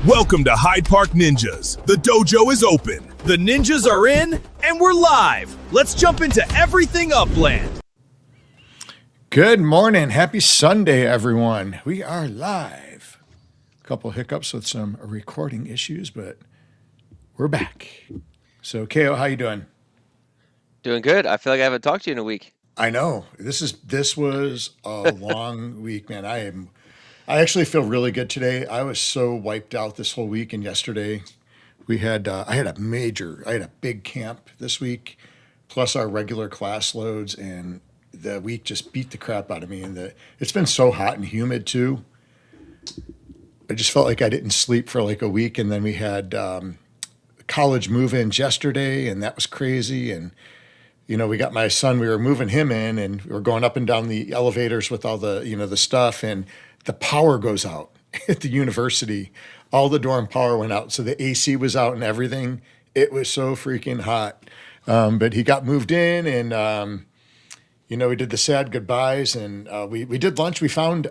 Welcome to Hyde Park Ninjas. The dojo is open. The ninjas are in, and we're live. Let's jump into everything Upland. Good morning. Happy Sunday, everyone. We are live. A couple hiccups with some recording issues, but we're back. So, KO, how you doing? Doing good. I feel like I haven't talked to you in a week. I know. This was a long week, man. I actually feel really good today. I was so wiped out this whole week, and yesterday I had a big camp this week, plus our regular class loads, and the week just beat the crap out of me. And it's been so hot and humid too. I just felt like I didn't sleep for like a week, and then we had college move-ins yesterday, and that was crazy. And we got my son. We were moving him in, and we were going up and down the elevators with all the the stuff, and the power goes out at the university. All the dorm power went out, so the AC was out and everything. It was so freaking hot. But he got moved in, and we did the sad goodbyes, and we did lunch. We found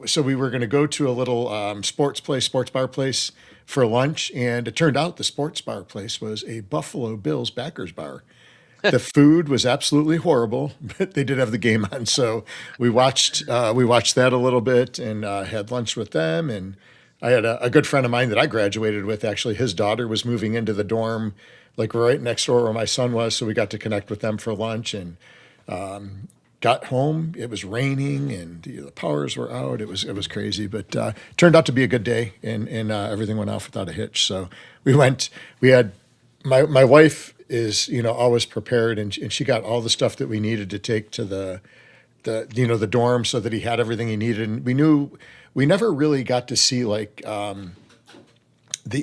so we were going to go to a little sports bar place for lunch, and it turned out the sports bar place was a Buffalo Bills backers bar. The food was absolutely horrible, but they did have the game on, so we watched that a little bit and had lunch with them. And I had a good friend of mine that I graduated with. Actually, his daughter was moving into the dorm, like right next door where my son was, so we got to connect with them for lunch. And got home. It was raining, and the powers were out. It was crazy, but turned out to be a good day, and everything went off without a hitch. So we went. We had my wife is always prepared, and she got all the stuff that we needed to take to the dorm, so that he had everything he needed. And we never really got to see like the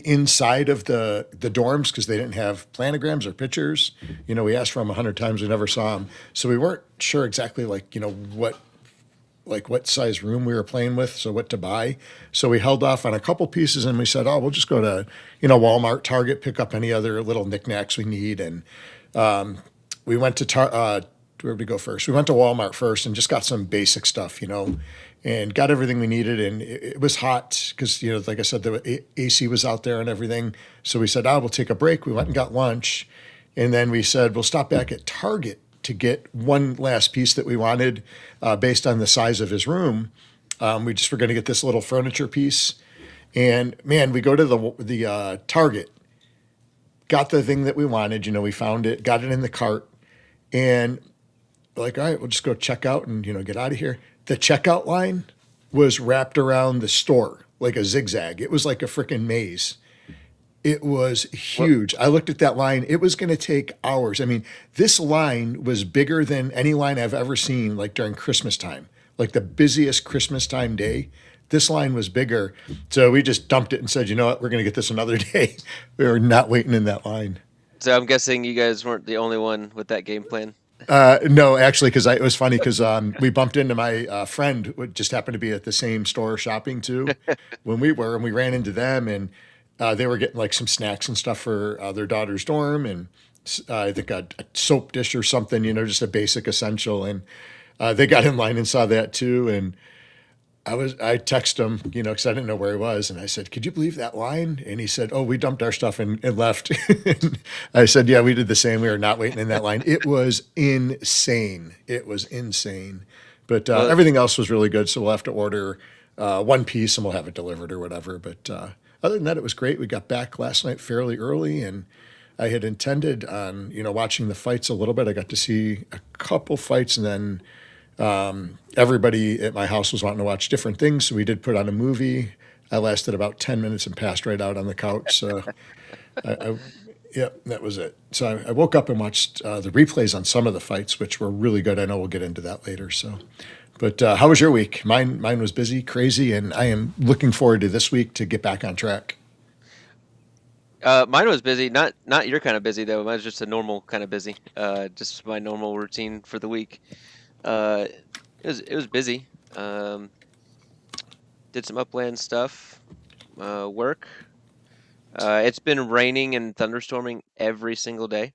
inside of the dorms, because they didn't have planograms or pictures. We asked for them 100 times, we never saw them, so we weren't sure exactly what size room we were playing with, so what to buy. So we held off on a couple pieces, and we said, we'll just go to, Walmart, Target, pick up any other little knickknacks we need. And we went to where did we go first? We went to Walmart first and just got some basic stuff, and got everything we needed. And it was hot because, like I said, the AC was out there and everything. So we said, we'll take a break. We went and got lunch. And then we said, we'll stop back at Target to get one last piece that we wanted based on the size of his room. We just were going to get this little furniture piece. And man, we go to the Target, got the thing that we wanted. We found it, got it in the cart, and we're like, all right, we'll just go check out and get out of here. The checkout line was wrapped around the store like a zigzag. It was like a freaking maze. It was huge. I looked at that line. It was going to take hours. I mean, this line was bigger than any line I've ever seen, like during Christmas time, like the busiest Christmas time day. This line was bigger. So we just dumped it and said, you know what, we're going to get this another day. We were not waiting in that line. So I'm guessing you guys weren't the only one with that game plan. No, actually, because it was funny because we bumped into my friend who just happened to be at the same store shopping too when we were, and we ran into them, and they were getting like some snacks and stuff for their daughter's dorm, and I think a soap dish or something, just a basic essential. And they got in line and saw that too. And I texted him, because I didn't know where he was, and I said, "Could you believe that line?" And he said, "Oh, we dumped our stuff and left." And I said, "Yeah, we did the same. We were not waiting in that line." It was insane. It was insane. But everything else was really good. So we'll have to order one piece, and we'll have it delivered or whatever. But other than that, it was great. We got back last night fairly early, and I had intended on, watching the fights a little bit. I got to see a couple fights, and then everybody at my house was wanting to watch different things, so we did put on a movie. I lasted about 10 minutes and passed right out on the couch. So yeah, that was it. So I woke up and watched the replays on some of the fights, which were really good. I know we'll get into that later. So, but how was your week? Mine was busy, crazy, and I am looking forward to this week to get back on track. Mine was busy, not your kind of busy though. Mine was just a normal kind of busy, just my normal routine for the week. It was busy. Did some Upland stuff, work. It's been raining and thunderstorming every single day.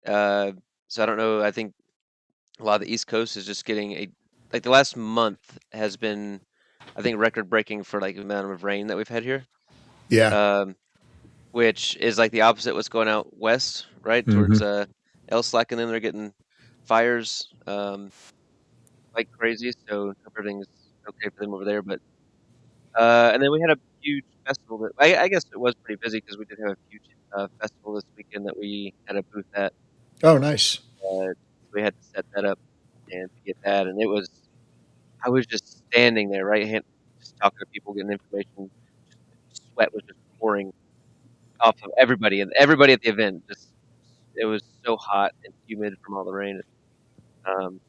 So I don't know. I think a lot of the East Coast is just getting the last month has been, I think, record breaking for like the amount of rain that we've had here. Yeah. which is like the opposite what's going out west, right? Hmm. Towards Elslack, and then they're getting fires like crazy, so everything's okay for them over there. But and then we had a huge festival that I guess it was pretty busy because we did have a huge festival this weekend that we had a booth at. Oh, nice. We had to set that up and to get that, and it was I was just standing there, right hand, just talking to people, getting information. Sweat was just pouring off of everybody, and everybody at the event. Just it was so hot and humid from all the rain. Um,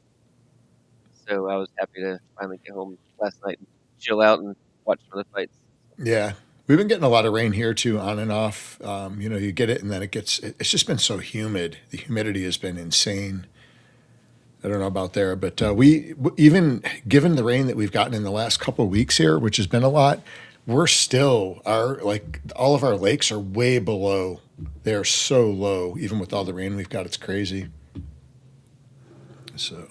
so I was happy to finally get home last night and chill out and watch some of the fights. Yeah. We've been getting a lot of rain here too, on and off. You get it and then it's just been so humid. The humidity has been insane. I don't know about there, but even given the rain that we've gotten in the last couple of weeks here, which has been a lot, we're still all of our lakes are way below. They're so low, even with all the rain we've got. It's crazy. So,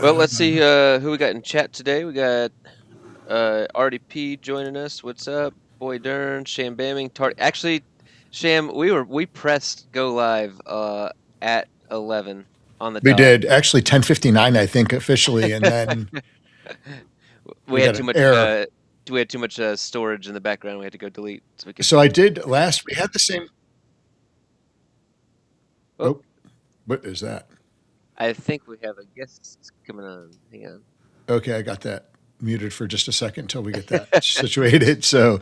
Well, let's see who we got in chat today. We got RDP joining us. What's up, Boy Dern, Sham Bamming, Actually, Sham, we pressed go live at 11 on the we dot. did actually 10:59, I think, officially, and then we got had too an much. error. We had too much storage in the background. We had to go delete. So we could. So I did last. We had the same. Oh, Oh, what is that? I think we have a guest coming on. Hang on. Okay, I got that muted for just a second until we get that situated. So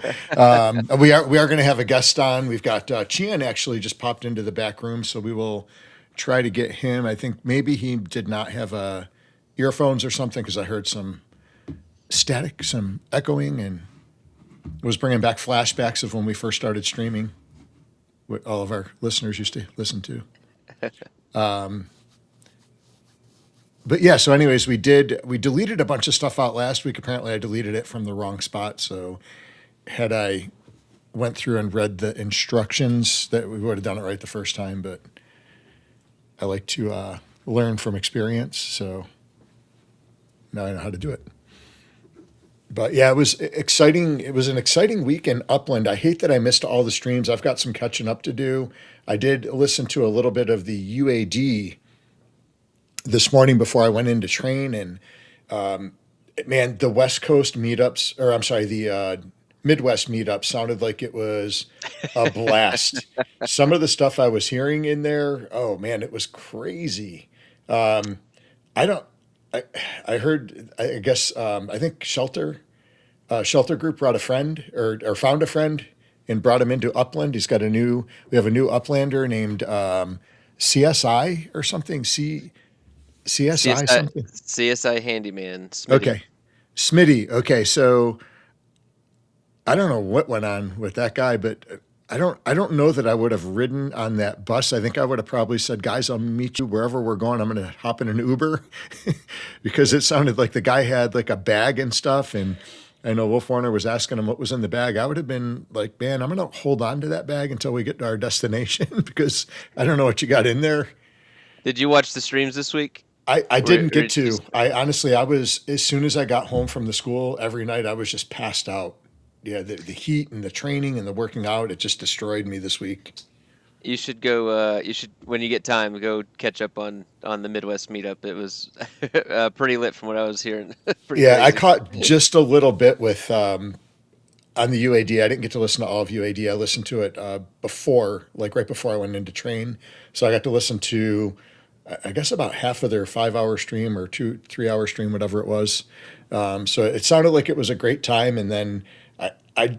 we are going to have a guest on. We've got Chiun actually just popped into the back room, so we will try to get him. I think maybe he did not have earphones or something because I heard some static, some echoing, and was bringing back flashbacks of when we first started streaming, what all of our listeners used to listen to. But yeah, so anyways, we deleted a bunch of stuff out last week. Apparently I deleted it from the wrong spot. So had I went through and read the instructions, that we would have done it right the first time, but I like to learn from experience. So now I know how to do it. But yeah, it was exciting. It was an exciting week in Upland. I hate that I missed all the streams. I've got some catching up to do. I did listen to a little bit of the UAD this morning before I went in to train, and man, the West Coast meetups, or I'm sorry, the Midwest meetup sounded like it was a blast. Some of the stuff I was hearing in there, oh man, it was crazy. I don't. I heard. I guess. I think Shelter Group brought a friend or found a friend and brought him into Upland. He's got a new. We have a new Uplander named CSI or something. CSI something. CSI handyman. Smitty. Okay, Smitty. Okay, so I don't know what went on with that guy, but I don't know that I would have ridden on that bus. I think I would have probably said, "Guys, I'll meet you wherever we're going. I'm going to hop in an Uber," because it sounded like the guy had like a bag and stuff. And I know Wolf Warner was asking him what was in the bag. I would have been like, "Man, I'm going to hold on to that bag until we get to our destination because I don't know what you got in there." Did you watch the streams this week? I didn't get to. I honestly, I was, as soon as I got home from the school every night, I was just passed out. Yeah, the heat and the training and the working out, it just destroyed me this week. You should go. You should, when you get time, go catch up on the Midwest meetup. It was pretty lit from what I was hearing. Yeah, crazy. I caught just a little bit with on the UAD. I didn't get to listen to all of UAD. I listened to it before, like right before I went into train. So I got to listen to, I guess, about half of their 5-hour stream or 2-3 hour stream, whatever it was. So it sounded like it was a great time. And then I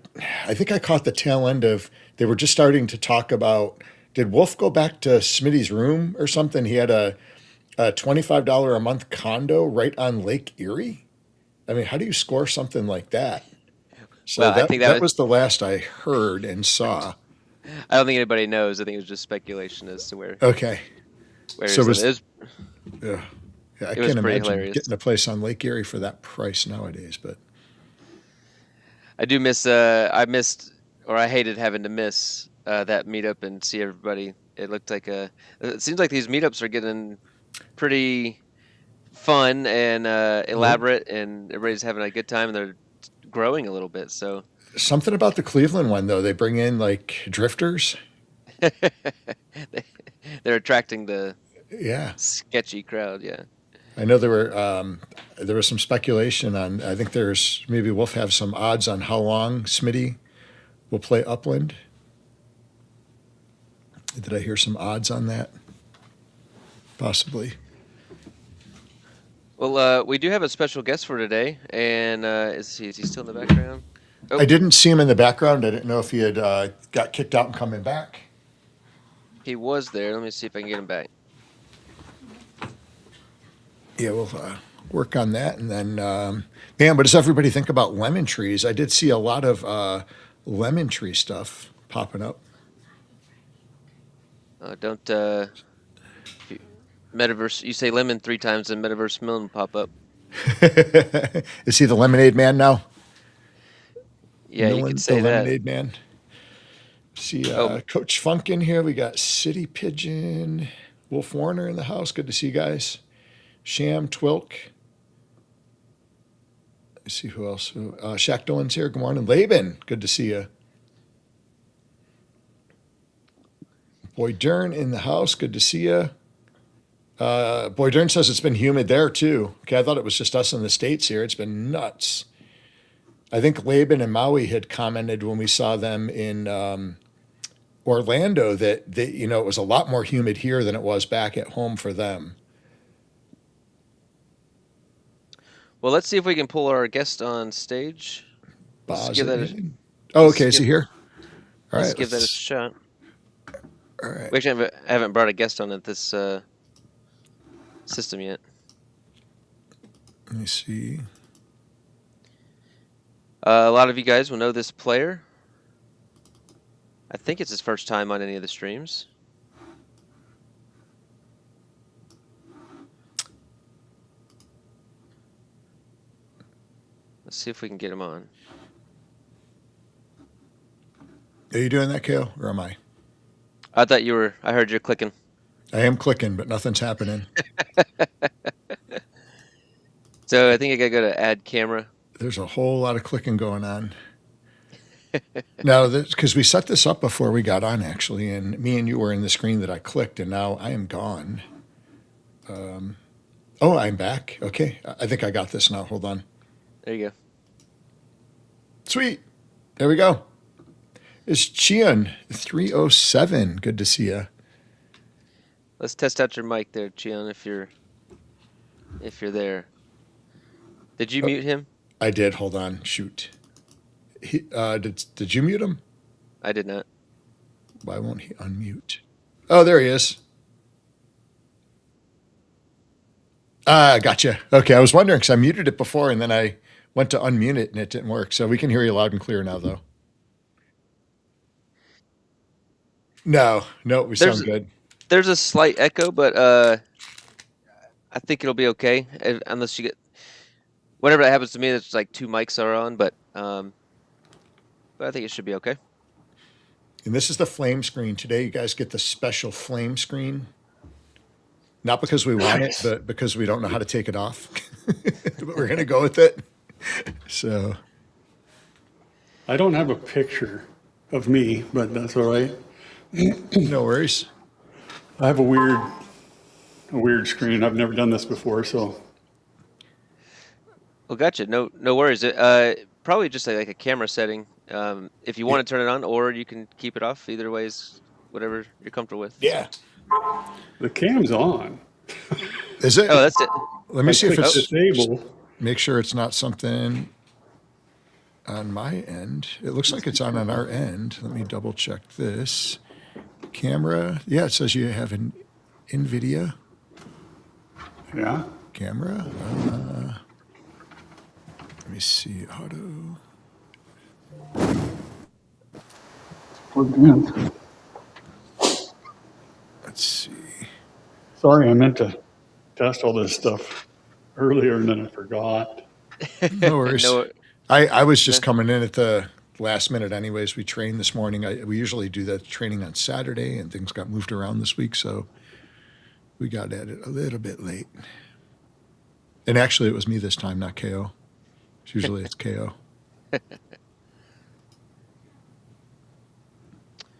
think I caught the tail end of, they were just starting to talk about, did Wolf go back to Smitty's room or something? He had a $25 a month condo right on Lake Erie. I mean, how do you score something like that? So well, I think that was the last I heard and saw. I don't think anybody knows. I think it was just speculation as to where. Okay. Where So it was. Yeah, I It was can't pretty imagine hilarious. getting a place on Lake Erie for that price nowadays. But I do miss. I missed, or I hated having to miss that meetup and see everybody. It looked like It seems like these meetups are getting pretty fun and elaborate, and everybody's having a good time, and they're growing a little bit. So Something about the Cleveland one though. They bring in like drifters. They're attracting the Yeah. sketchy crowd. Yeah. I know there was some speculation on. I think there's maybe we'll have some odds on how long Smitty will play Upland. Did I hear some odds on that? Possibly. Well, we do have a special guest for today, and is he still in the background? Oh, I didn't see him in the background. I didn't know if he had got kicked out and coming back. he was there. Let me see if I can get him back. Yeah, we'll work on that. And then, man, what does everybody think about lemon trees? I did see a lot of lemon tree stuff popping up. Don't Metaverse. You say lemon 3 times, and Metaverse Millen will pop up. Is he the lemonade man now? Yeah, you could say the that. lemonade man. See Coach Funk in here. We got City Pigeon, Wolf Warner in the house. Good to see you guys. Sham Twilk. Let's see who else. Shaq Dolan's here. Good morning. Laban, good to see you. Boy Dern in the house. Good to see you. Boy Dern says it's been humid there too. Okay, I thought it was just us in the States here. It's been nuts. I think Laban and Maui had commented when we saw them in Orlando that it was a lot more humid here than it was back at home for them. Well, let's see if we can pull our guest on stage. Okay, is he here? All right, let's give that a shot. All right. We actually haven't brought a guest on at this system yet. Let me see. A lot of you guys will know this player. I think it's his first time on any of the streams. Let's see if we can get him on. Are you doing that, Kale, or am I? I thought you were. I heard you clicking. I am clicking, but nothing's happening. So I think I gotta go to add camera. There's a whole lot of clicking going on. Now, because we set this up before we got on, actually, and me and you were in the screen that I clicked, and now I am gone. Oh, I'm back. Okay, I think I got this now. Hold on. There you go. Sweet. There we go. It's Chiun307. Good to see you. Let's test out your mic there, Chiun, if you're there. Did you mute him? I did. Hold on. Shoot. Did you mute him? I did not. Why won't he unmute? Oh, there he is. Gotcha. Okay, I was wondering because I muted it before and then I went to unmute it and it didn't work. So we can hear you loud and clear now, though. No, we sound good. There's a slight echo, but I think it'll be okay unless you get whenever that happens to me. It's like 2 mics are on, but I think it should be okay. And this is the flame screen today. You guys get the special flame screen. Not because we want it, but because we don't know how to take it off. But we're going to go with it. So I don't have a picture of me, but that's all right. No worries. I have a weird screen. I've never done this before, so. Well, gotcha. No worries. Probably just like a camera setting. If you want to turn it on, or you can keep it off. Either way is whatever you're comfortable with. Yeah. The cam's on. Is it? Oh, that's it. Let me see if it's disabled. Make sure it's not something on my end. It looks like it's on our end. Let me double check this. Camera. Yeah, it says you have an NVIDIA. Yeah. Camera. Let me see. Auto. Plugged in. Let's see. Sorry, I meant to test all this stuff earlier and then I forgot. No worries. I was just coming in at the last minute anyways. We trained this morning. We usually do that training on Saturday and things got moved around this week, so we got at it a little bit late. And actually it was me this time, not KO. Usually it's KO.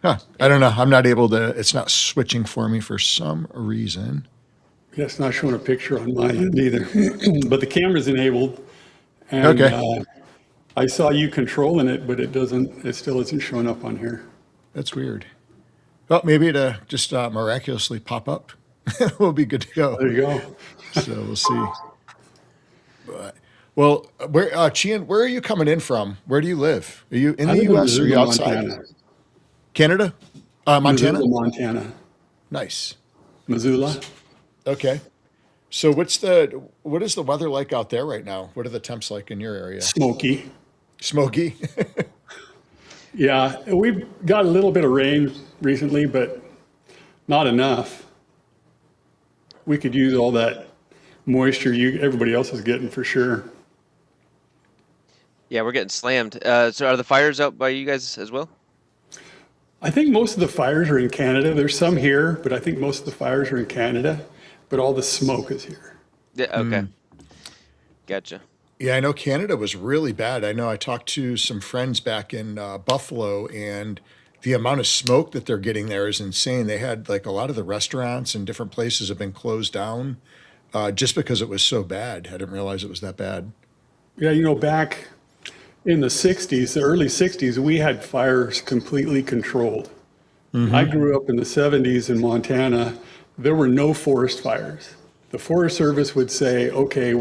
Huh. I don't know. I'm not able to, it's not switching for me for some reason. Yeah, it's not showing a picture on my end either, but the camera's enabled. And Okay. I saw you controlling it, but it still isn't showing up on here. That's weird. Well, maybe it'll just miraculously pop up. We'll be good to go. There you go. So we'll see. But, well, Chiun, where are you coming in from? Where do you live? Are you in I the live in U.S. or are you Missoula, outside? Montana. Canada? Montana? Missoula, Montana. Nice. Missoula. Okay. So what is the weather like out there right now? What are the temps like in your area? Smoky. Smoky? Yeah, we've got a little bit of rain recently, but not enough. We could use all that moisture everybody else is getting for sure. Yeah, we're getting slammed. So are the fires out by you guys as well? I think most of the fires are in Canada. There's some here, but I think most of the fires are in Canada, but all the smoke is here. Yeah, okay. Gotcha. Yeah, I know Canada was really bad. I know I talked to some friends back in Buffalo, and the amount of smoke that they're getting there is insane. They had like a lot of the restaurants and different places have been closed down just because it was so bad. I didn't realize it was that bad. Yeah, back in the 60s, the early 60s, we had fires completely controlled. I grew up in the 70s in Montana. There were no forest fires. The Forest Service would say, okay,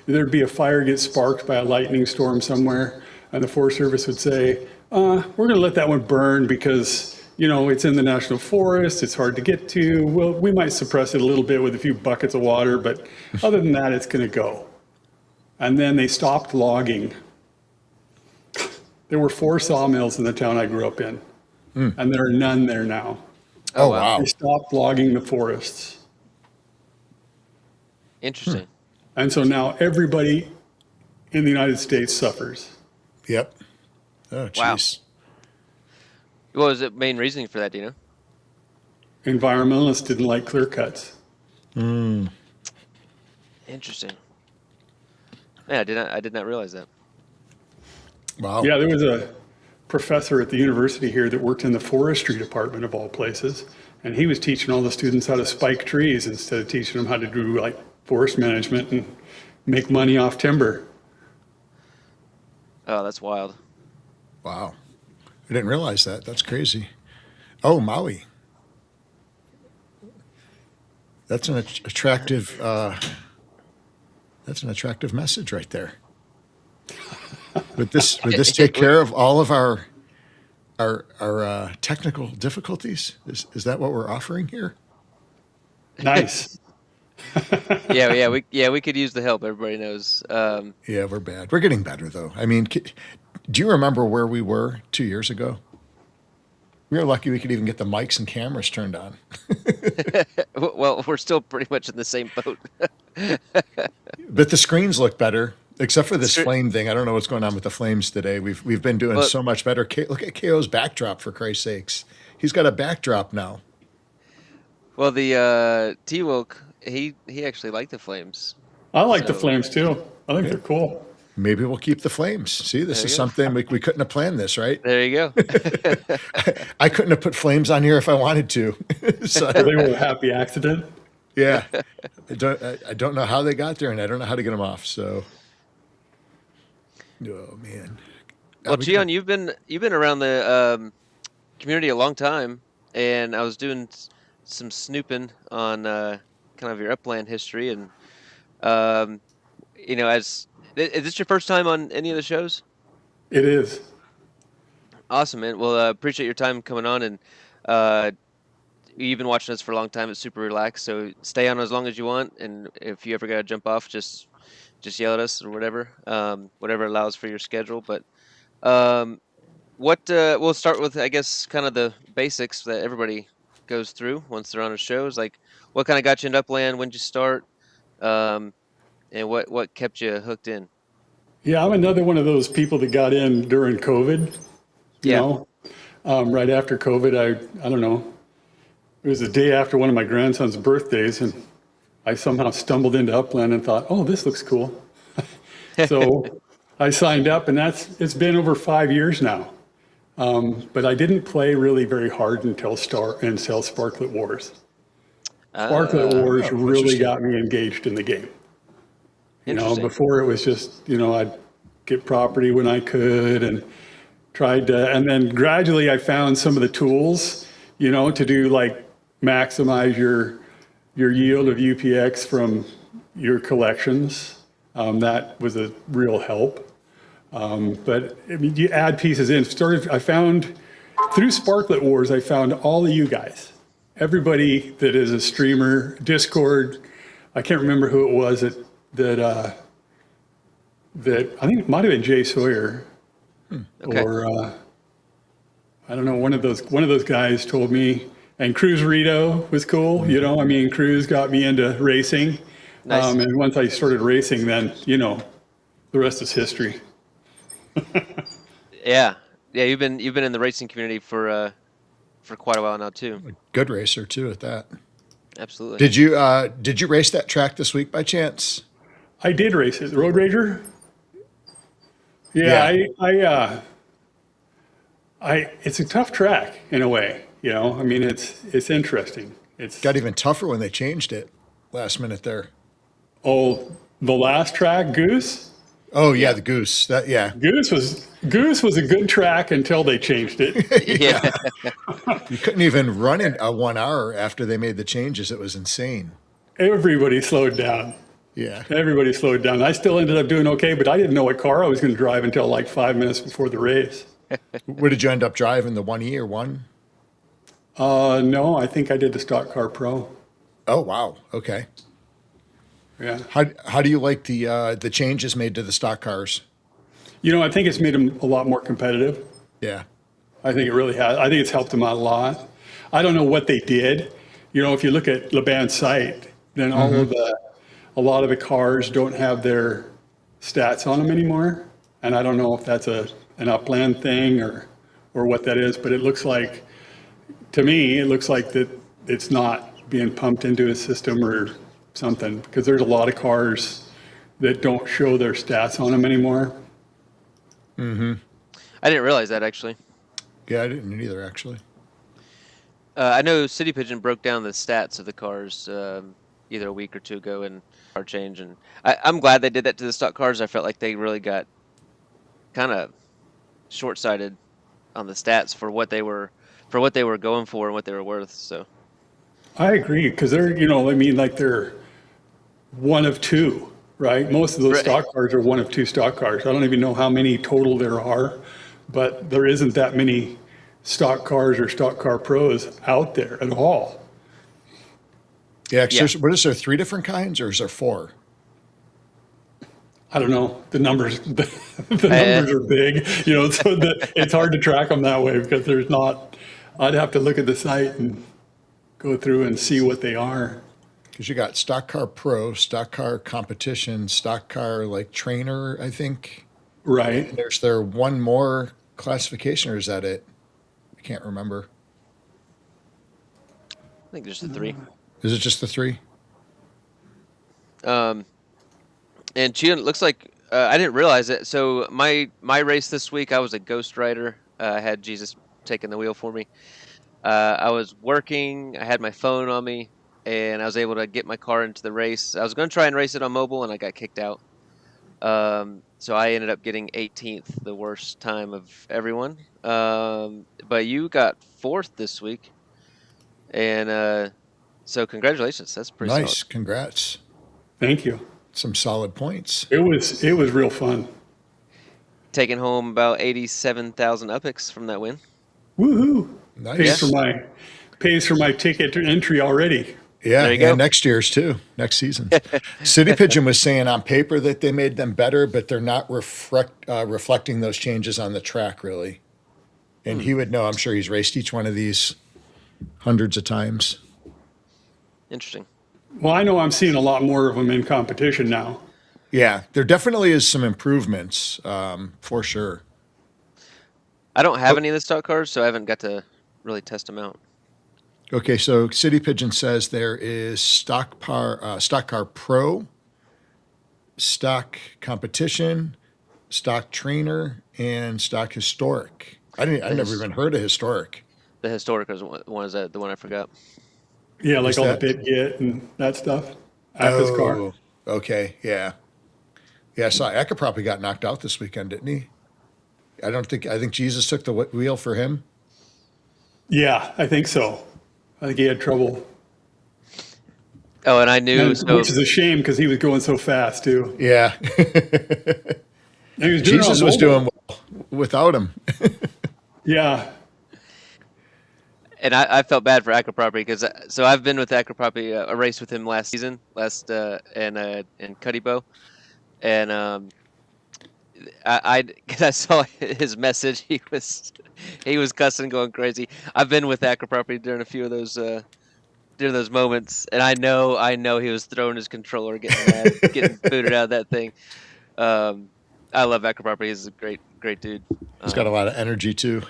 there'd be a fire get sparked by a lightning storm somewhere, and the Forest Service would say, we're going to let that one burn because, it's in the national forest, it's hard to get to. Well, we might suppress it a little bit with a few buckets of water, but other than that, it's going to go. And then they stopped logging. There were 4 sawmills in the town I grew up in, and there are none there now. Oh, wow. They stopped logging the forests. Interesting. And so now everybody in the United States suffers. Yep. Oh, jeez. What was the main reasoning for that, do you know? Environmentalists didn't like clear cuts. Interesting. Man, I did not realize that. Wow. Yeah, there was a professor at the university here that worked in the forestry department of all places, and he was teaching all the students how to spike trees instead of teaching them how to do like forest management and make money off timber. Oh, that's wild. Wow. I didn't realize that. That's crazy. Oh, Maui. That's an attractive message right there. Would this take care of all of our technical difficulties? Is that what we're offering here? Nice. we could use the help. Everybody knows. Yeah, we're bad. We're getting better though. I mean, do you remember where we were 2 years ago? We were lucky we could even get the mics and cameras turned on. Well, we're still pretty much in the same boat. But the screens look better, except for this flame thing. I don't know what's going on with the flames today. We've been doing so much better. Look at KO's backdrop, for Christ's sakes. He's got a backdrop now. Well, the T-Wilk, he actually liked the flames. I like the flames too. I think they're cool. Maybe we'll keep the flames. See, this is something we couldn't have planned this, right? There you go. I couldn't have put flames on here if I wanted to. So, They were a happy accident. yeah, I don't know how they got there, and I don't know how to get them off. So, oh man. Well, Chiun, you've been around the community a long time, and I was doing some snooping on kind of your Upland history, and is this your first time on any of the shows? It is. Awesome, man. Well, appreciate your time coming on, and you've been watching us for a long time. It's super relaxed, so stay on as long as you want, and if you ever got to jump off, just yell at us or whatever, whatever allows for your schedule. But we'll start with, I guess, kind of the basics that everybody goes through once they're on a show. Is like, what kind of got you into Upland? When did you start? And what kept you hooked in? Yeah, I'm another one of those people that got in during COVID. Right after COVID, I don't know. It was the day after one of my grandson's birthdays, and I somehow stumbled into Upland and thought, oh, this looks cool. So I signed up, and it's been over 5 years now. But I didn't play really very hard until Sparklet Wars. Sparklet Wars really interesting. got me engaged in the game. Interesting. Before it was just, I'd get property when I could and tried to, and then gradually I found some of the tools, to do like maximize your yield of UPX from your collections. That was a real help. But I mean, you add pieces in. I found through Sparklet Wars, I found all of you guys, everybody that is a streamer, Discord. I can't remember who it was that I think it might have been Jay Sawyer, Okay. or I don't know. One of those guys told me. And Cruz Rito was cool. I mean, Cruz got me into racing. Nice. And once I started racing, then the rest is history. Yeah. You've been in the racing community for quite a while now too. Good racer too at that. Absolutely. Did you race that track this week by chance? I did race it. Road Rager. Yeah. It's a tough track in a way. I mean, it's interesting. It's Got even tougher when they changed it last minute there. the last track, Goose. Oh yeah, the Goose. Goose was a good track until they changed it. Yeah. You couldn't even run it 1 hour after they made the changes. It was insane. Everybody slowed down. Yeah. Everybody slowed down. I still ended up doing okay, but I didn't know what car I was going to drive until like 5 minutes before the race. What did you end up driving? The 1E or 1? No, I think I did the Stock Car Pro. Oh wow. Okay. Yeah. How do you like the changes made to the stock cars? I think it's made them a lot more competitive. Yeah. I think it really has. I think it's helped them out a lot. I don't know what they did. If you look at Laban's site, then a lot of the cars don't have their stats on them anymore. And I don't know if that's an Upland thing or what that is, but it looks like, to me, it looks like that it's not being pumped into a system or something, because there's a lot of cars that don't show their stats on them anymore. I didn't realize that actually. Yeah, I didn't either actually. I know City Pigeon broke down the stats of the cars either a week or two ago in car change, and I'm glad they did that to the stock cars. I felt like they really got kind of short-sighted on the stats for what they were going for and what they were worth. So I agree, because they're, like they're one of two, right? Most of those Right. stock cars are one of two stock cars. I don't even know how many total there are, but there isn't that many stock cars or stock car pros out there at all. Yeah. What is there? 3 different kinds, or is there 4? I don't know. The numbers, the numbers are big, so it's hard to track them that way, because there's not. I'd have to look at the site and go through and see what they are. Because you got stock car pro, stock car competition, stock car like trainer, I think. Right. There's there one more classification, or is that it? I can't remember. I think there's the 3. Is it just the 3? And Chiun, looks like I didn't realize it. So my race this week, I was a ghost rider. I had Jesus taking the wheel for me. I was working. I had my phone on me, and I was able to get my car into the race. I was going to try and race it on mobile, and I got kicked out. So I ended up getting 18th, the worst time of everyone. But you got 4th this week, and so congratulations. That's pretty Nice. solid. Congrats. Thank you. Some solid points. It was real fun. Taking home about 87,000 UPIX from that win. Woohoo! Nice. Pays for my ticket entry already. Yeah, There you go. and next year's too, next season. City Pigeon was saying on paper that they made them better, but they're not reflecting those changes on the track really. And he would know. I'm sure he's raced each one of these hundreds of times. Interesting. Well, I know I'm seeing a lot more of them in competition now. Yeah, there definitely is some improvements for sure. I don't have any of the stock cars, so I haven't got to really test them out. Okay, so City Pigeon says there is stock car pro, stock competition, stock trainer, and stock historic. I never even heard of Historic. The Historic is the one I forgot. Yeah, like Is all that- the bit get and that stuff. Aka's car. Oh, okay, yeah. Yeah, I saw Aka probably got knocked out this weekend, didn't he? I think Jesus took the wheel for him. Yeah, I think so. I think he had trouble. Oh, and I knew Which is a shame because he was going so fast too. Yeah. And he was doing it Jesus on was mobile. doing well without him. Yeah. And I felt bad for Acro Property because I've been with Acro Property a race with him last season, in Cuddy Bow, and because I saw his message, he was cussing, going crazy. I've been with Acro Property during a few of those moments, and I know he was throwing his controller, getting mad, getting booted out of that thing. I love Acro Property. He's a great dude. He's got a lot of energy too.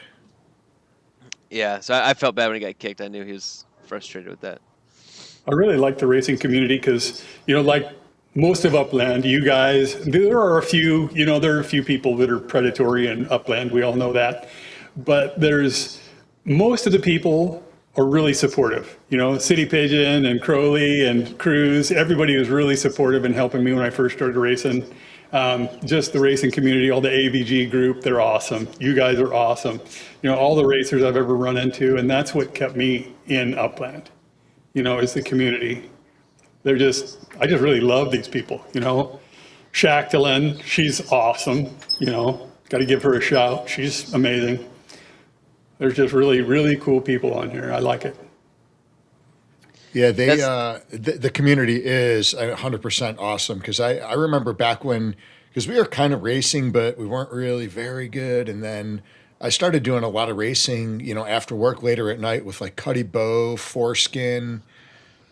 Yeah, so I felt bad when he got kicked. I knew he was frustrated with that. I really like the racing community because, like most of Upland, you guys, there are a few people that are predatory in Upland. We all know that. But most of the people are really supportive. City Pigeon and Crowley and Cruz, everybody was really supportive in helping me when I first started racing. Just the racing community, all the AVG group, they're awesome. You guys are awesome. All the racers I've ever run into, and that's what kept me in Upland, is the community. I just really love these people, Shacklin, she's awesome, got to give her a shout. She's amazing. There's just really, really cool people on here. I like it. Yeah, the community is 100% awesome because I remember back when, because we were kind of racing, but we weren't really very good. And then I started doing a lot of racing, after work later at night with like Cuddy Bow, Foreskin.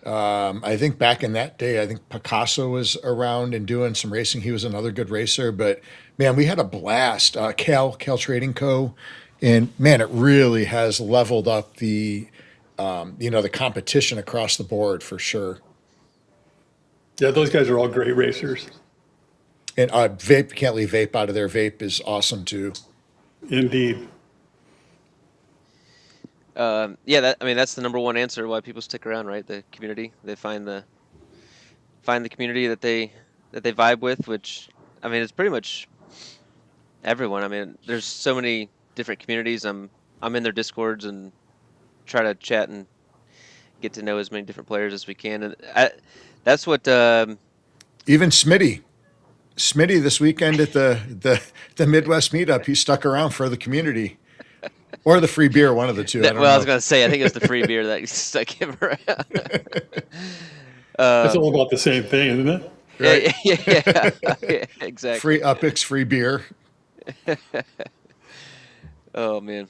I think back in that day, I think Picasso was around and doing some racing. He was another good racer, but man, we had a blast. Cal Trading Co. And man, it really has leveled up the competition across the board for sure. Yeah, those guys are all great racers. And Vape, can't leave Vape out of there. Vape is awesome too. Indeed. That's the number one answer why people stick around, right? The community. They find the community that they vibe with, which it's pretty much everyone. There's so many different communities. I'm in their Discords and try to chat and get to know as many different players as we can, and that's what even Smitty this weekend at the Midwest meetup, he stuck around for the community or the free beer, one of the two. I was going to say, I think it was the free beer that stuck him around. It's all about the same thing, isn't it? Right? Yeah, exactly. Free Upix, free beer. Oh man.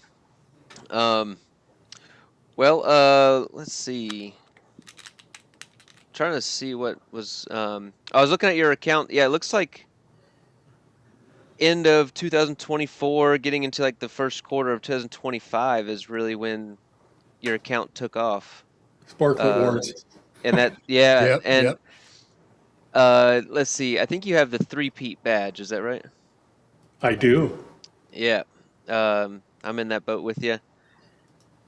Let's see. Trying to see what was. I was looking at your account. Yeah, it looks like end of 2024, getting into like the first quarter of 2025 is really when your account took off. Sparklet Wars. And that, yeah, Yep. Let's see. I think you have the 3-peat badge. Is that right? I do. Yeah. I'm in that boat with you.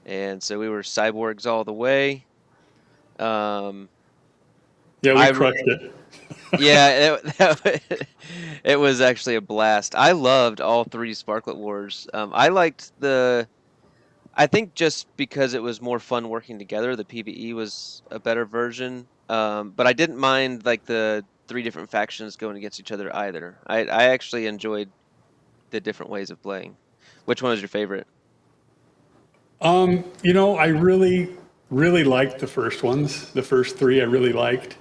And so we were cyborgs all the way. Yeah, we crushed it. Yeah, it was actually a blast. I loved all 3 Sparklet Wars. I liked I think just because it was more fun working together, the PvE was a better version. But I didn't mind like the 3 different factions going against each other either. I actually enjoyed the different ways of playing. Which one was your favorite? I really, really liked the first ones. The first 3 I really liked.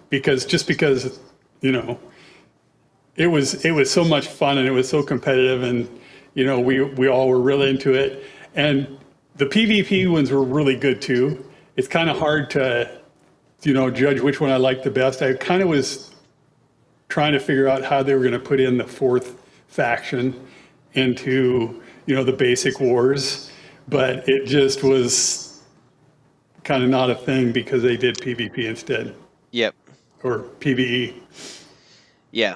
Because it was so much fun and it was so competitive, and we all were really into it. And the PvP ones were really good too. It's kind of hard to judge which one I liked the best. I kind of was trying to figure out how they were going to put in the 4th faction into the basic wars, but it just was kind of not a thing because they did PvP instead. Yep. Or PvE. Yeah.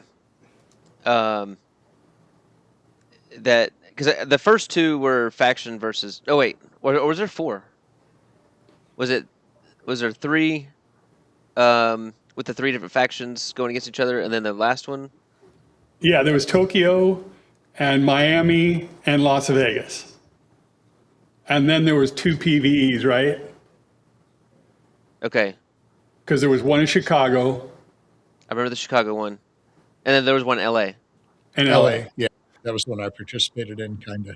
That because the first two were faction versus. Oh wait, or was there 4? Was there 3? With the 3 different factions going against each other, and then the last one. Yeah, there was Tokyo and Miami and Las Vegas. And then there was 2 PVEs, right? Okay, Because there was one in Chicago I remember the Chicago one, and then there was one LA. and LA. LA. Yeah, that was one I participated in, kind of.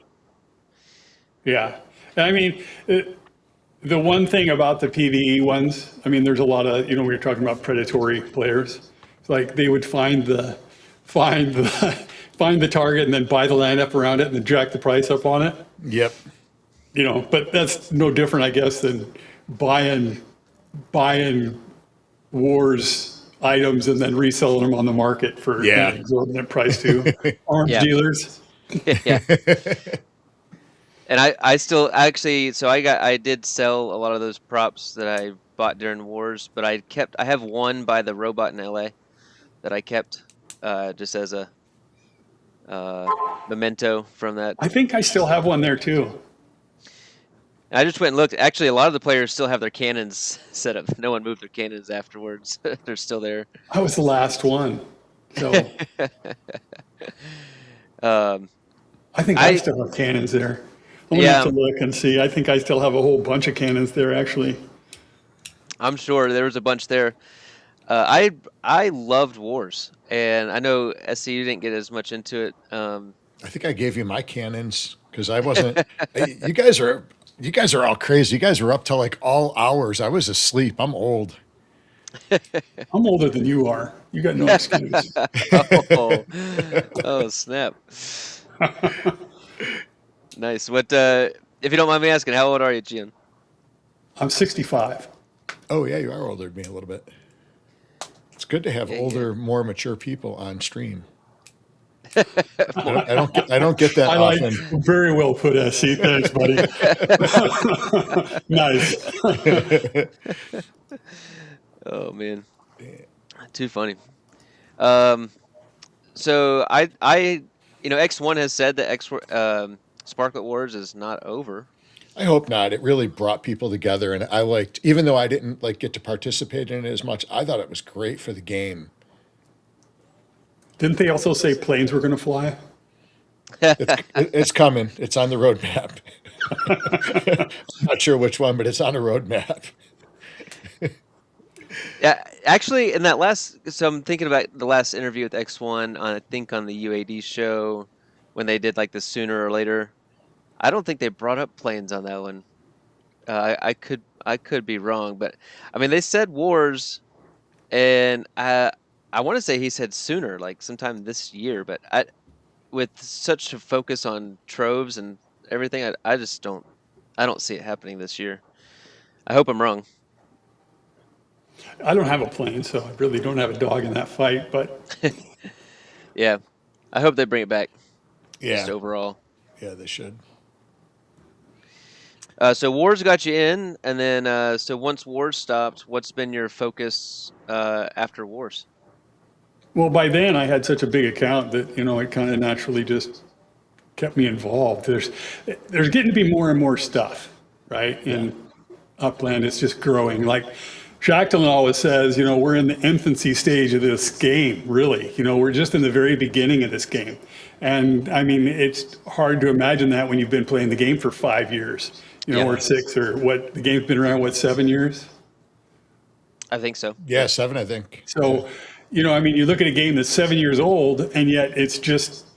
Yeah. And I mean, the one thing about the PVE ones, I mean, there's a lot of, we were talking about predatory players. It's like they would find the find the target and then buy the land up around it and then jack the price up on it. Yep. But that's no different, I guess, than buying wars items and then reselling them on the market for Yeah. an exorbitant price to arms Yeah. dealers. Yeah. And I still actually, so I did sell a lot of those props that I bought during wars, but I have one by the robot in LA that I kept just as a memento from that. I think I still have one there too. I just went and looked. Actually, a lot of the players still have their cannons set up. No one moved their cannons afterwards. They're still there. I was the last one. So I think I still have cannons there. I'm going to have to look and see. I think I still have a whole bunch of cannons there, actually. I'm sure there was a bunch there. I loved wars, and I know SC you didn't get as much into it. I think I gave you my cannons because I wasn't. You guys are all crazy. You guys were up till like all hours. I was asleep. I'm old. I'm older than you are. You got no excuse. Oh snap! Nice. What? If you don't mind me asking, how old are you, Chiun? I'm 65. Oh yeah, you are older than me a little bit. It's good to have older, more mature people on stream. I don't get that often. Very well put, SC. Thanks, buddy. Nice. Oh man, too funny. So X1 has said that Sparklet Wars is not over. I hope not. It really brought people together, and I liked, even though I didn't get to participate in it as much, I thought it was great for the game. Didn't they also say planes were going to fly? It's coming. It's on the roadmap. I'm not sure which one, but it's on a roadmap. Yeah, actually, in that so I'm thinking about the last interview with X1 I think on the UAD show when they did like the sooner or later. I don't think they brought up planes on that one. I could be wrong, but I mean they said wars, and I want to say he said sooner, like sometime this year. But with such a focus on troves and everything, I just don't see it happening this year. I hope I'm wrong. I don't have a plane, so I really don't have a dog in that fight. But yeah, I hope they bring it back. Yeah. Just overall. Yeah, they should. So wars got you in, and then so once wars stopped, what's been your focus after wars? Well, by then I had such a big account that it kind of naturally just kept me involved. There's getting to be more and more stuff, right? In Upland, it's just growing. Like Shackleton always says, we're in the infancy stage of this game. Really, we're just in the very beginning of this game, and I mean it's hard to imagine that when you've been playing the game for 5 years. Or 6, or what, the game's been around, 7 years? I think so. Yeah, 7, I think. So, I mean, you look at a game that's 7 years old, and yet it's just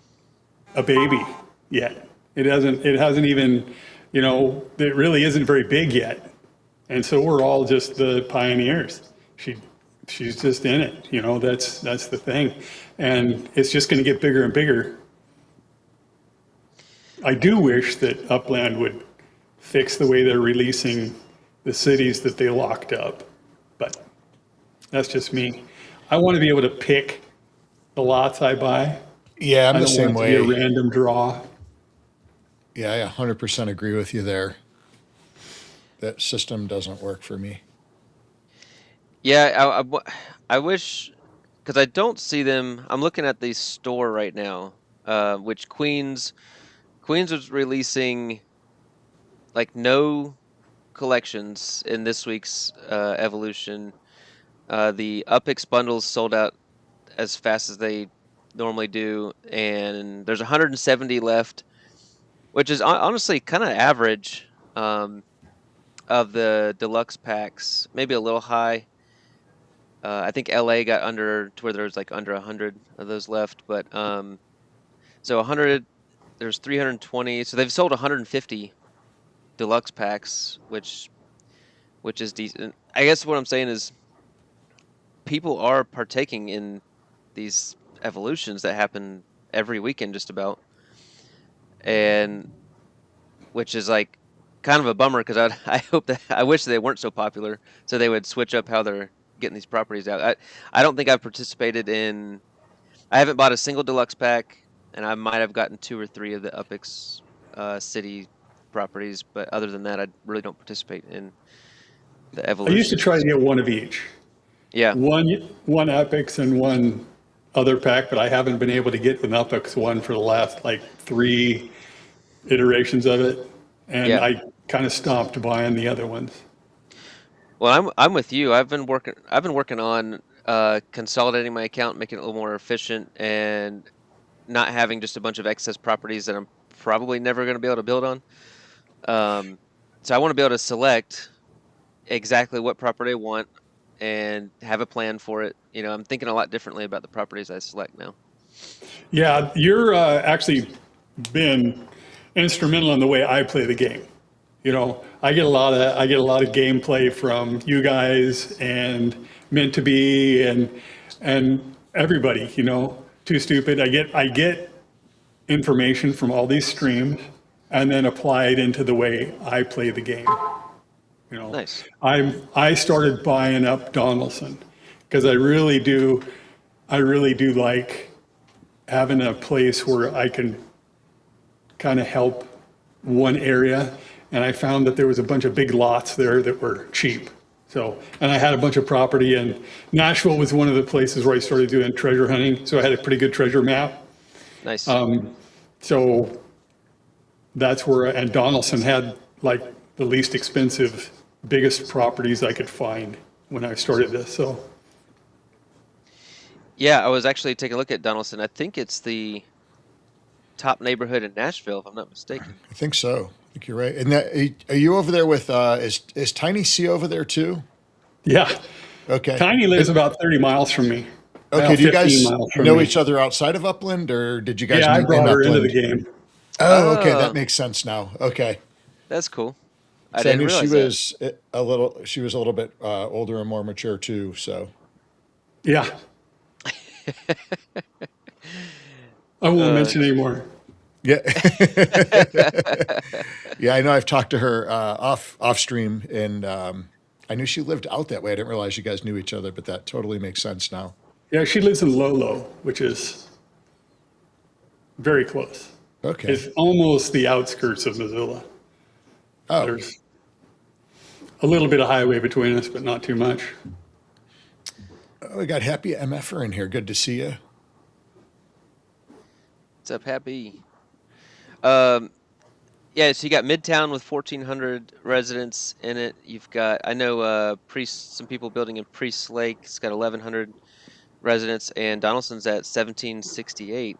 a baby yet. It hasn't even, it really isn't very big yet. And so we're all just the pioneers. She's just in it, that's the thing. And it's just going to get bigger and bigger. I do wish that Upland would fix the way they're releasing the cities that they locked up. But that's just me. I want to be able to pick the lots I buy. Yeah, I'm the same way. I don't want it to be a random draw. Yeah, I 100% agree with you there. That system doesn't work for me. Yeah, I wish, because I don't see them. I'm looking at the store right now, which Queens Queens was releasing like no collections in this week's evolution. The UpX bundles sold out as fast as they normally do, and there's 170 left, which is honestly kind of average of the deluxe packs. Maybe a little high. I think LA got under to where there's like under 100 of those left, but so 100. There's 320, so they've sold 150 deluxe packs, which is decent. I guess what I'm saying is people are partaking in these evolutions that happen every weekend just about, and which is like kind of a bummer because I wish they weren't so popular, so they would switch up how they're getting these properties out. I don't think I've participated in. I haven't bought a single deluxe pack, and I might have gotten 2 or 3 of the UpX city properties, but other than that, I really don't participate in the evolution. I used to try to get one of each. Yeah. One UpX and one other pack, but I haven't been able to get an UpX one for the last like 3 iterations of it, and Yeah. I kind of stopped buying the other ones. Well, I'm with you. I've been working on consolidating my account, making it a little more efficient, and not having just a bunch of excess properties that I'm probably never going to be able to build on. So I want to be able to select exactly what property I want and have a plan for it. You know, I'm thinking a lot differently about the properties I select now. Yeah, you're actually been instrumental in the way I play the game. You know, I get a lot of gameplay from you guys and Meant to Be and everybody. You know, Too Stupid. I get information from all these streams and then apply it into the way I play the game. You know, Nice. I started buying up Donaldson because I really do like having a place where I can kind of help one area. And I found that there was a bunch of big lots there that were cheap. So, and I had a bunch of property, and Nashville was one of the places where I started doing treasure hunting. So I had a pretty good treasure map. Nice. So that's where, and Donaldson had like the least expensive, biggest properties I could find when I started this. So yeah, I was actually taking a look at Donaldson. I think it's the top neighborhood in Nashville, if I'm not mistaken. I think so. I think you're right. And that, are you over there with, is Tiny C over there too? yeah, Okay. Tiny lives about 30 miles from me. Okay. About Do you 15 guys miles from know me. each other outside of Upland, or did you guys Yeah, I meet brought in her into Upland? the game. Oh, okay. Oh. That makes sense now. Okay. That's cool. I So I didn't knew she realize was she was a little bit older and more mature too. So Yeah. I won't mention anymore. yeah, yeah. I know. I've talked to her off stream, and I knew she lived out that way. I didn't realize you guys knew each other, but that totally makes sense now. Yeah, she lives in Lolo, which is very close. Okay. It's almost the outskirts of Missoula. Oh, There's a little bit of highway between us, but not too much. we got Happy MFer in here. Good to see you. What's up, Happy? Yeah, so you got Midtown with 1,400 residents in it. You've got, I know, some people building in Priest Lake. It's got 1,100 residents, and Donaldson's at 1,768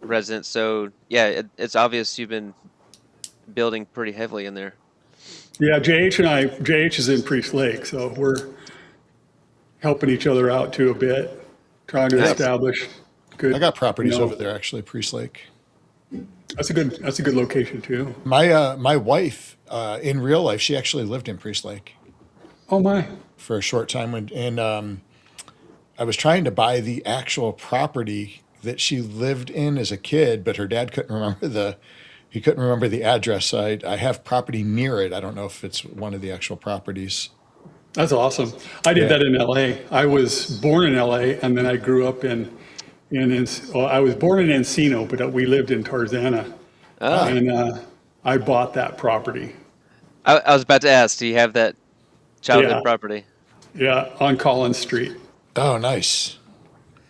residents. So yeah, it's obvious you've been building pretty heavily in there. Yeah, JH is in Priest Lake, so we're helping each other out too a bit, trying to Nice. establish good. I got properties you know, over there actually, Priest Lake. That's a good location too. My wife in real life, she actually lived in Priest Lake Oh my. for a short time, and I was trying to buy the actual property that she lived in as a kid, but her dad couldn't remember the address. So I have property near it. I don't know if it's one of the actual properties. That's awesome. I did Yeah. that in LA. I was born in LA, and then I grew up I was born in Encino, but we lived in Tarzana. Oh. And I bought that property. I was about to ask, do you have that childhood Yeah. property? Yeah, on Collins Street. Oh, nice.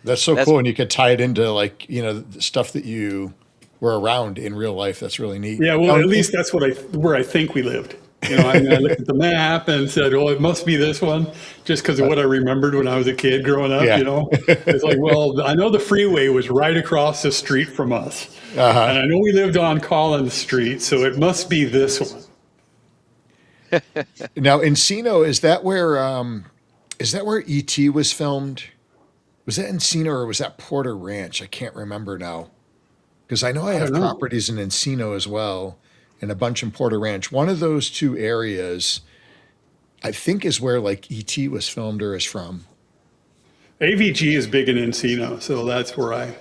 That's so cool, and you could tie it into like the stuff that you were around in real life. That's really neat. Yeah, well, at least that's where I think we lived. I looked at the map and said, "Oh, it must be this one," just because of what I remembered when I was a kid growing up. Yeah. It's like, well, I know the freeway was right across the street from us, and I know we lived on Collins Street, so it must be this one. Now, Encino, is that where E.T. was filmed? Was that Encino or was that Porter Ranch? I can't remember now. Because I know I have properties in Encino as well and a bunch in Porter Ranch. One of those two areas, I think, is where like E.T. was filmed or is from. AVG is big in Encino, so that's where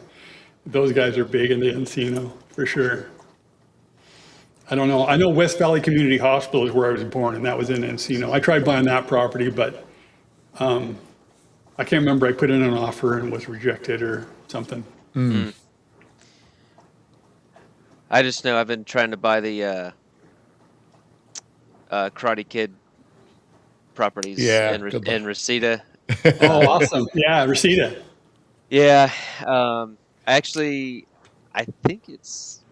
those guys are big in the Encino for sure. I don't know. I know West Valley Community Hospital is where I was born, and that was in Encino. I tried buying that property, but I can't remember. I put in an offer and was rejected or something. I just know I've been trying to buy the Karate Kid properties in Reseda. Oh, awesome. Yeah, Reseda. Yeah. Actually, I think it's...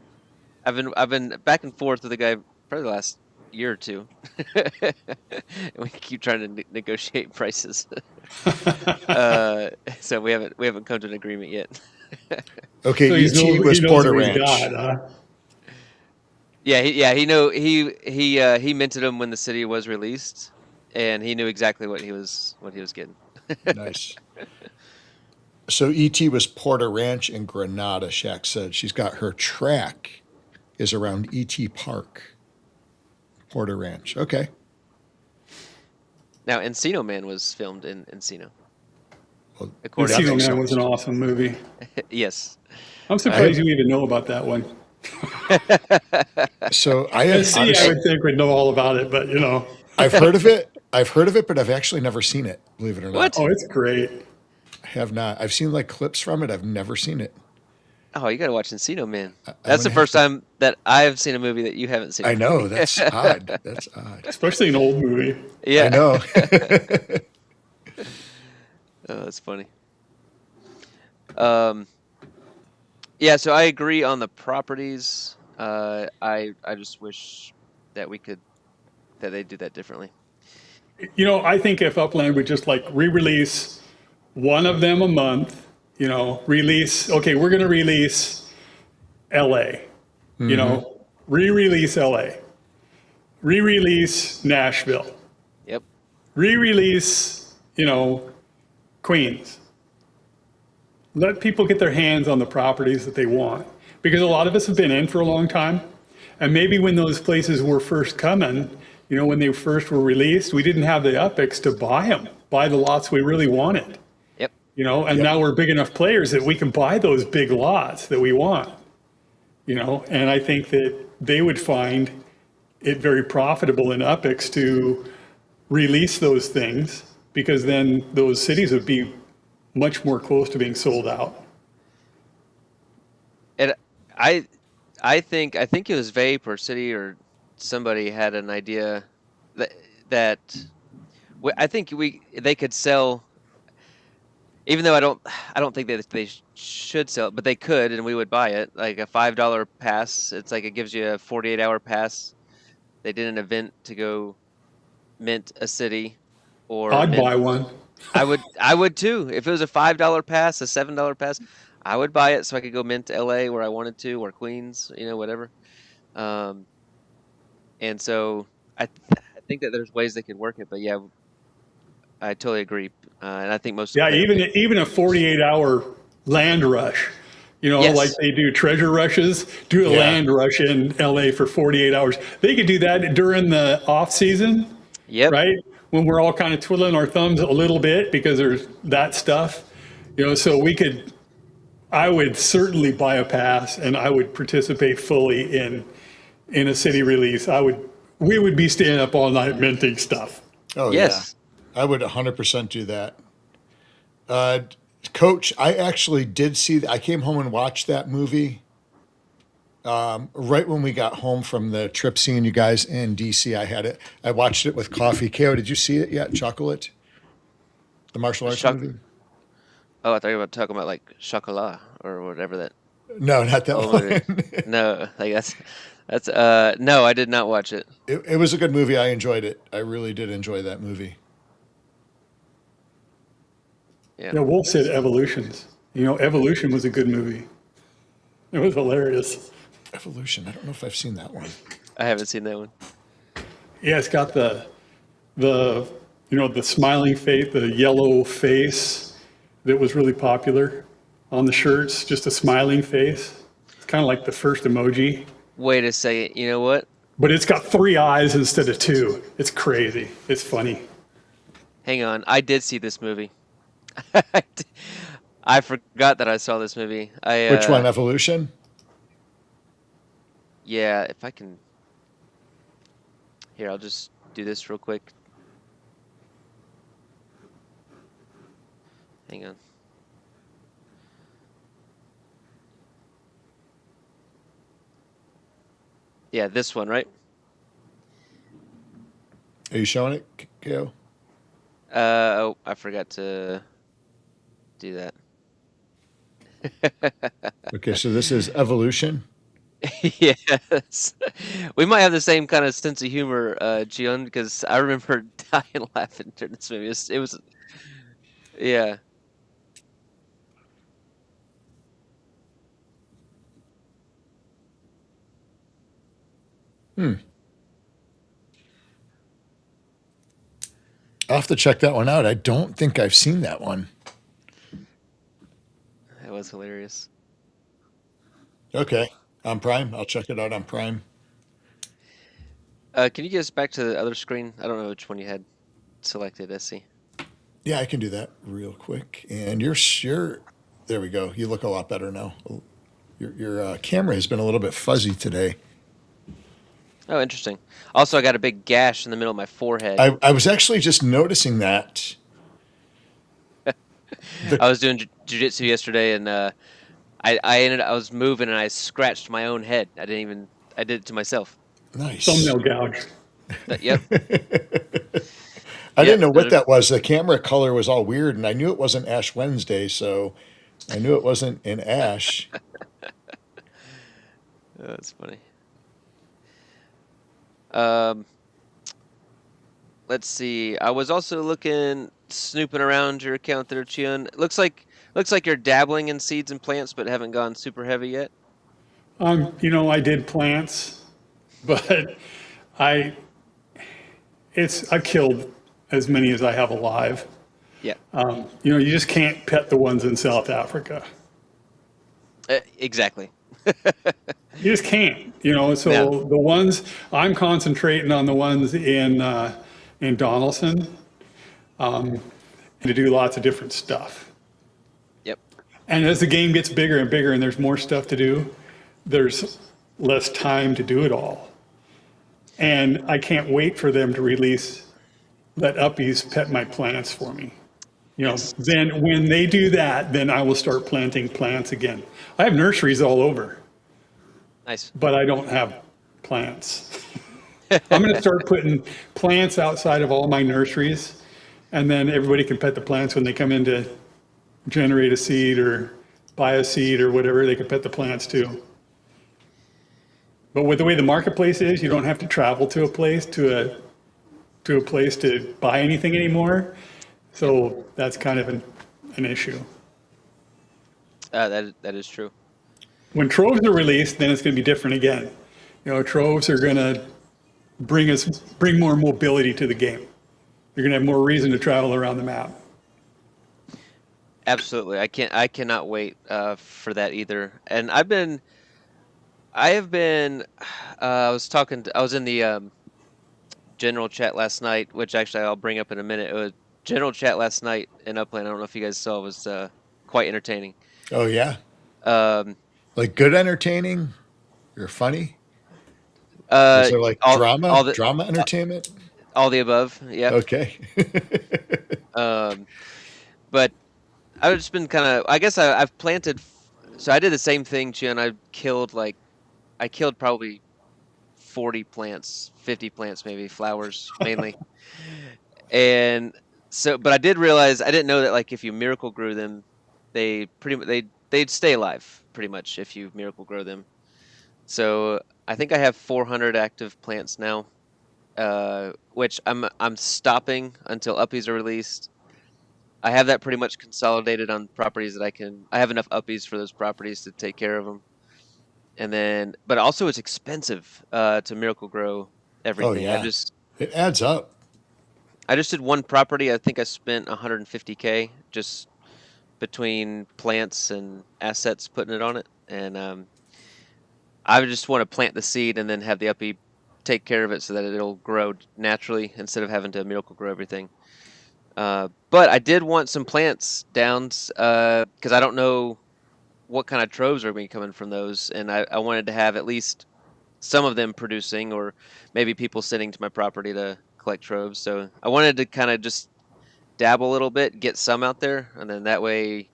I've been back and forth with the guy probably the last year or two. And we keep trying to negotiate prices. So we haven't come to an agreement yet. Okay, so E.T. was Porter Ranch. He minted them when the city was released, and he knew exactly what he was getting. Nice. So E.T. was Porter Ranch in Granada. Shaq said she's got her track is around E.T. Park, Porter Ranch. Okay. Now, Encino Man was filmed in Encino. Well, Encino Man was an awesome movie. Yes. I'm surprised you even know about that one. So I would think we'd know all about it, but I've heard of it. But I've actually never seen it. Believe it or not. What? Oh, it's great. I have not. I've seen like clips from it. I've never seen it. Oh, you got to watch Encino Man. That's the first time that I've seen a movie that you haven't seen. I know. That's odd. That's odd. Especially an old movie. Yeah. I know. Oh, that's funny. Yeah, so I agree on the properties. I just wish that they do that differently. I think if Upland would just like re-release one of them a month, release, okay, we're going to release LA, re-release LA, re-release Nashville. Yep. Re-release, Queens. Let people get their hands on the properties that they want, because a lot of us have been in for a long time. And maybe when those places were first coming, when they first were released, we didn't have the epics to buy the lots we really wanted. Yep. Now we're big enough players that we can buy those big lots that we want. And I think that they would find it very profitable in epics to release those things, because then those cities would be much more close to being sold out. And I think it was Vape or City or somebody had an idea that I think they could sell, even though I don't think that they should sell it, but they could, and we would buy it, like a $5 pass. It's like it gives you a 48-hour pass. They did an event to go mint a city, or I'd buy one. I would too. If it was a $5 pass, a $7 pass, I would buy it so I could go mint to LA where I wanted to, or Queens, whatever. And so I think that there's ways they could work it, but yeah, I totally agree. And I think most even a 48-hour land rush, Yes. like they do treasure rushes, do a land rush in LA for 48 hours. They could do that during the off season. Yep. Right? When we're all kind of twiddling our thumbs a little bit because there's that stuff, so I would certainly buy a pass, and I would participate fully in a city release. We would be staying up all night minting stuff. Oh, yes. Yeah. I would 100% do that. Coach, I actually did I came home and watched that movie right when we got home from the trip seeing you guys in DC. I watched it with coffee. KO, did you see it yet? Chocolate? The martial arts movie? Oh, I thought you were talking about like chocolat or whatever that. No, not that Oh, one. no, like that's no, I did not watch it. It was a good movie. I enjoyed it. I really did enjoy that movie. Yeah. Yeah, Wolf said Evolutions. You know, Evolution was a good movie. It was hilarious. Evolution. I don't know if I've seen that one. I haven't seen that one. Yeah, it's got the the smiling face, the yellow face that was really popular on the shirts, just a smiling face. It's kind of like the first emoji, Wait a second. You know what? but it's got 3 eyes instead of 2. It's crazy. It's funny. Hang on. I did see this movie. I forgot that I saw this movie. Which one? Evolution? Yeah, if I can. Here, I'll just do this real quick. Hang on. Yeah, this one, right? Are you showing it, Ko? Oh, I forgot to do that. Okay, so this is Evolution. Yes. We might have the same kind of sense of humor, Chiun, because I remember dying laughing during this movie. It was yeah. I'll have to check that one out. I don't think I've seen that one. That was hilarious. Okay, on Prime. I'll check it out on Prime. Can you get us back to the other screen? I don't know which one you had selected, SC. Yeah, I can do that real quick. And you're there we go. You look a lot better now. Your camera has been a little bit fuzzy today. Oh, interesting. Also, I got a big gash in the middle of my forehead. I was actually just noticing that. I was doing jiu-jitsu yesterday, and I was moving, and I scratched my own head. I did it to myself. Nice. Thumbnail gouge. Yep. I didn't know what that was. The camera color was all weird, and I knew it wasn't Ash Wednesday, so I knew it wasn't in Ash. That's funny. Let's see. I was also snooping around your account there, Chiun. Looks like you're dabbling in seeds and plants, but haven't gone super heavy yet. I did plants, but I've killed as many as I have alive. Yeah. You just can't pet the ones in South Africa. Exactly. You just can't, so Yeah. the ones I'm concentrating on the ones in Donaldson, to do lots of different stuff. Yep. And as the game gets bigger and bigger and there's more stuff to do, there's less time to do it all. And I can't wait for them to let Uppies pet my plants for me. Then when they do that, then I will start planting plants again. I have nurseries all over. Nice. But I don't have plants. I'm going to start putting plants outside of all my nurseries, and then everybody can pet the plants when they come in to generate a seed or buy a seed or whatever. They can pet the plants too. But with the way the marketplace is, you don't have to travel to a place to buy anything anymore. So that's kind of an issue. That is true. When troves are released, then it's going to be different again. Troves are going to bring more mobility to the game. You're going to have more reason to travel around the map. Absolutely. I cannot wait for that either. And I was in the general chat last night, which actually I'll bring up in a minute. It was general chat last night in Upland. I don't know if you guys saw. It was quite entertaining. Oh yeah. Like good entertaining or funny? Is there like drama entertainment? All the above, yeah. Okay. But I've just been I guess I've planted, so I did the same thing, Chiun. I killed probably 40 plants, 50 plants maybe, flowers mainly. And so, but I did realize, I didn't know that like if you miracle grew them, they'd stay alive pretty much if you miracle grow them. So I think I have 400 active plants now, which I'm stopping until uppies are released. I have that pretty much consolidated on properties that I have enough uppies for those properties to take care of them. And then, but also it's expensive to miracle grow Oh everything. yeah, it adds up. I just did one property. I think I spent 150K just between plants and assets putting it on it. And I just want to plant the seed and then have the uppy take care of it so that it'll grow naturally instead of having to miracle grow everything. But I did want some plants downs because I don't know what kind of troves are going to be coming from those, and I wanted to have at least some of them producing, or maybe people sitting to my property to collect troves. So I wanted to kind of just dabble a little bit, get some out there, and then that way,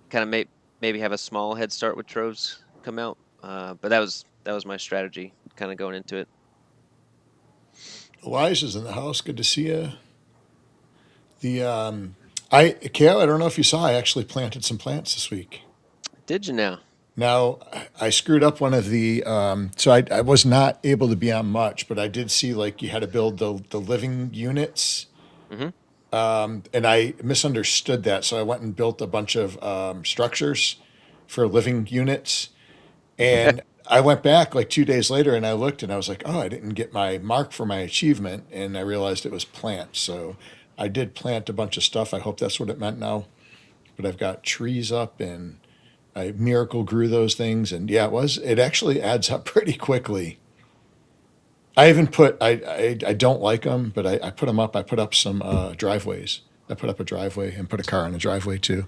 kind of maybe have a small head start with troves come out. But that was my strategy, kind of going into it. Elijah's in the house. Good to see you. Kale, I don't know if you saw, I actually planted some plants this week. Did you now? Now, I screwed up one of the, so I was not able to be on much, but I did see like you had to build the living units. Mm-hmm. And I misunderstood that. So I went and built a bunch of structures for living units. And I went back like 2 days later and I looked and I was like, oh, I didn't get my mark for my achievement. And I realized it was plants. So I did plant a bunch of stuff. I hope that's what it meant now. But I've got trees up and I miracle grew those things. And yeah, it actually adds up pretty quickly. I even I don't like them, but I put them up. I put up some driveways. I put up a driveway and put a car in a driveway too.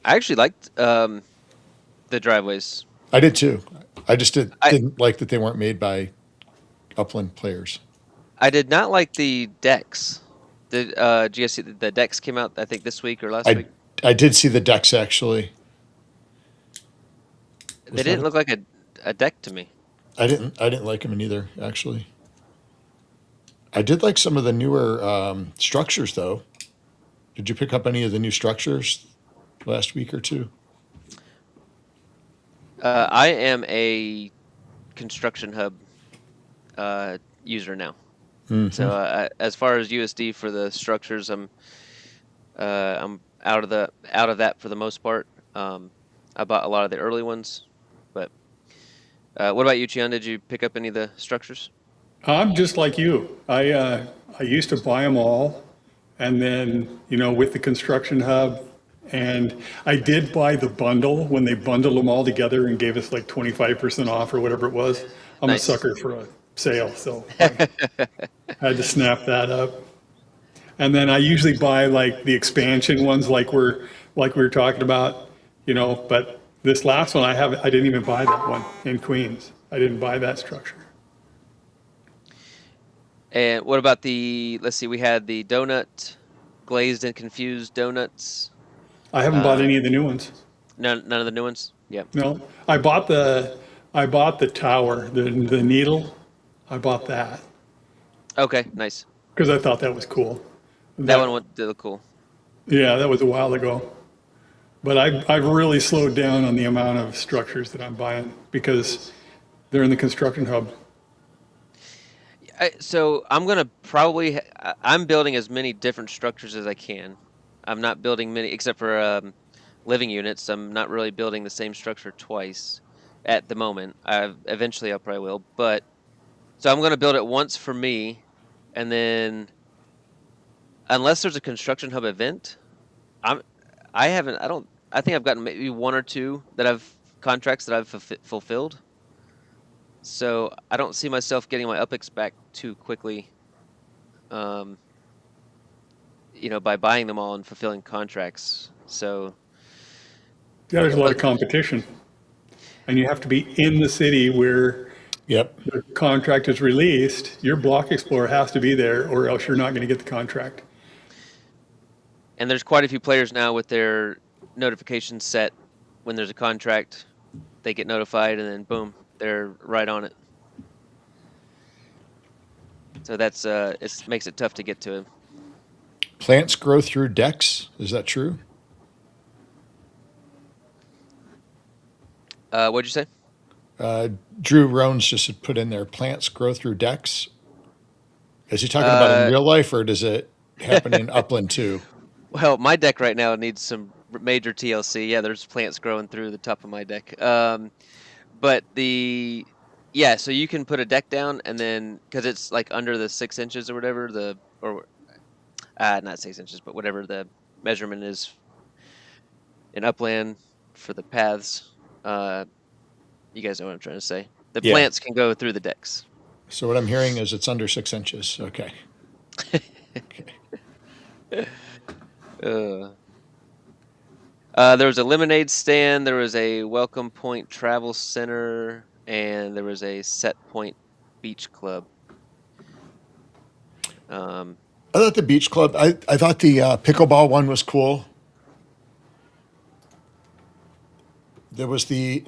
I actually liked the driveways. I did too. I just didn't like that they weren't made by Upland players. I did not like the decks. Did you guys see the decks came out? I think this week or last week. I did see the decks actually. They didn't look like a deck to me. I didn't like them either actually. I did like some of the newer structures though. Did you pick up any of the new structures last week or two? I am a construction hub user now. Mm-hmm. So as far as USD for the structures, I'm out of that for the most part. I bought a lot of the early ones, but what about you, Chiun? Did you pick up any of the structures? I'm just like you. I used to buy them all, and then with the construction hub, and I did buy the bundle when they bundled them all together and gave us like 25% off or whatever it was. I'm nice. A sucker for a sale, so I had to snap that up. And then I usually buy like the expansion ones, like we were talking about, But this last one, I didn't even buy that one in Queens. I didn't buy that structure. And what about let's see, we had the donut, glazed and confused donuts. I haven't bought any of the new ones. None of the new ones? Yeah. No, I bought the tower, the needle. I bought that. Okay, nice. Because I thought that was cool. That one did look cool. Yeah, that was a while ago. But I've really slowed down on the amount of structures that I'm buying because they're in the construction hub. So I'm building as many different structures as I can. I'm not building many, except for living units. I'm not really building the same structure twice at the moment. Eventually I probably will. But so I'm going to build it once for me, and then unless there's a construction hub event, I think I've gotten maybe one or two contracts that I've fulfilled. So I don't see myself getting my UPX back too quickly, by buying them all and fulfilling contracts. So yeah, there's a lot of competition, and you have to be in the city where the contract is released. Your block explorer has to be there, or else you're not going to get the contract. And there's quite a few players now with their notifications set. When there's a contract, they get notified, and then boom, they're right on it. So that's it makes it tough to get to. Plants grow through decks. Is that true? What'd you say? Drew Rones just had put in there, plants grow through decks. Is he talking about in Uh, real life, or does it happen in Upland too? well, my deck right now needs some major TLC. Yeah, there's plants growing through the top of my deck. But yeah, so you can put a deck down and then because it's like under the 6 inches or whatever not 6 inches, but whatever the measurement is in Upland for the paths. You guys know what I'm trying to say. The Yeah. plants can go through the decks. So what I'm hearing is it's under 6 inches. Okay. There was a lemonade stand, there was a Welcome Point Travel Center, and there was a Set Point Beach Club. I thought the beach club. I thought the pickleball one was cool. There was the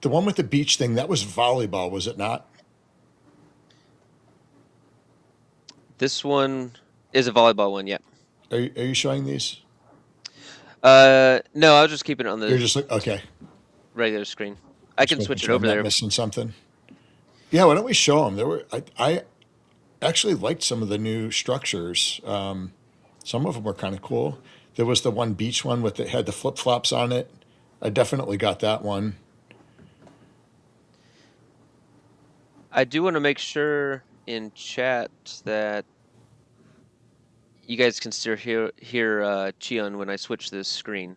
one with the beach thing. That was volleyball, was it not? This one is a volleyball one, yeah. Are you showing these? No, I was just keeping it on You're the just like, okay. regular screen. I Just can making switch it sure I'm over not there. missing something. Yeah, why don't we show them? I actually liked some of the new structures. Some of them were kind of cool. There was the one beach one with had the flip flops on it. I definitely got that one. I do want to make sure in chat that you guys can still hear Chiun when I switch this screen.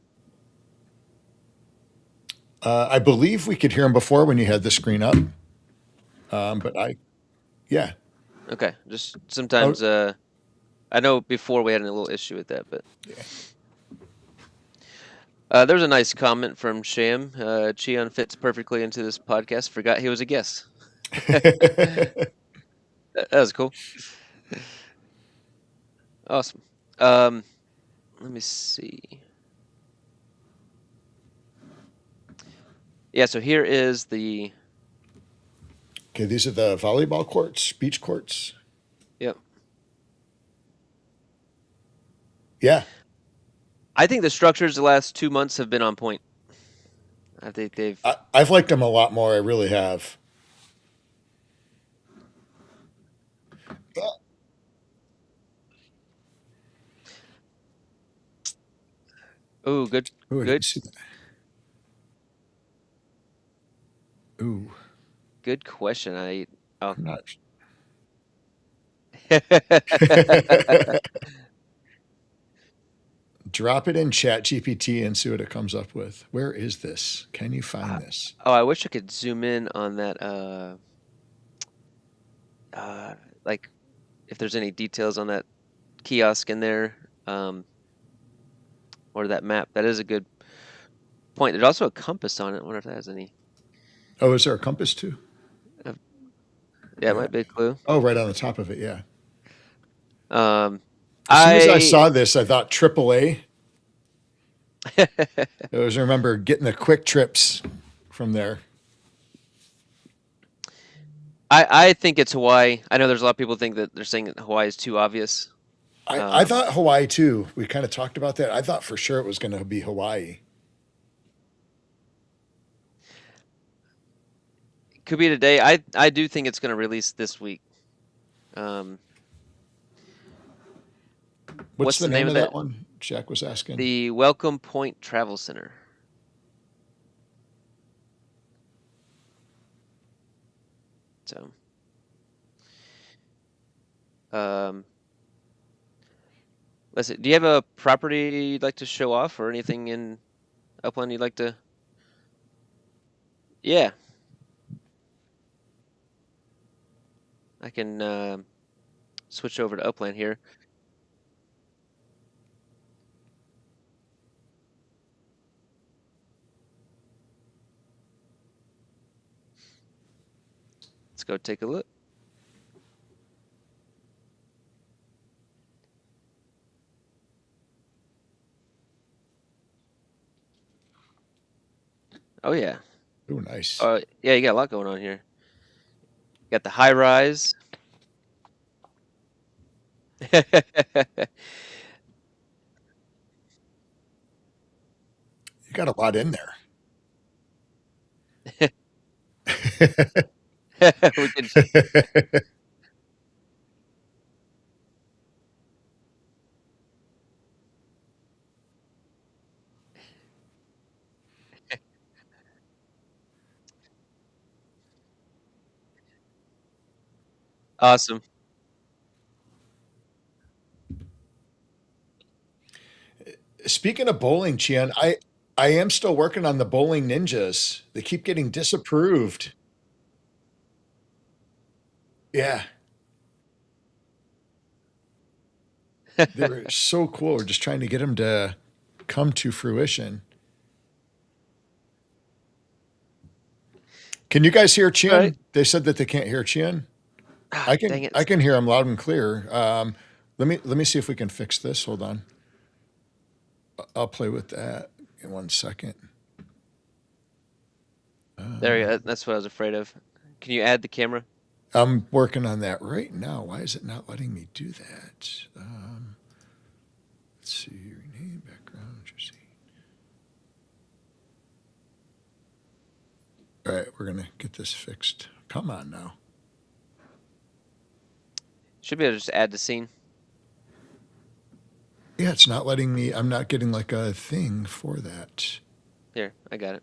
I believe we could hear him before when you had the screen up. Yeah. Okay, just sometimes I know before we had a little issue with that, but there's a nice comment from Sham. Chiun fits perfectly into this podcast. Forgot he was a guest. That was cool. Awesome. Let me see. Yeah, so here is the. Okay, these are the volleyball courts, beach courts. Yep. Yeah. I think the structures the last 2 months have been on point. I think they've. I've liked them a lot more. I really have. Oh, good. Ooh, I Good. didn't see that. Ooh. Good question. Oh. I'm not. Drop it in Chat GPT and see what it comes up with. Where is this? Can you find this? Oh, I wish I could zoom in on that. Like if there's any details on that kiosk in there, or that map. That is a good point. There's also a compass on it. I wonder if that has any. Oh, is there a compass too? Yeah, it might be a clue. Oh, right on the top of it. Yeah. As As soon as I saw this, I thought AAA. I always remember getting the quick trips from there. I think it's Hawaii. I know there's a lot of people think that they're saying that Hawaii is too obvious. I thought Hawaii too. We kind of talked about that. I thought for sure it was going to be Hawaii. Could be today. I do think it's going to release this week. What's the name of that one? Jack was asking. The Welcome Point Travel Center. So, let's see. Do you have a property you'd like to show off, or anything in Upland you'd like to? Yeah, I can switch over to Upland here. Let's go take a look. Oh yeah. Oh, nice. Yeah, you got a lot going on here. You got the high rise. got a lot in there. We could. Awesome. Speaking of bowling, Chian, I am still working on the bowling ninjas. They keep getting disapproved. Yeah, they were so cool. We're just trying to get them to come to fruition. Can you guys hear Chian? Right. They said that they can't hear Chian. Ah, dang it. I can hear him loud and clear. Let me see if we can fix this. Hold on. I'll play with that in 1 second. There you go. That's what I was afraid of. Can you add the camera? I'm working on that right now. Why is it not letting me do that? Let's see. Rename background. All right, we're gonna get this fixed. Come on now. Should be able to just add the scene. Yeah, it's not letting me. I'm not getting like a thing for that. Here, I got it.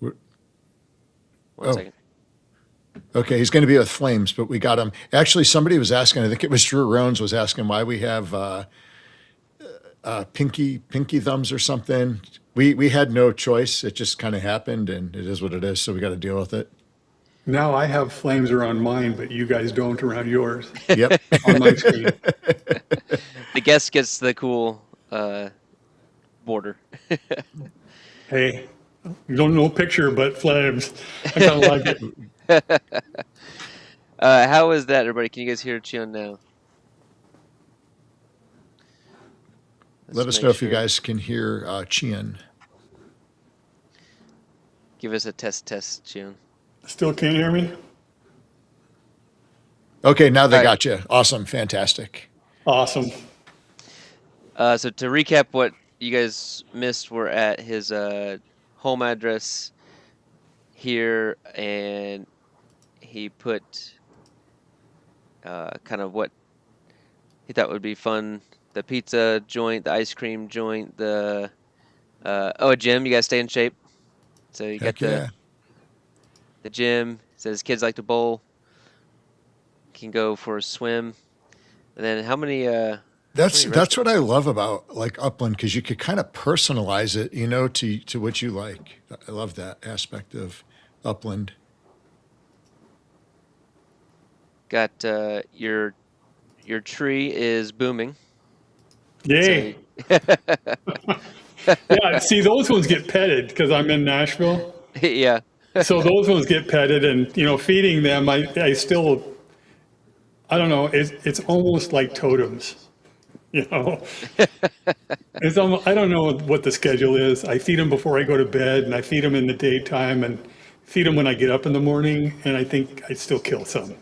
What- One second. Okay, he's going to be with Flames, but we got him. Actually, somebody was asking. I think it was Drew Rones was asking why we have pinky thumbs or something. We had no choice. It just kind of happened, and it is what it is. So we got to deal with it. Now I have flames around mine, but you guys don't around yours Yep. on my screen. The guest gets the cool border. Hey, you don't know picture, but flames. I kind of like it. How is that, everybody? Can you guys hear Chiun now? Let us make know if you sure. guys can hear Chian. Give us a test, Chiun. Still can't hear me? Okay, now they All right. got you. Awesome, fantastic. Awesome. So to recap what you guys missed, we're at his home address here, and he put kind of what he thought would be fun: the pizza joint, the ice cream joint, the a gym. You guys stay in shape. So you Heck got yeah. the gym. Says kids like to bowl. Can go for a swim. And then how many? That's what I love about like Upland, because you could kind of personalize it, to what you like. I love that aspect of Upland. Got your tree is booming. Yay. Yeah, see, those ones get petted because I'm in Nashville. Yeah. So those ones get petted, and feeding them, I don't know, it's almost like totems. It's almost, I don't know what the schedule is. I feed them before I go to bed, and I feed them in the daytime, and feed them when I get up in the morning, and I think I still kill some.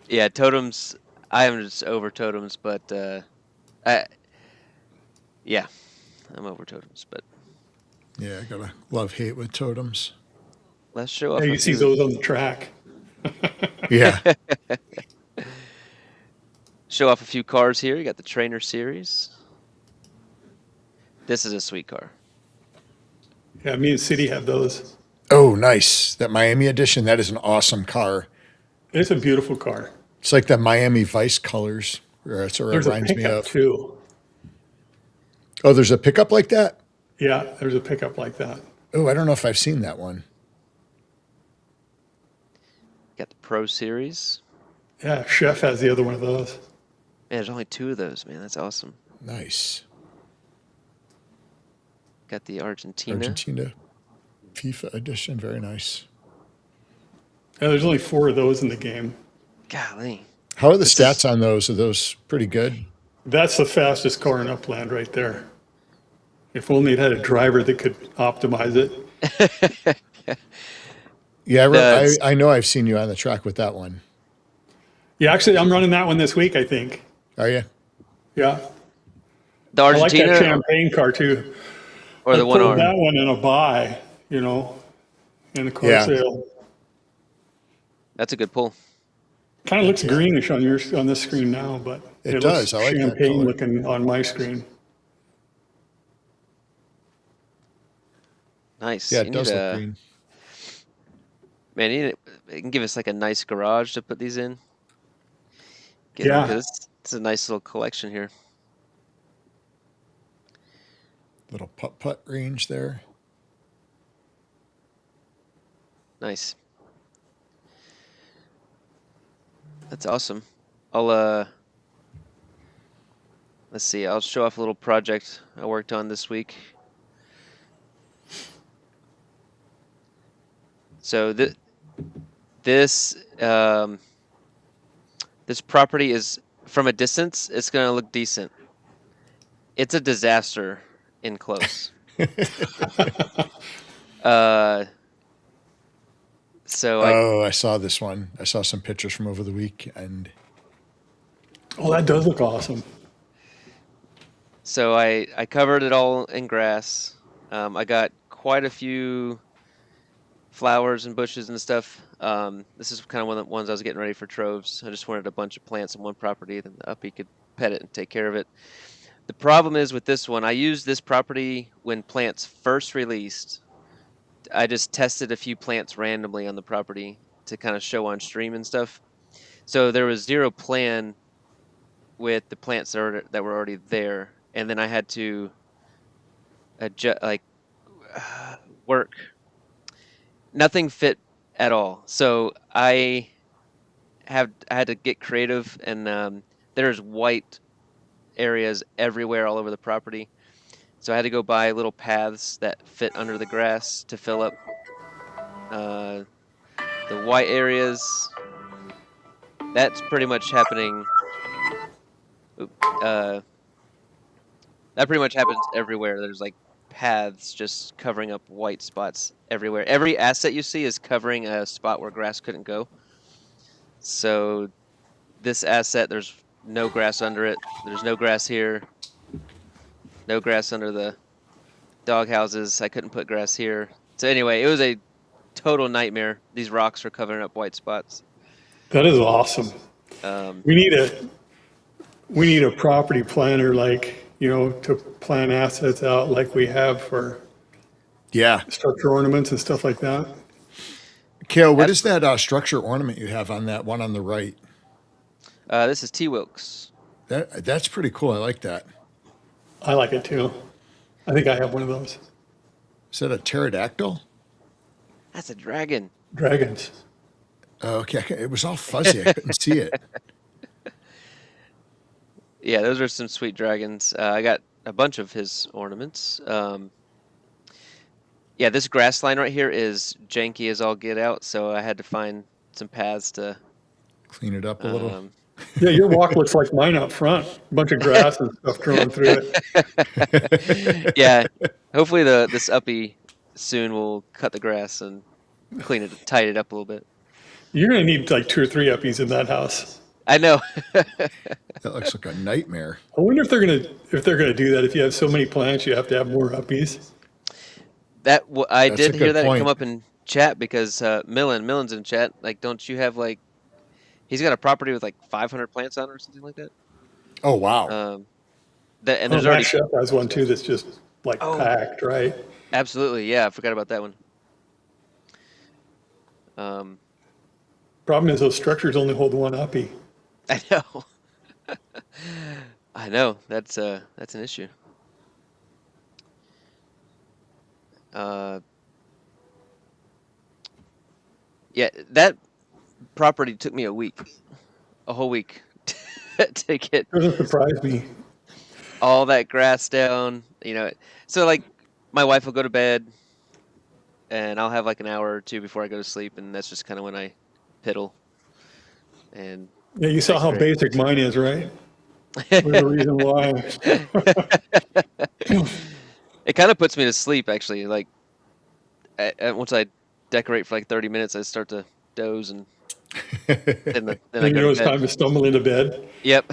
Yeah, totems. I am just over totems, but yeah, I'm over totems. But Yeah, I gotta love-hate with totems. let's show off. Yeah, a you see few- those on the track. Yeah. Show off a few cars here. You got the Trainer Series. This is a sweet car. Yeah, me and City have those. Oh, nice. That Miami edition, that is an awesome car. It's a beautiful car. It's like the Miami Vice colors. That's what it There's a reminds me pickup of. too. Oh, there's a pickup like that? Yeah, there's a pickup like that. Oh, I don't know if I've seen that one. Got the Pro Series. Yeah, Chef has the other one of those. Man, there's only 2 of those, man. That's awesome. Nice. Got the Argentina. Argentina FIFA edition, very nice. Yeah, there's only 4 of those in the game. Golly. How are the stats on those? Are those pretty good? That's the fastest car in Upland right there. If only it had a driver that could optimize it. Yeah, I know I've seen you on the track with that one. Yeah, actually, I'm running that one this week, I think. Are you? Yeah. The I like that Argentina champagne car too. or I the one pulled arm? that one in a buy, you know, in a car Yeah. sale. That's a good pull. Kind of looks greenish on this screen now, but It it looks does. I like that champagne color. looking on my screen. Nice. Yeah, You it need does look a green. man. You can give us like a nice garage to put these in. Get them Yeah. because it's a nice little collection here. Little putt-putt range there. Nice. That's awesome. Let's see. I'll show off a little project I worked on this week. So this this property is from a distance. It's gonna look decent. It's a disaster in close. uh, so I saw this one. I saw some pictures from over the week, and Oh, that does look awesome. So I covered it all in grass. I got quite a few flowers and bushes and stuff. This is kind of one of the ones I was getting ready for troves. I just wanted a bunch of plants on one property, then the uppy could pet it and take care of it. The problem is with this one, I used this property when plants first released. I just tested a few plants randomly on the property to kind of show on stream and stuff. So there was zero plan with the plants that were already there, and then I had to adjust, work. Nothing fit at all. So I had to get creative, and there's white areas everywhere all over the property. So I had to go buy little paths that fit under the grass to fill up the white areas. That's pretty much happening. That pretty much happens everywhere. There's like paths just covering up white spots everywhere. Every asset you see is covering a spot where grass couldn't go. So this asset, there's no grass under it. There's no grass here. No grass under the dog houses. I couldn't put grass here. So anyway, it was a total nightmare. These rocks were covering up white spots. That is awesome. Um, We need a property planner, like, you know, to plan assets out like we have for yeah. structure ornaments and stuff like that. Kale, what is that structure ornament you have on that one on the right? this is T. Wilkes. That's pretty cool. I like that. I like it too. I think I have one of those. Is that a pterodactyl? That's a dragon. Dragons. Oh, okay. It was all fuzzy. I couldn't see it. Yeah, those are some sweet dragons. I got a bunch of his ornaments. Yeah, this grass line right here is janky as all get out, so I had to find some paths to Clean it up a little. Yeah, your walk looks like mine out front. A bunch of grass and stuff growing through it. Yeah, hopefully this uppy soon will cut the grass and tidy it up a little bit. You're going to need like 2 or 3 uppies in that house. I know. That looks like a nightmare. I wonder if they're gonna do that. If you have so many plants, you have to have more uppies. I That's a did hear good that point. come up in chat because Millen's in chat. Like, don't you have like? He's got a property with like 500 plants on it or something like that. Oh, wow. And Oh, there's Matt already Chef has one too that's just like packed, right? absolutely, yeah. I forgot about that one. Problem is those structures only hold one uppy. I know. I know. That's an issue. Yeah, that property took me a whole week to get Doesn't surprise me. all that grass down, So like my wife will go to bed and I'll have like an hour or two before I go to sleep, and that's just kind of when I piddle. And Yeah, you saw how great. basic mine is, right? There's a reason why. It kind of puts me to sleep actually. Like once I decorate for like 30 minutes, I start to doze, and then I Then you know go it's to bed. time to stumble into bed. Yep.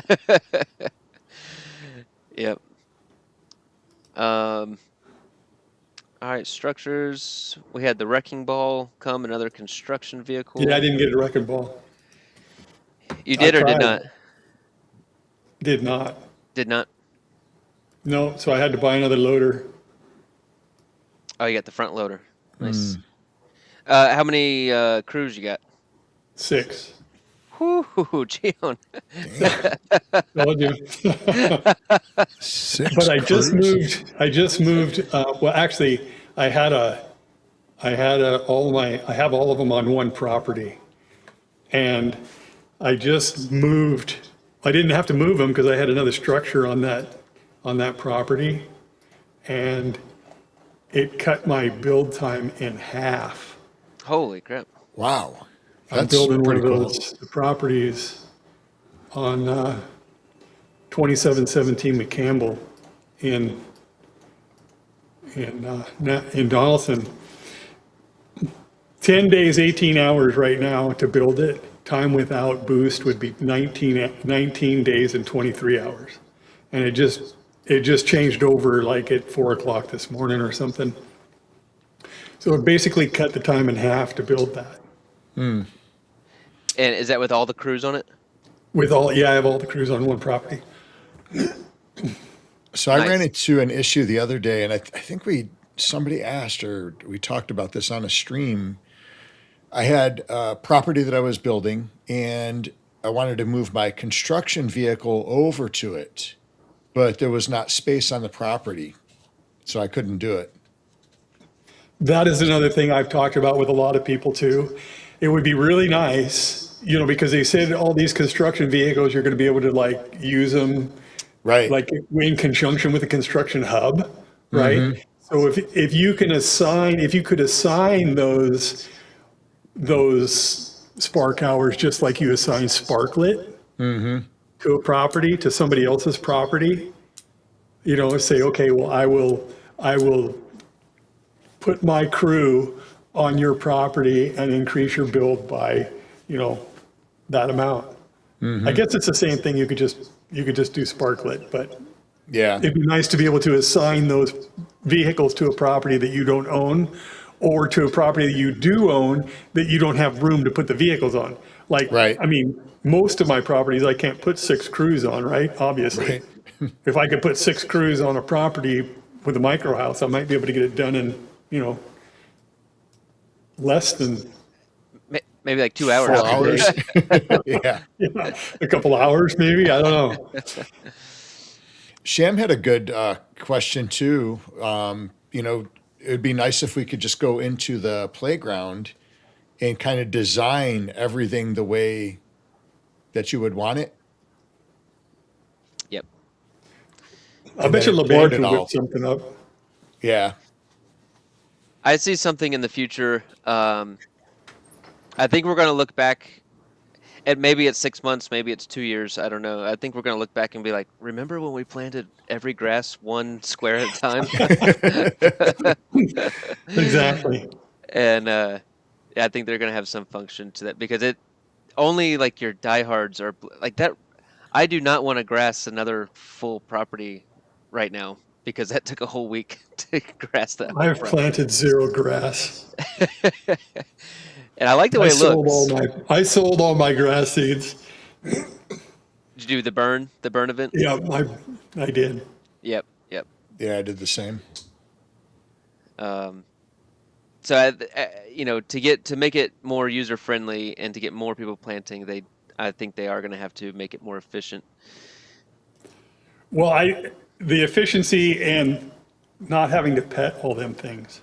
Yep. All right, structures. We had the wrecking ball come, another construction vehicle. Yeah, I didn't get a wrecking ball. You I did or did tried. not? Did not. Did not. No, so I had to buy another loader. Oh, you got the front loader. Nice. How many crews you got? 6. Whoo, Chiun. Told you. 6 But I just crews? moved. I just moved. Well, actually, I had I have all of them on one property, and I just moved. I didn't have to move them because I had another structure on that property, and it cut my build time in half. Holy crap. Wow. I'm That's building one pretty of cool. those properties on 2717 McCampbell in Donaldson. 10 days, 18 hours right now to build it. Time without boost would be 19 days and 23 hours. And it just changed over like at 4 o'clock this morning or something. So it basically cut the time in half to build that. And is that with all the crews on it? I have all the crews on one property. So I Nice. ran into an issue the other day, and I think somebody asked or we talked about this on a stream. I had a property that I was building, and I wanted to move my construction vehicle over to it, but there was not space on the property, so I couldn't do it. That is another thing I've talked about with a lot of people too. It would be really nice, because they said all these construction vehicles, you're going to be able to like use them Right. like in conjunction with a construction hub, right? So if you could assign those spark hours just like you assign sparklet to a property, to somebody else's property, say, okay, well, I will put my crew on your property and increase your build by, that amount. I guess it's the same thing. You could just do sparklet, but Yeah. it'd be nice to be able to assign those vehicles to a property that you don't own, or to a property that you do own that you don't have room to put the vehicles on. Like, Right. I mean, most of my properties I can't put 6 crews on, right? Obviously. Right. If I could put 6 crews on a property with a micro house, I might be able to get it done in, less than Maybe like 2 hours. 4 hours. Yeah. a couple hours, maybe. I don't know. Sham had a good question too. It'd be nice if we could just go into the playground and kind of design everything the way that you would want it. Yep. I bet you then LeBanc board it could all. whip something up. Yeah. I see something in the future. I think we're going to look back, and maybe it's 6 months, maybe it's 2 years. I don't know. I think we're going to look back and be like, remember when we planted every grass 1 square at a time? Exactly. And I think they're going to have some function to that, because it only like your diehards are like that. I do not want to grass another full property right now, because that took a whole week to grass that. I've planted 0 grass. And I like the way it looks. I sold all my grass seeds. Did you do the burn event? Yeah, I did. Yep. Yeah, I did the same. So to make it more user friendly and to get more people planting, I think they are going to have to make it more efficient. Well, the efficiency and not having to pet all them things.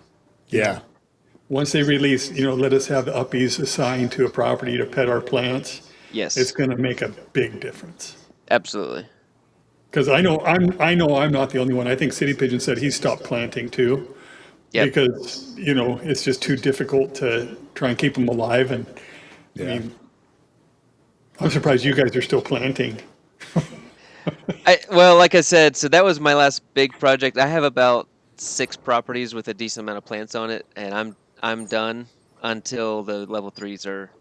Yeah. Once they release, let us have the uppies assigned to a property to pet our plants. Yes, It's going to make a big difference. absolutely. Because I know I'm not the only one. I think City Pigeon said he stopped planting too. Yep. Because, it's just too difficult to try and keep them alive. And I Yeah. mean, I'm surprised you guys are still planting. Well, like I said, so that was my last big project. I have about 6 properties with a decent amount of plants on it, and I'm done until the level 3s are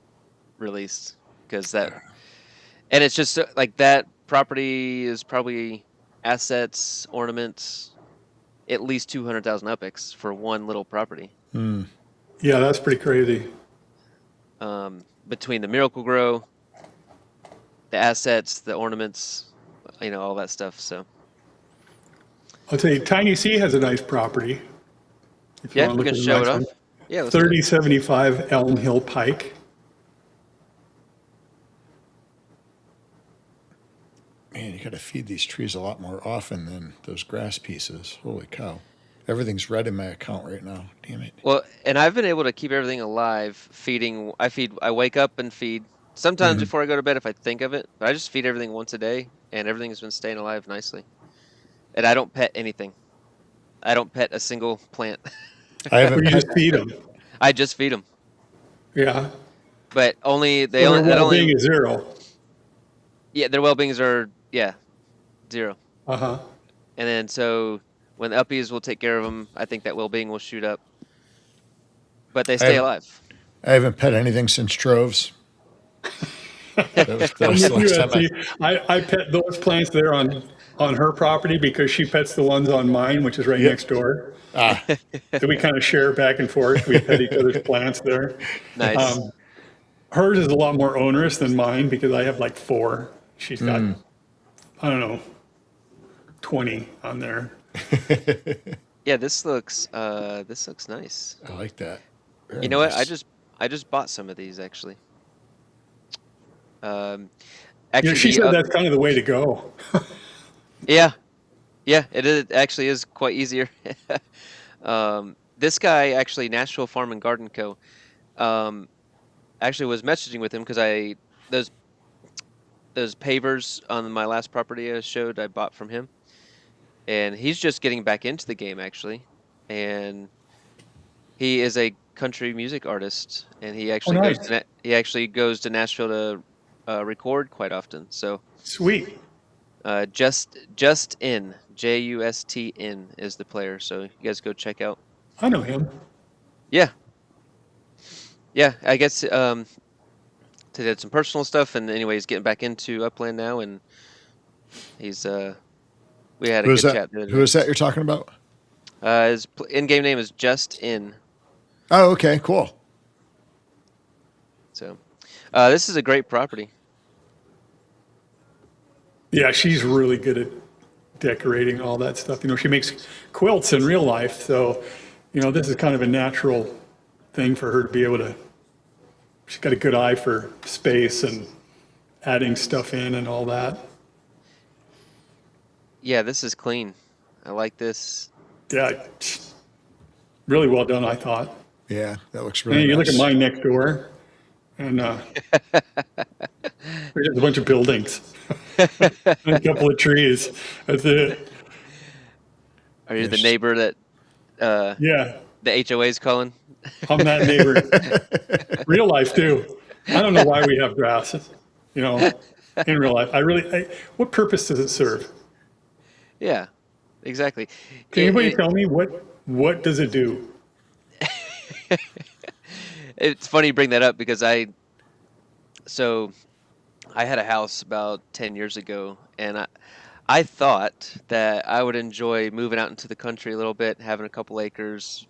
released, because and it's just like that property is probably assets, ornaments, at least 200,000 UPX for one little property. Yeah, that's pretty crazy. Between the Miracle Grow, the assets, the ornaments, all that stuff. So I'll tell you, Tiny C has a nice property. If you yeah, want we to can look at show the it nice off. one. Yeah, let's do it. 3075 Elm Hill Pike. Man, you got to feed these trees a lot more often than those grass pieces. Holy cow. Everything's red in my account right now. Damn it. Well, and I've been able to keep everything alive feeding. I wake up and feed. Sometimes before I go to bed if I think of it, but I just feed everything once a day, and everything has been staying alive nicely. And I don't pet anything. I don't pet a single plant. I haven't Or you pet, just feed them. I just feed them. Yeah. But only So their well-being is zero. Yeah, their well-beings are 0. Uh-huh. And then so when the uppies will take care of them, I think that well-being will shoot up. But they stay alive. I haven't pet anything since Troves. That was the last time I pet those plants there on her property because she pets the ones on mine, which is right next door. So we kind of share back and forth. We pet each other's plants there. Nice. Hers is a lot more onerous than mine because I have like 4. She's got, I don't know, 20 on there. Yeah, this looks nice. I like that. Very You know what? nice. I just bought some of these actually. Yeah, Actually, she said that's kind of the way to go. yeah, it is, actually is quite easier. This guy actually, Nashville Farm and Garden Co. Actually was messaging with him because those pavers on my last property I bought from him, and he's just getting back into the game actually, and he is a country music artist, and he actually goes to Nashville to record quite often. So Sweet. Just in JUSTN is the player, so you guys go check out. I know him. Yeah, I guess he did some personal stuff, and anyway, he's getting back into Upland now, and he's we had a good chat. Who is that you're talking about? His in-game name is Just In. Oh, okay, cool. So this is a great property. Yeah, she's really good at decorating all that stuff. She makes quilts in real life, so this is kind of a natural thing for her to be able to. She's got a good eye for space and adding stuff in and all that. Yeah, this is clean. I like this. Yeah, really well done, I thought. Yeah, that looks really You nice. look at mine next door, and there's a bunch of buildings, and a couple of trees. That's it. Are you the neighbor that Yeah, the HOA is calling? I'm that neighbor. Real life too. I don't know why we have grass. In real life, what purpose does it serve? Yeah, exactly. Can anybody tell me what does it do? It's funny you bring that up because I had a house about 10 years ago, and I thought that I would enjoy moving out into the country a little bit, having a couple acres,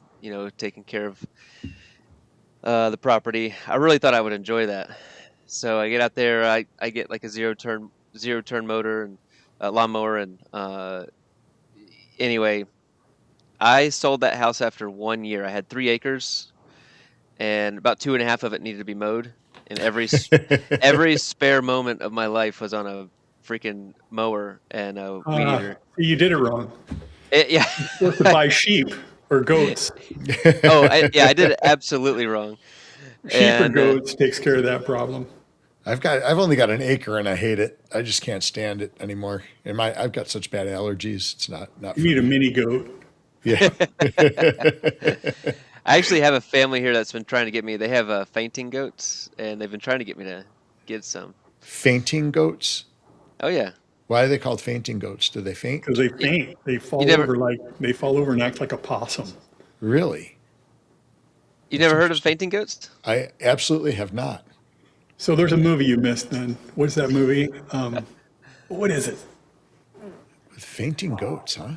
taking care of the property. I really thought I would enjoy that. So I get out there, I get like a zero turn motor and lawnmower, and anyway, I sold that house after 1 year. I had 3 acres, and about 2.5 of it needed to be mowed. And every spare moment of my life was on a freaking mower and a weed eater. You did it wrong. Yeah. You're supposed to buy sheep or goats. I did it absolutely wrong. Sheep or goats takes care of that problem. I've only got an acre and I hate it. I just can't stand it anymore. And I've got such bad allergies. It's not. You need a mini goat. Yeah. I actually have a family here that's been trying to get me. They have fainting goats, and they've been trying to get me to get some. Fainting goats? Oh yeah. Why are they called fainting goats? Do they faint? Because they faint. They fall over and act like a possum. Really? You never heard of fainting goats? I absolutely have not. So there's a movie you missed then. What's that movie? What is it? Fainting goats, huh?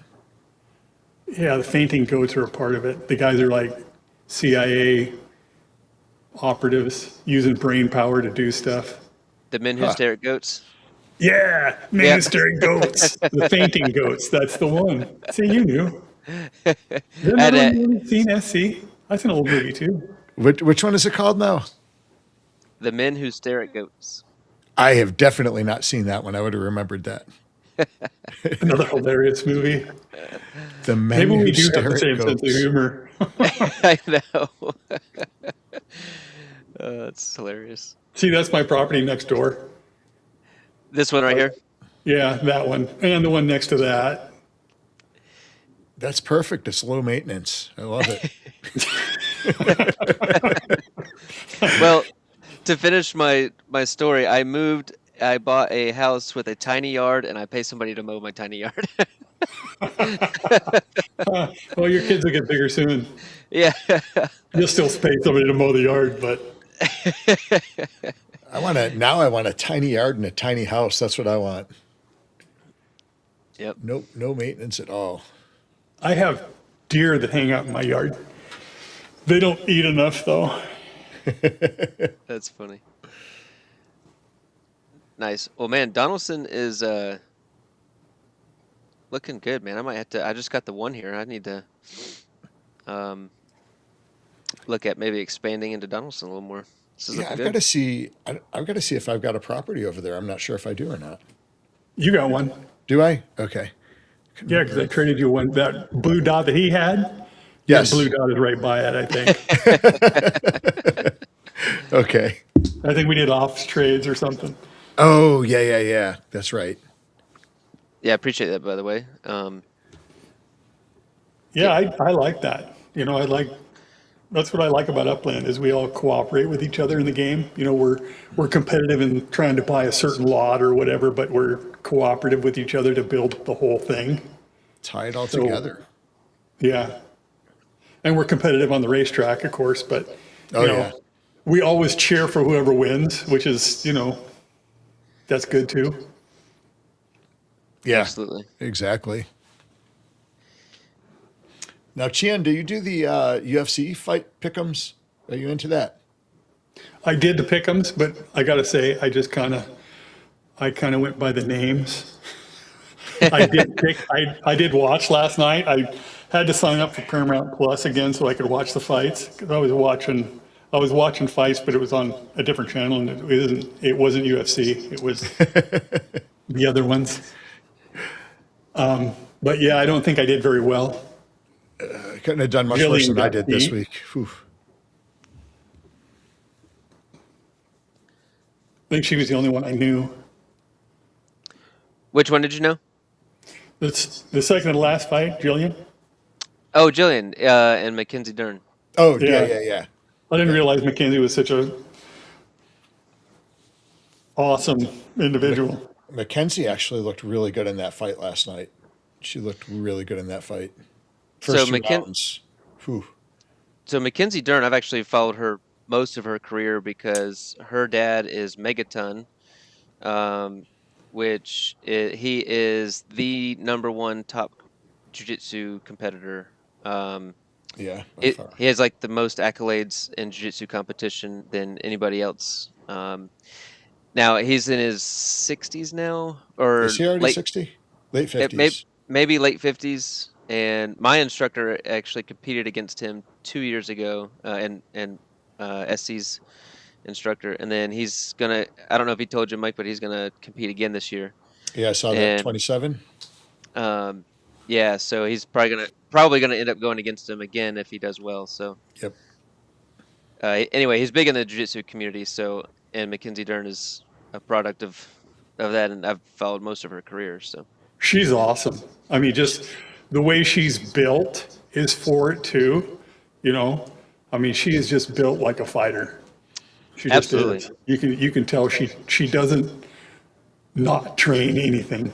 Yeah, the fainting goats are a part of it. The guys are like CIA operatives using brain power to do stuff. The men who Huh. stare at goats. Yeah, ministering goats. The fainting goats. That's the one. See, you knew. Did Had another a, one seen SC? That's an old movie too. Which one is it called now? the men who stare at goats. I have definitely not seen that one. I would have remembered that. Another hilarious movie. The men Maybe who we do have stare the at same sense of goats. humor. I know. That's hilarious. See, that's my property next door. This one right here. Yeah, that one. And the one next to that. That's perfect. It's low maintenance. I love it. Well, to finish my story, I bought a house with a tiny yard, and I pay somebody to mow my tiny yard. Well, your kids will get bigger soon. Yeah. You'll still pay somebody to mow the yard, but I want a tiny yard and a tiny house. That's what I want. Yep. No maintenance at all. I have deer that hang out in my yard. They don't eat enough, though. That's funny. Nice. Well, man, Donaldson is looking good, man. I might have to. I just got the one here. I need to look at maybe expanding into Donaldson a little more. This is Yeah, looking I've good. got to see. I've got to see if I've got a property over there. I'm not sure if I do or not. You got one. Do I? Okay. Yeah, because I traded you one. That blue dot that he had, Yes. that blue dot is right by it, I think. Okay. I think we did off trades or something. Oh, yeah. That's right. Yeah, I appreciate that, by the way. Yeah, I like that. You know, that's what I like about Upland is we all cooperate with each other in the game. You know, we're competitive in trying to buy a certain lot or whatever, but we're cooperative with each other to build the whole thing. Tie it all together. Yeah. And we're competitive on the racetrack, of course, but Oh, you know, yeah. we always cheer for whoever wins, which is, you know, that's good too. Yeah. Absolutely. Exactly. Now, Chiun, do you do the UFC fight pick'ems? Are you into that? I did the pick'ems, but I got to say, I kind of went by the names. I did watch last night. I had to sign up for Paramount Plus again so I could watch the fights. 'Cause I was watching fights, but it was on a different channel, and it wasn't UFC. It was the other ones. But yeah, I don't think I did very well. I couldn't have done much Jillian worse than I got did this beat. week. Whew. I think she was the only one I knew. Which one did you know? That's the second to last fight, Jillian. Oh, Jillian and Mackenzie Dern. Oh, Yeah. yeah. I didn't realize Mackenzie was such a awesome individual. Mackenzie actually looked really good in that fight last night. She looked really good in that fight. So First two Macken- rounds. Whew. So Mackenzie Dern, I've actually followed her most of her career because her dad is Megaton, he is the #1 top jiu-jitsu competitor. Yeah, by far. He has like the most accolades in jiu-jitsu competition than anybody else. Now he's in his 60s now, or Is he already late 60? Late it 50s. maybe late 50s. And my instructor actually competed against him 2 years ago, and SC's instructor. And then he's gonna, I don't know if he told you, Mike, but he's gonna compete again this year. Yeah, I saw that. And 27? yeah, so he's probably gonna end up going against him again if he does well. So Yep. anyway, he's big in the jiu-jitsu community. So, and Mackenzie Dern is a product of that, and I've followed most of her career. So She's awesome. I mean, just the way she's built is for it too. You know, I mean, she is just built like a fighter. She just Absolutely. is. You can tell she doesn't not train anything.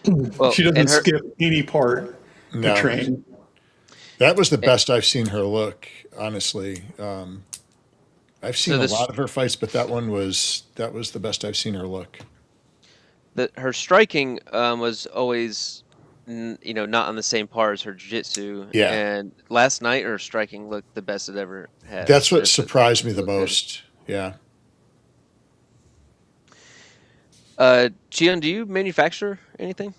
well, She doesn't and her, skip any part No. to train. That was the best I've seen her look, honestly. I've seen So a this- lot of her fights, but that was the best I've seen her look. her striking was always, not on the same par as her jiu-jitsu. Yeah. And last night her striking looked the best it ever has. That's what surprised me the looked good. most. Yeah. Chiun, do you manufacture anything?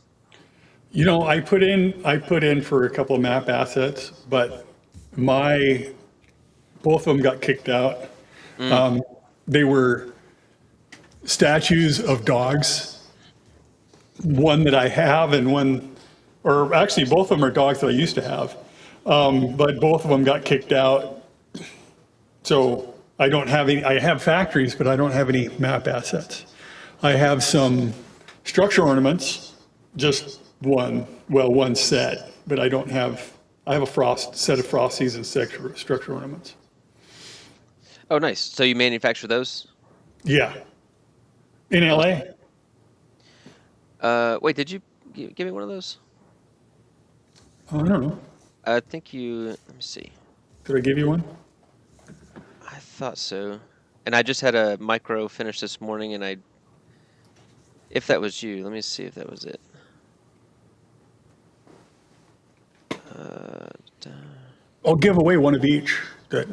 I put in for a couple of map assets, but both of them got kicked out. They were statues of dogs. One that I have and one, or actually both of them are dogs that I used to have. But both of them got kicked out. So I don't have any, I have factories, but I don't have any map assets. I have some structure ornaments, just one set, but I have a set of frost season structure ornaments. Oh, nice. So you manufacture those? Yeah. In LA. Wait, did you give me one of those? Oh, I don't know. I think you, let me see. Did I give you one? I thought so. And I just had a micro finish this morning, and if that was you, let me see if that was it. I'll give away one of each that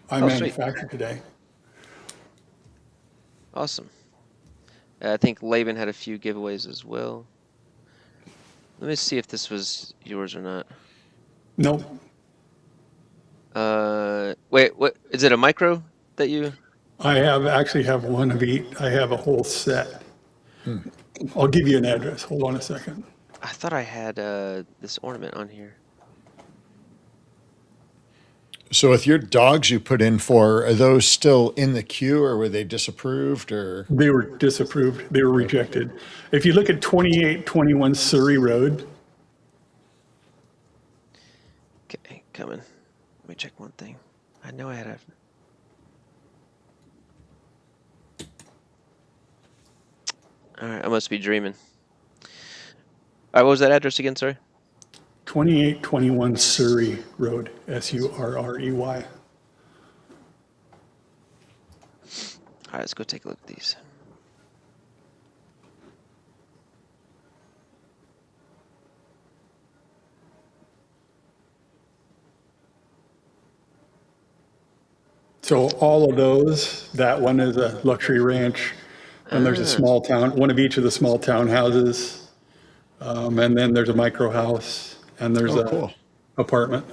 I sweet. manufactured today. Awesome. I think Laban had a few giveaways as well. Let me see if this was yours or not. Nope. Wait, what is it? A micro that you? I actually have one of each. I have a whole set. I'll give you an address. Hold on a second. I thought I had this ornament on here. So with your dogs you put in for, are those still in the queue or were they disapproved or? They were disapproved. They were rejected. If you look at 2821 Surrey Road. Okay, coming. Let me check one thing. I know I had a. All right, I must be dreaming. All right, what was that address again? Sorry. 2821 Surrey Road, Surrey. All right, let's go take a look at these. So all of those, that one is a luxury ranch, and there's a small town, one of each of the small townhouses, and then there's a micro house, and there's a cool. apartment.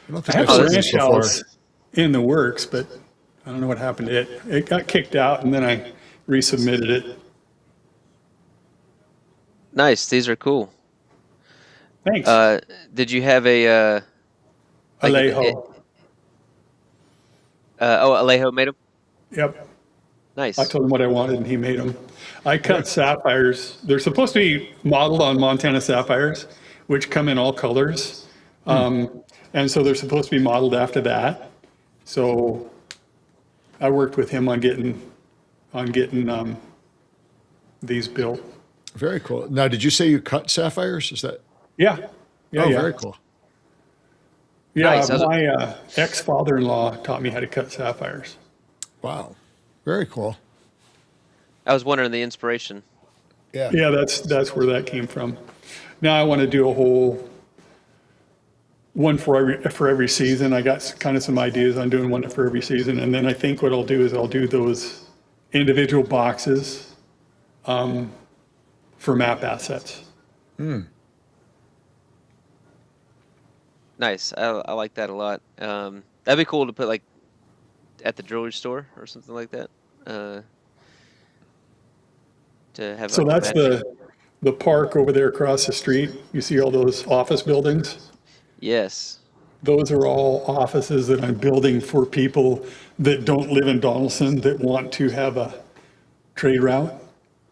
I don't I think have I've a seen ranch this before. house in the works, but I don't know what happened to it. It got kicked out, and then I resubmitted it. Nice. These are cool. Thanks. Did you have a? Alejo. Alejo made them. Yep. Nice. I told him what I wanted, and he made them. I cut sapphires. They're supposed to be modeled on Montana sapphires, which come in all colors. And so they're supposed to be modeled after that. So I worked with him on getting these built. Very cool. Now, did you say you cut sapphires? Is that? Yeah. Yeah. Oh, yeah. very cool. Yeah. Nice. My ex-father-in-law taught me how to cut sapphires. Wow. Very cool. I was wondering the inspiration. Yeah. Yeah, that's where that came from. Now I want to do a whole one for every season. I got kind of some ideas on doing one for every season, and then I think what I'll do is I'll do those individual boxes for map assets. Nice. I like that a lot. That'd be cool to put like at the jewelry store or something like that. To have. So like, that's the park over there across the street. You see all those office buildings? Yes. Those are all offices that I'm building for people that don't live in Donaldson that want to have a trade route.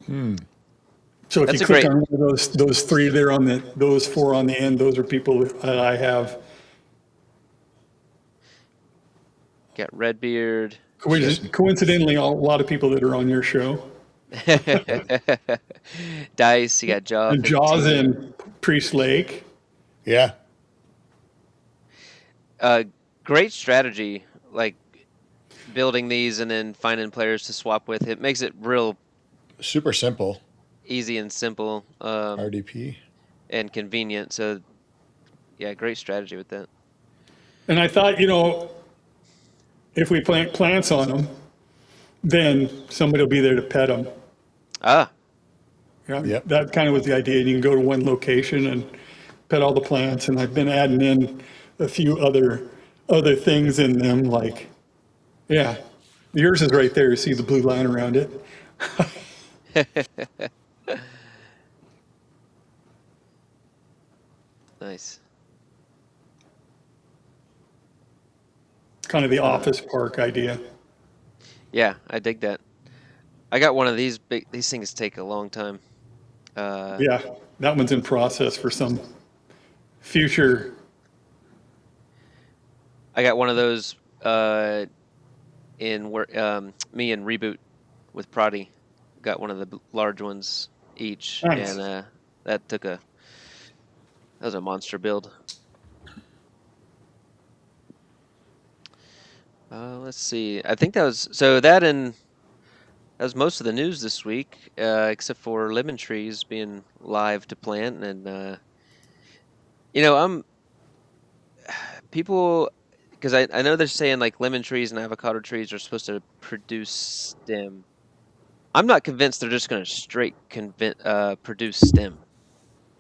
So if That's you a click great- on one of those three there those four on the end, those are people that I have. Got Redbeard. Coincidentally, a lot of people that are on your show. Dice. You got Jaw. And Jaws 15. in Priest Lake. Yeah. Great strategy. Like building these and then finding players to swap with. It makes it real. Super simple. easy and simple, RDP. and convenient. So yeah, great strategy with that. And I thought, if we plant plants on them, then somebody will be there to pet them. Ah, Yeah, Yep. that kind of was the idea. You can go to one location and pet all the plants, and I've been adding in a few other things in them, like, yeah, yours is right there. You see the blue line around it. nice. Kind of the office park idea. Yeah, I dig that. I got one of these big. These things take a long time. Yeah, that one's in process for some future. I got one of those in where me and Reboot with Prodi got one of the large ones each, Nice. and that was a monster build. Let's see. I think that was most of the news this week, except for lemon trees being live to plant, and people, because I know they're saying like lemon trees and avocado trees are supposed to produce stem. I'm not convinced they're just going to straight produce stem.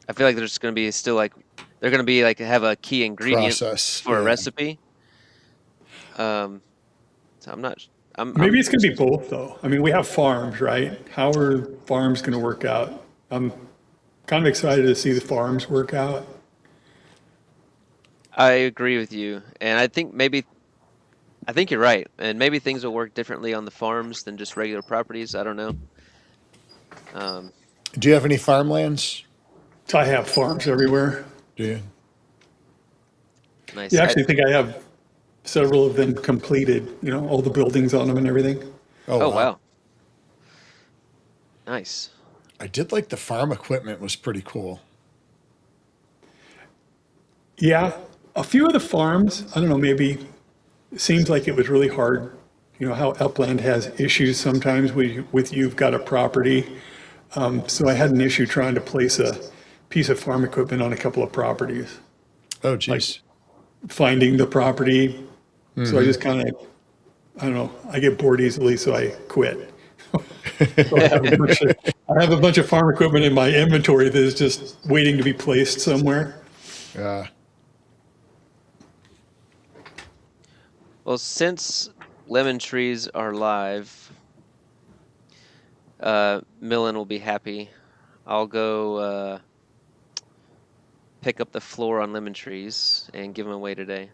I feel like there's going to be still like they're going to be like have a key ingredient Process, for a yeah. recipe. So I'm not. Maybe it's going to be both, though. I mean, we have farms, right? How are farms going to work out? I'm kind of excited to see the farms work out. I agree with you, and I think you're right, and maybe things will work differently on the farms than just regular properties. I don't know. Do you have any farmlands? I have farms everywhere. Do you? Nice. Yeah, I actually think I have several of them completed, all the buildings on them and everything. Oh wow. Nice. I did like the farm equipment was pretty cool. Yeah, a few of the farms, I don't know, maybe it seems like it was really hard. How Upland has issues sometimes with you've got a property. So I had an issue trying to place a piece of farm equipment on a couple of properties, Oh, geez. finding the property. So I just kind of, I don't know, I get bored easily, so I quit. So I have a bunch of farm equipment in my inventory that is just waiting to be placed somewhere. Yeah. Well, since lemon trees are live, Millen will be happy. I'll go pick up the floor on lemon trees and give them away today.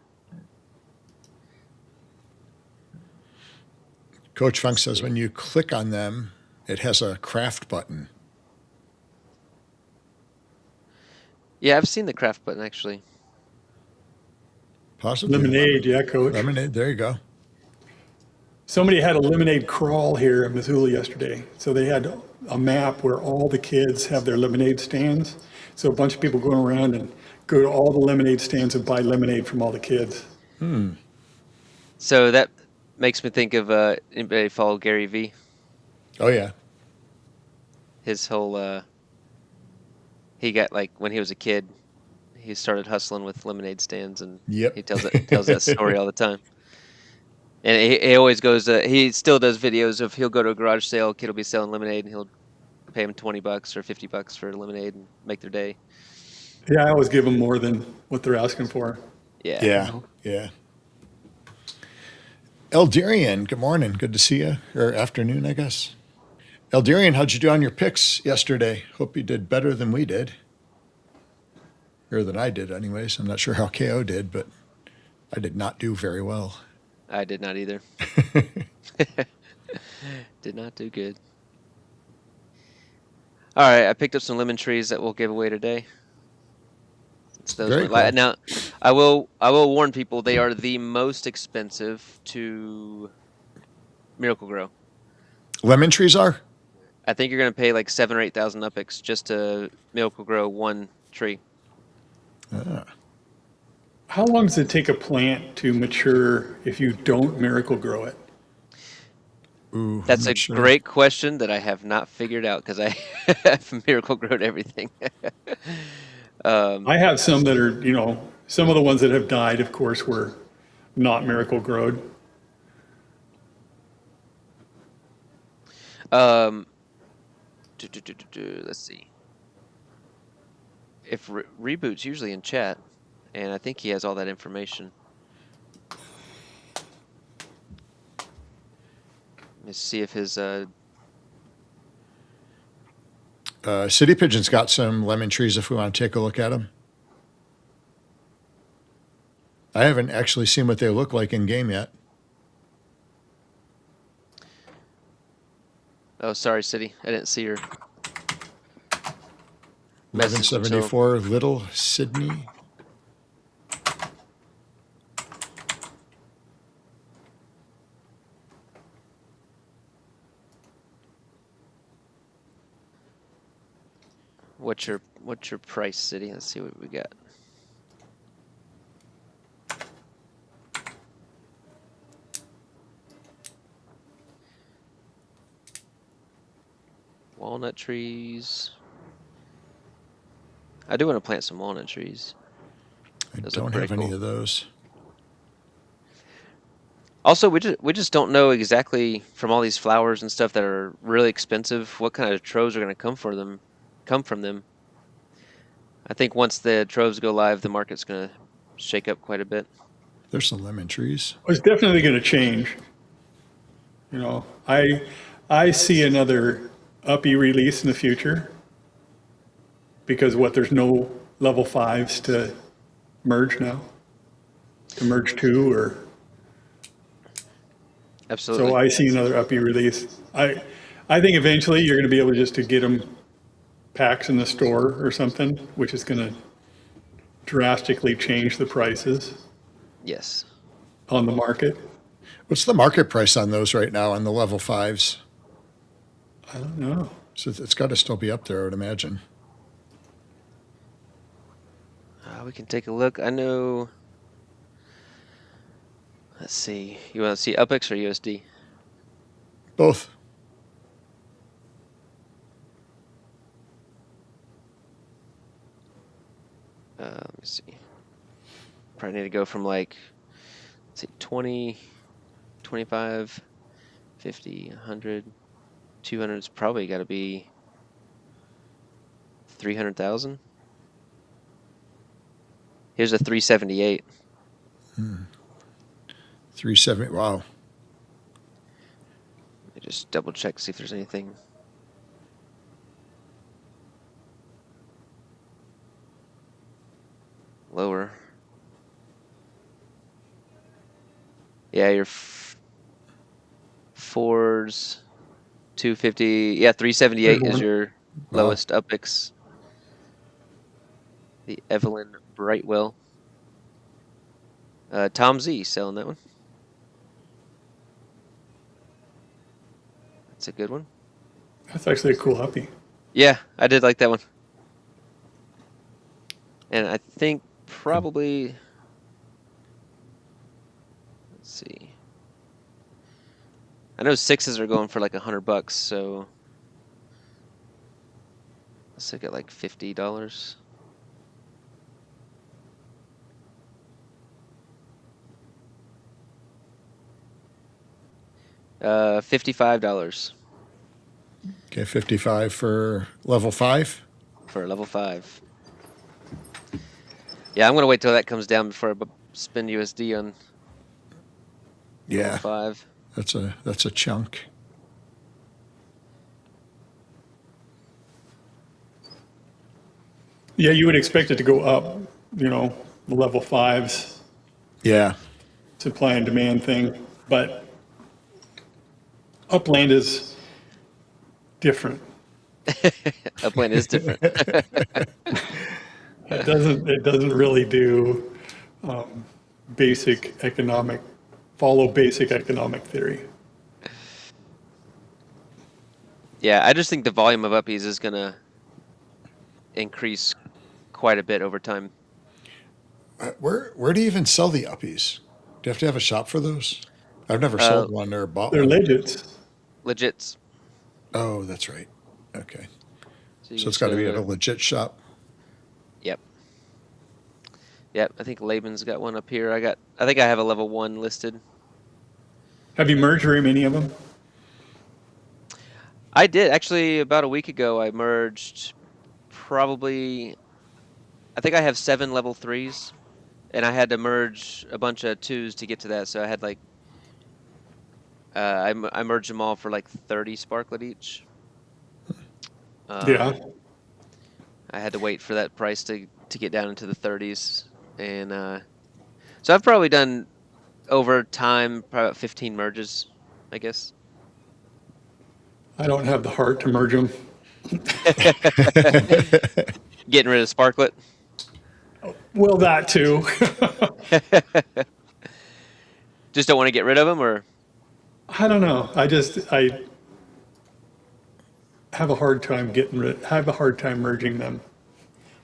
Coach Funk says when you click on them, it has a craft button. Yeah, I've seen the craft button actually. Possibly. Lemonade, yeah, Coach. Lemonade. There you go. Somebody had a lemonade crawl here in Missoula yesterday. So they had a map where all the kids have their lemonade stands. So a bunch of people going around and go to all the lemonade stands and buy lemonade from all the kids. So that makes me think of anybody follow Gary V? Oh, yeah. His whole he got like when he was a kid, he started hustling with lemonade stands, and Yep. he tells that story all the time. And he always goes. He still does videos of he'll go to a garage sale, a kid will be selling lemonade, and he'll pay him $20 or $50 for lemonade and make their day. Yeah, I always give them more than what they're asking for. Yeah. Yeah. Yeah. Eldarian, good morning. Good to see you. Or afternoon, I guess. Eldarian, how'd you do on your picks yesterday? Hope you did better than we did. Or than I did, anyways. I'm not sure how KO did, but I did not do very well. I did not either. Did not do good. All right, I picked up some lemon trees that we'll give away today. Very cool. Now, I will warn people they are the most expensive to Miracle Grow. Lemon trees are? I think you're going to pay like 7,000 or 8,000 UPIX just to Miracle Grow one tree. How long does it take a plant to mature if you don't miracle grow it? Ooh, That's I'm a not sure. great question that I have not figured out because I have miracle growed everything. I have some that are, some of the ones that have died, of course, were not miracle growed. Um, let's see. If Reboot's usually in chat, and I think he has all that information. Let's see if his City Pigeon's got some lemon trees if we want to take a look at them. I haven't actually seen what they look like in game yet. Oh, sorry, City. I didn't see your message until 1174 Little Sydney. what's your price, City? Let's see what we got. Walnut trees. I do want to plant some walnut trees. I Those look don't pretty have any cool. of those. Also, we just don't know exactly from all these flowers and stuff that are really expensive what kind of troves are going to come from them. I think once the troves go live, the market's going to shake up quite a bit. There's some lemon trees. It's definitely going to change. I see another uppy release in the future because there's no level 5s to merge now, to merge 2 or. Absolutely. So I see another uppy release. I think eventually you're going to be able just to get them packs in the store or something, which is going to drastically change the prices Yes. on the market. What's the market price on those right now on the level 5s? I don't know. So it's got to still be up there, I would imagine. We can take a look. I know. Let's see. You want to see UPX or USD? Both. Let me see. Probably need to go from like, let's see, 20, 25, 50, 100, 200. It's probably got to be 300,000. Here's a 378. 370. Wow. Let me just double check, see if there's anything. Lower. Yeah, your Fords, 250. Yeah, 378 is your lowest UPX. The Evelyn Brightwell. Tom Z selling that one. That's a good one. That's actually a cool uppy. Yeah, I did like that one. And I think probably, let's see. I know 6s are going for like $100, so let's look at like $50. $55 Okay, 55 for level 5. for level 5. Yeah, I'm gonna wait till that comes down before I spend USD on Yeah, level 5. that's a chunk. Yeah, you would expect it to go up, the level 5s, Yeah. supply and demand thing, but Upland is different. Upland is different. It doesn't really do follow basic economic theory. Yeah, I just think the volume of uppies is gonna increase quite a bit over time. Where do you even sell the uppies? Do you have to have a shop for those? I've never sold one or bought They're one. legends. Legits. Oh, that's right. Okay. So, you So can it's just got to go be at to a legit shop. Yep. Yep. I think Laban's got one up here. I think I have a level 1 listed. Have you merged very many of them? I did actually about a week ago. I merged probably. I think I have 7 level 3s, and I had to merge a bunch of 2s to get to that. So I had like I merged them all for like 30 sparklet each. Yeah. I had to wait for that price to get down into the 30s, and so I've probably done over time probably about 15 merges, I guess. I don't have the heart to merge them. Getting rid of sparklet. Well, that too. Just don't want to get rid of them, or I don't know. I have a hard time have a hard time merging them.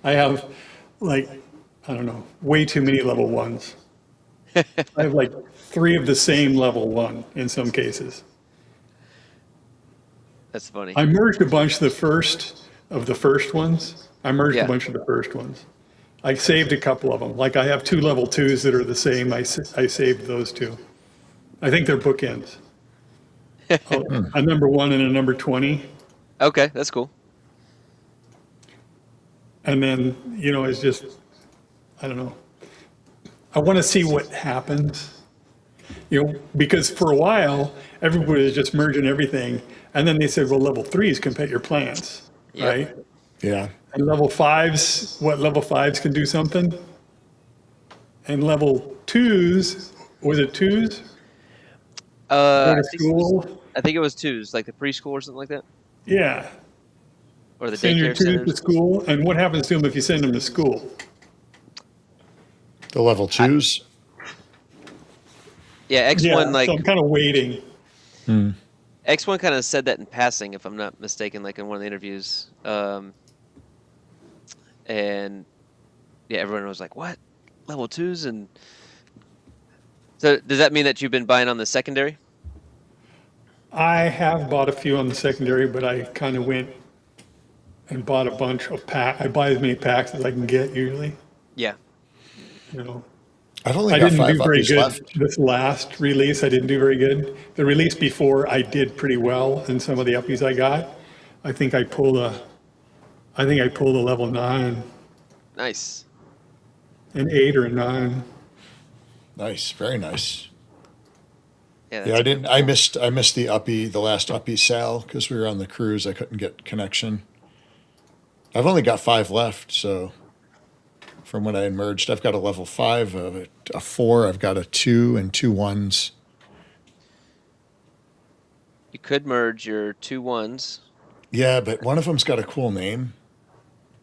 I have like, I don't know, way too many level 1s. I have like 3 of the same level 1 in some cases. that's funny. I merged a bunch of the first ones. I merged a Yeah. bunch of the first ones. I saved a couple of them. Like I have 2 level 2s that are the same. I saved those 2. I think they're bookends. A number 1 and a number 20. Okay, that's cool. And then, it's just, I don't know. I want to see what happens. Because for a while, everybody was just merging everything. And then they said, well, level 3s can pet your plants, Yep. right? Yeah. And level 5s can do something? And level 2s, was it 2s? Go to school? I think it was 2s, like the preschool or something like that, Yeah. or the Send your daycare 2s to centers. school. And what happens to them if you send them to school? The level 2s. Yeah, X1 Yeah, like so I'm kind of waiting. X1 kind of said that in passing, if I'm not mistaken, like in one of the interviews. And yeah, everyone was like, "What? Level 2s?" And so, does that mean that you've been buying on the secondary? I have bought a few on the secondary, but I kind of went and bought a bunch of packs. I buy as many packs as I can get usually. Yeah. You know, I've only I got didn't 5 do very uppies good left. this last release. I didn't do very good. The release before, I did pretty well in some of the uppies I got. I think I pulled a level 9, Nice. an 8 or a 9. Nice. Very nice. Yeah. Yeah, I didn't. I missed the last uppie sale because we were on the cruise. I couldn't get connection. I've only got 5 left, so from when I merged, I've got a level 5, a 4. I've got a 2 and 2 1s. You could merge your 2 1s. Yeah, but one of them's got a cool name,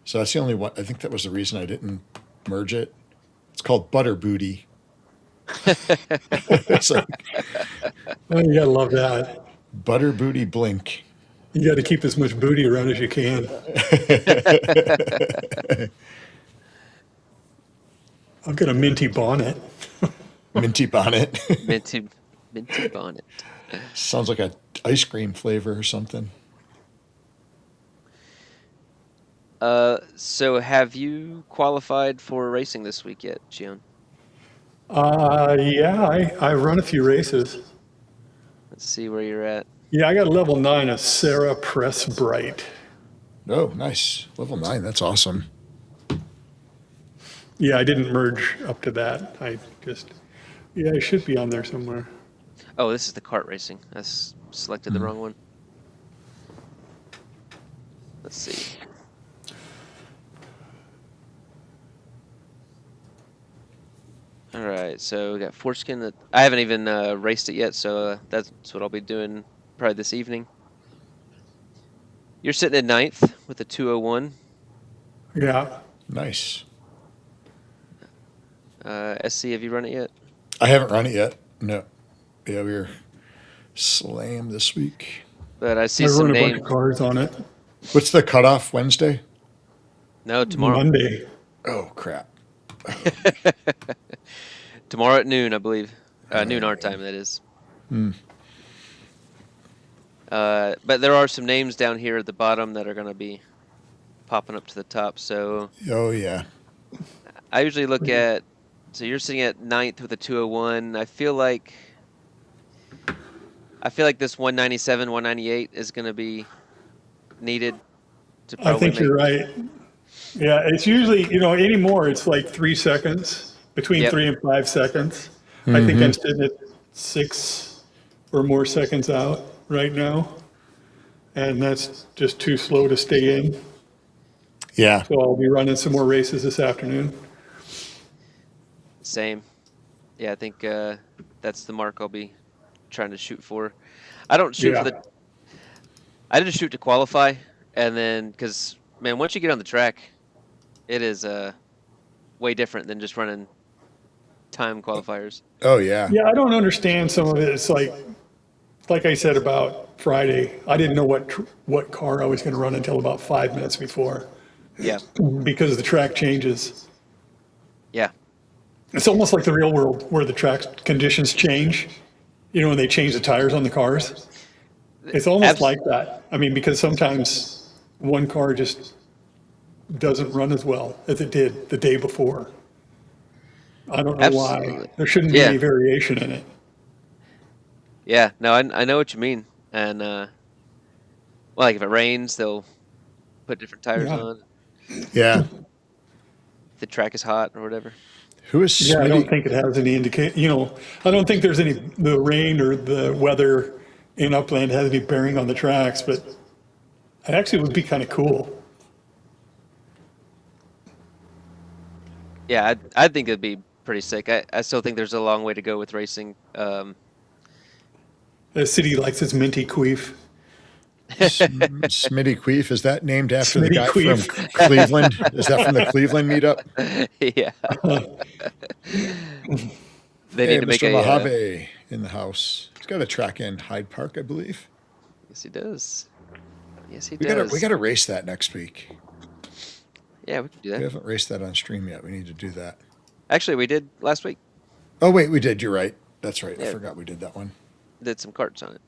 so that's the only one. I think that was the reason I didn't merge it. It's called Butter Booty. It's like Oh, you gotta love that. Butter Booty Blink. You got to keep as much booty around as you can. I've got a minty bonnet. Minty Bonnet. minty bonnet. Sounds like a ice cream flavor or something. So have you qualified for racing this week yet, Chiun? Yeah, I run a few races. Let's see where you're at. Yeah, I got a level 9, a Sarah Press Bright. Oh, nice. Level 9. That's awesome. Yeah, I didn't merge up to that. I should be on there somewhere. Oh, this is the kart racing. I selected the wrong one. Let's see. All right, so we got Foreskin. That I haven't even raced it yet, so that's what I'll be doing probably this evening. You're sitting at 9th with a 201. Yeah. Nice. SC, have you run it yet? I haven't run it yet. No. Yeah, we were slammed this week. But I see I some run a bunch names. of cars on it. What's the cutoff? Wednesday? No, tomorrow. Monday. Oh, crap. Tomorrow at noon, I believe. Noon our time, that is. But there are some names down here at the bottom that are going to be popping up to the top. So Oh yeah. I usually look at, so you're sitting at 9th with a 201. I feel like this 197, 198 is going to be needed to I probably think make. you're right. Yeah, it's usually, anymore it's like 3 seconds, between Yep. 3 and 5 seconds. I think I'm sitting at 6 or more seconds out right now. And that's just too slow to stay in. Yeah. So I'll be running some more races this afternoon. Same. Yeah, I think that's the mark I'll be trying to shoot for. I don't shoot for Yeah. I just shoot to qualify, and then because man, once you get on the track, it is way different than just running time qualifiers. Oh yeah. Yeah, I don't understand some of it. It's like I said about Friday, I didn't know what car I was going to run until about 5 minutes before Yeah, because the track changes. yeah, It's almost like the real world where the track conditions change, when they change the tires on the cars. It's almost like that. I mean, because sometimes one car just doesn't run as well as it did the day before. I don't know why. Absolutely. There shouldn't be Yeah. any variation in it. yeah. No, I know what you mean, and well, like if it rains, they'll put different tires Yeah. on. Yeah. If the track is hot or whatever. Who is Yeah, I don't Smitty? think it has any I don't think there's the rain or the weather in Upland has any bearing on the tracks, but it actually would be kind of cool. Yeah, I think it'd be pretty sick. I still think there's a long way to go with racing. The city likes its minty queef. Smitty Queef, is that named after the Smitty guy Queef. from Cleveland? Is that from the Cleveland meetup? Yeah. They Hey, need to make Mr. a. Mojave in the house. He's got a track in Hyde Park, I believe. Yes, he does. Yes, he We does. gotta race that next week. Yeah, we can do We that. haven't raced that on stream yet. We need to do that. Actually, we did last week. Oh wait, we did. You're right. That's right. I Yeah. forgot we did that one. Did some carts on it.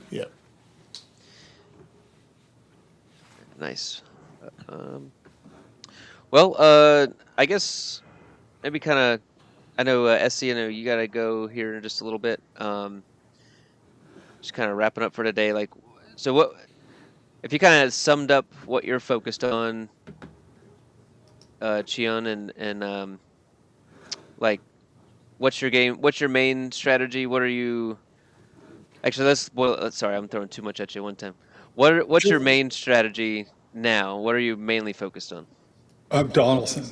Yeah. Nice. Well, I guess maybe kind of. I know SC. I know you gotta go here in just a little bit. Just kind of wrapping up for today. Like, so what? If you kind of summed up what you're focused on, Chiun, and like, what's your game? What's your main strategy? What are you? Actually, sorry, I'm throwing too much at you at one time. What's your main strategy now? What are you mainly focused on? Donaldson.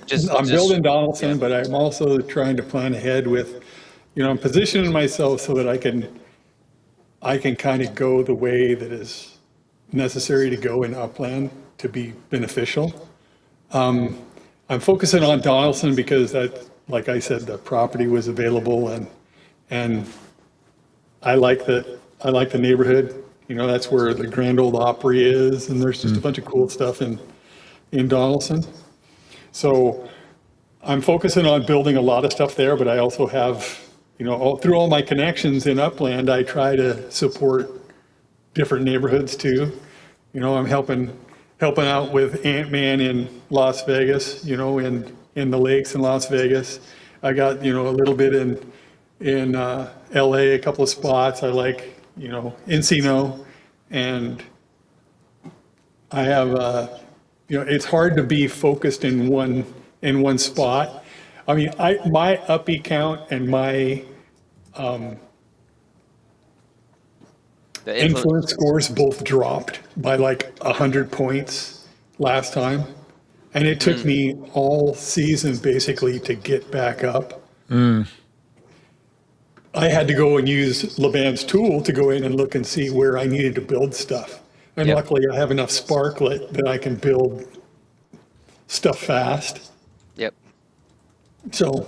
Just I'm building Donaldson, yeah. but I'm also trying to plan ahead with, I'm positioning myself so that I can kind of go the way that is necessary to go in Upland to be beneficial. I'm focusing on Donaldson because that, like I said, the property was available and I like the neighborhood. That's where the Grand Old Opry is, and there's just a bunch of cool stuff in Donaldson. So I'm focusing on building a lot of stuff there, but I also have, through all my connections in Upland, I try to support different neighborhoods too. I'm helping out with Ant-Man in Las Vegas, in the lakes in Las Vegas. I got, a little bit in LA, a couple of spots. I like, Encino, and I have, it's hard to be focused in one spot. I mean, my uppy count and my The influence scores both dropped by like 100 points last time. And it took me all season basically to get back up. I had to go and use Laban's tool to go in and look and see where I needed to build stuff. And Yep. luckily I have enough sparklet that I can build stuff fast. Yep. So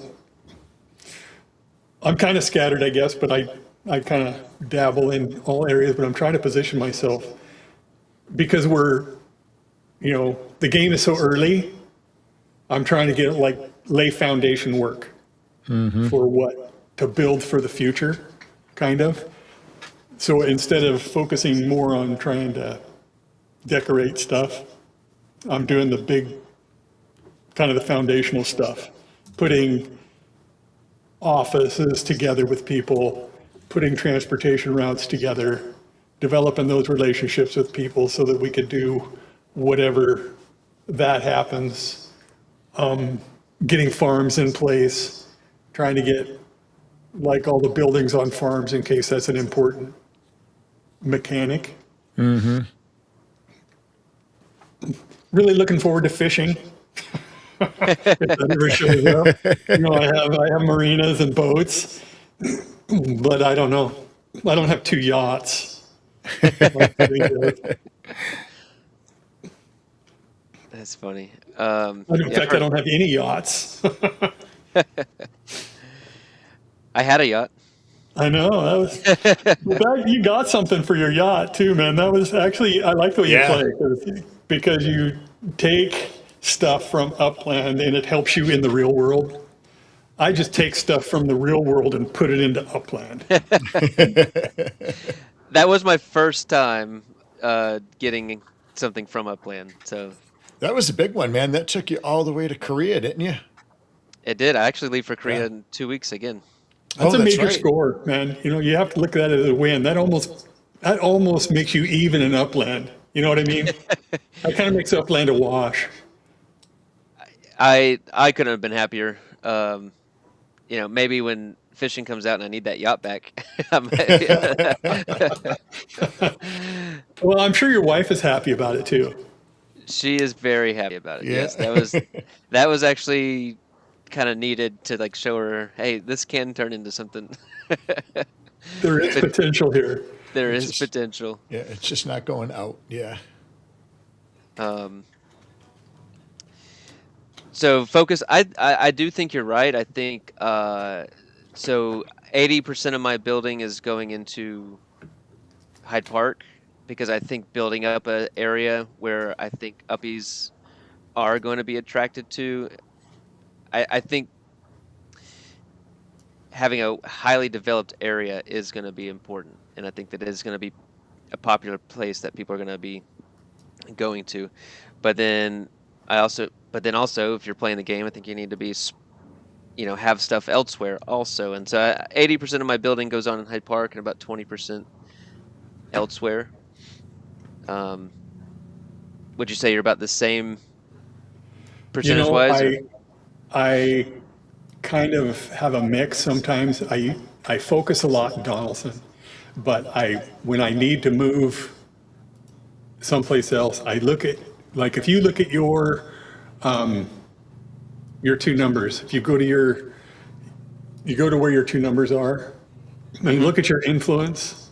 I'm kind of scattered, I guess, but I kind of dabble in all areas, but I'm trying to position myself because the game is so early. I'm trying to get lay foundation work for what to build for the future, kind of. So instead of focusing more on trying to decorate stuff, I'm doing the big, kind of the foundational stuff, putting offices together with people, putting transportation routes together, developing those relationships with people so that we could do whatever that happens, getting farms in place, trying to get like all the buildings on farms in case that's an important mechanic. Mm-hmm. Really looking forward to fishing. If that ever shows up. You know, I have marinas and boats, but I don't know. I don't have 2 yachts. That's funny. In fact, I don't have any yachts. I had a yacht. I know you got something for your yacht too, man. That was actually, I like the way you play because you take stuff from Upland and it helps you in the real world. I just take stuff from the real world and put it into Upland. That was my first time getting something from Upland. So that was a big one, man. That took you all the way to Korea, didn't you? It did. I actually leave for Korea in 2 weeks again. That's a major score, man. You know, you have to look at that as a win. That almost makes you even in Upland. You know what I mean? That kind of makes Upland a wash. I couldn't have been happier. You know, maybe when fishing comes out and I need that yacht back. Well, I'm sure your wife is happy about it too. She is very happy about it. Yeah. Yes, that was actually kind of needed to like show her, hey, this can turn into something. There is potential here. There is potential. Yeah, it's just not going out. Yeah. So focus. I do think you're right. I think so. 80% of my building is going into Hyde Park because I think building up an area where I think uppies are going to be attracted to. I think having a highly developed area is going to be important, and I think that it is going to be a popular place that people are going to be going to. But then also, if you're playing the game, I think you need to be, you know, have stuff elsewhere also. And so 80% of my building goes on in Hyde Park and about 20% elsewhere. Would you say you're about the same percentage-wise? I kind of have a mix sometimes. I focus a lot in Donaldson, but when I need to move someplace else, I look at, like if you look at your 2 numbers, if you go to where your 2 numbers are and look at your influence.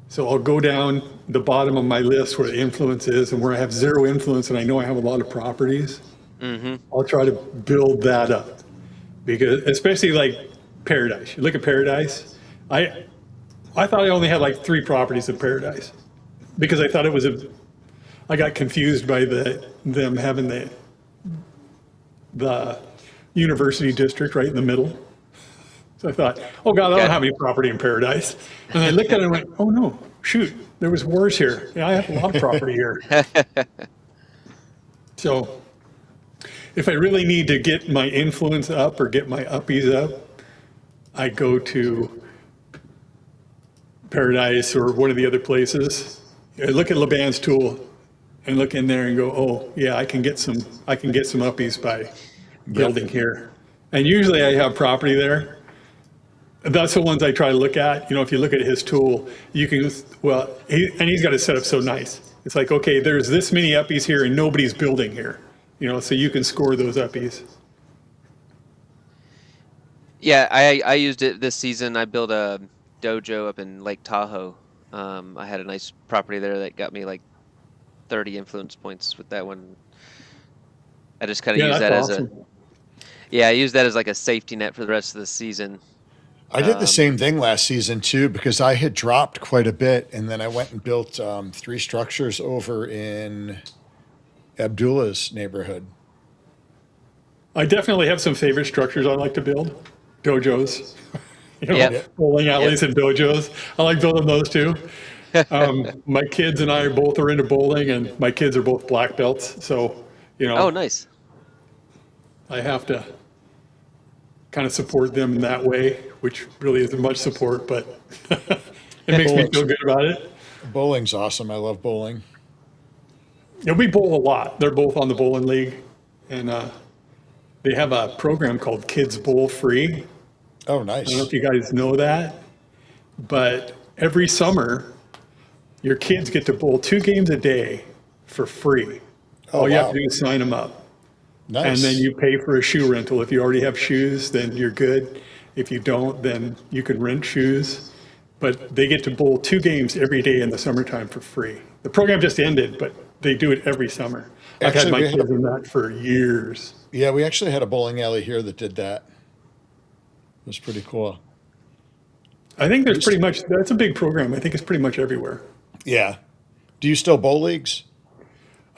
So I'll go down the bottom of my list where the influence is and where I have 0 influence and I know I have a lot of properties. I'll try to build that up because especially like Paradise. You look at Paradise. I thought I only had like 3 properties in Paradise because I thought it was I got confused by them having the university district right in the middle. So I thought, oh God, I don't have any property in Paradise. And I looked at it and went, oh no, shoot, there was wars here. Yeah, I have a lot of property here. So if I really need to get my influence up or get my uppies up, I go to Paradise or one of the other places. I look at Laban's tool and look in there and go, oh yeah, I can get some uppies by building here. And usually I have property there. That's the ones I try to look at. You know, if you look at his tool, you can, he's got it set up so nice. It's like, okay, there's this many uppies here and nobody's building here. You know, so you can score those uppies. Yeah, I used it this season. I built a dojo up in Lake Tahoe. I had a nice property there that got me like 30 influence points with that one. I just kind of used that as I used that as like a safety net for the rest of the season. I did the same thing last season too because I had dropped quite a bit, and then I went and built 3 structures over in Abdullah's neighborhood. I definitely have some favorite structures I like to build. Dojos. Yeah. bowling alleys and dojos. I like building those too. My kids and I both are into bowling, and my kids are both black belts. So, Oh, nice. I have to kind of support them in that way, which really isn't much support, but it makes me feel good about it. Bowling's awesome. I love bowling. We bowl a lot. They're both on the bowling league, and they have a program called Kids Bowl Free. Oh, I don't know nice. if you guys know that, but every summer, your kids get to bowl 2 games a day for free. Oh, All you have wow. to do is sign them up. Nice. And then you pay for a shoe rental. If you already have shoes, then you're good. If you don't, then you can rent shoes. But they get to bowl 2 games every day in the summertime for free. The program just ended, but they do it every summer. I've had Actually, my we had kids in that for years. Yeah, we actually had a bowling alley here that did that. It was pretty cool. I think there's pretty much, that's a big program. I think it's pretty much everywhere. Yeah. Do you still bowl leagues?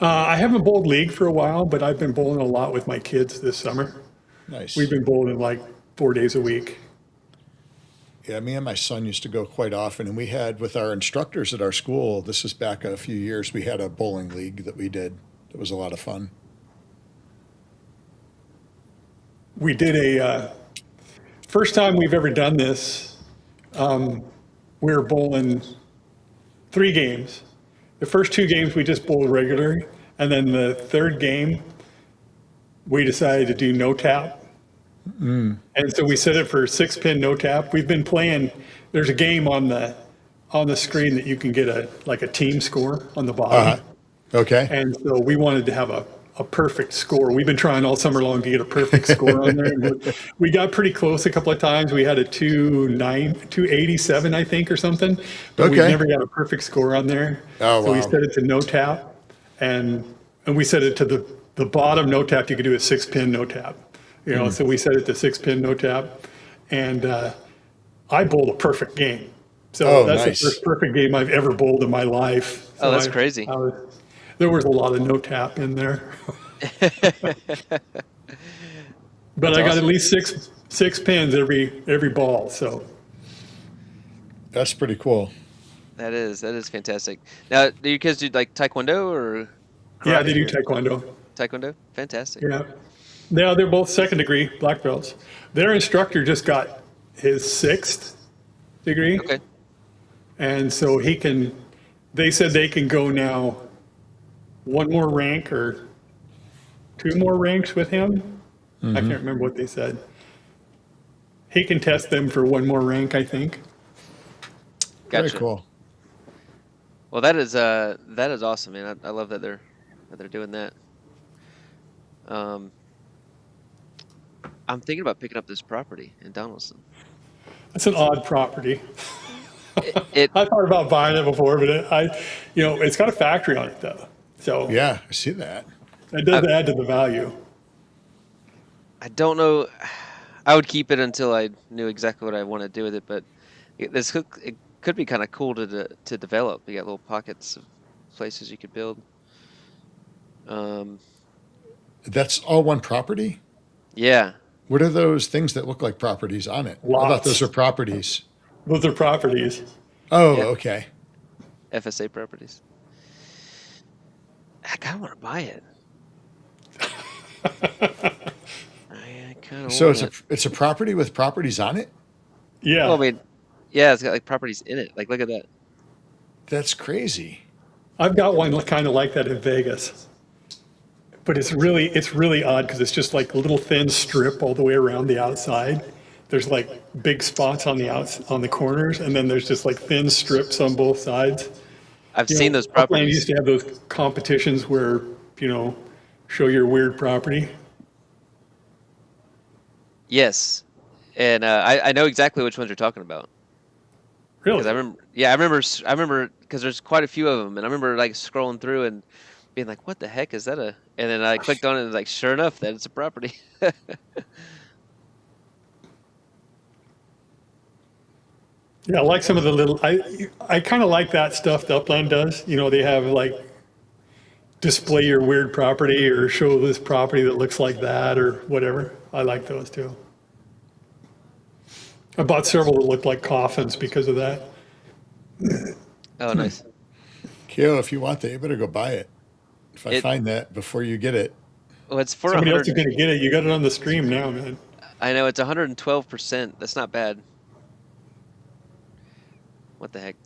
I haven't bowled league for a while, but I've been bowling a lot with my kids this summer. Nice. We've been bowling like 4 days a week. Yeah, me and my son used to go quite often, and we had with our instructors at our school, this is back a few years, we had a bowling league that we did. It was a lot of fun. We did a, first time we've ever done this, we were bowling 3 games. The first 2 games we just bowled regular, and then the 3rd game, we decided to do no tap. And so we set it for 6-pin no tap. We've been playing, there's a game on the screen that you can get a team score on the bottom. Okay. And so we wanted to have a perfect score. We've been trying all summer long to get a perfect score on there. We got pretty close a couple of times. We had a 287, I think, or something. But we Okay. never got a perfect score on there. Oh, so we wow. set it to no tap. And we set it to the bottom no tap. You could do a 6-pin no tap. So we set it to 6-pin no tap. And I bowled a perfect game. So Oh, that's nice. the first perfect game I've ever bowled in my life. Oh, that's So crazy. there was a lot of no tap in there. But I got at least six pins every ball. So That's pretty cool. That is fantastic. Now, do your kids do like taekwondo or yeah, they do karate or taekwondo. taekwondo? Fantastic. Yeah, they're both 2nd degree black belts. Their instructor just got his 6th degree, Okay. and so he can. They said they can go now 1 more rank or 2 more ranks with him. I can't remember what they said. He can test them for 1 more rank, I think. Gotcha. Very cool. Well, that is awesome, man. I love that they're doing that. I'm thinking about picking up this property in Donaldson. It's an odd property. It I thought about buying it before, but it's got a factory on it though, so Yeah, I see that. it does add to the value. I don't know. I would keep it until I knew exactly what I want to do with it, but it could be kind of cool to develop. You got little pockets of places you could build. That's all one property? Yeah. What are those things that look like properties on it? I thought Lots. those are properties. Those are properties. Oh, Yeah. okay. FSA properties. I kind of want to buy it. I kind of So want it. it's a property with properties on it? Yeah, Well, I mean, yeah, it's got like properties in it. Like, look at that. That's crazy. I've got one kind of like that in Vegas, but it's really odd because it's just like a little thin strip all the way around the outside. There's like big spots on the corners, and then there's just like thin strips on both sides. I've seen those Upland properties. used to have those competitions where, show your weird property. Yes, and I know exactly which ones you're talking about. Really? Because I remember because there's quite a few of them, and I remember like scrolling through and being like, "What the heck is that?" And then I clicked on it, and it's like, sure enough, that it's a property. Yeah, I like some of the little, I kind of like that stuff that Upland does. They have like display your weird property or show this property that looks like that or whatever. I like those too. I bought several that looked like coffins because of that. Oh, nice. Kyo, if you want that, you better go buy it. If I It find that before you get it. well, it's for Somebody else is 100. going to get it. You got it on the stream now, man. I know it's 112%. That's not bad. What the heck?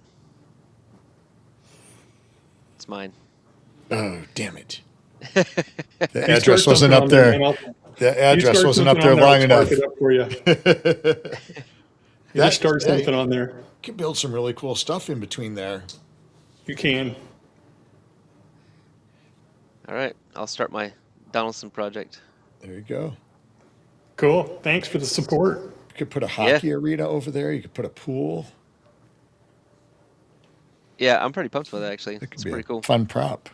It's mine. Oh, damn it. You The start address wasn't something up on there. man, The you address start wasn't up something there on long I'll enough. spark it up for you. You just start something on there. You can build some really cool stuff in between there. You can. All right, I'll start my Donaldson project. There you go. Cool. Thanks for the support. You could put a hockey arena over there. You could put a pool. Yeah, I'm pretty pumped with that, actually. It could It's be pretty a cool. fun prop.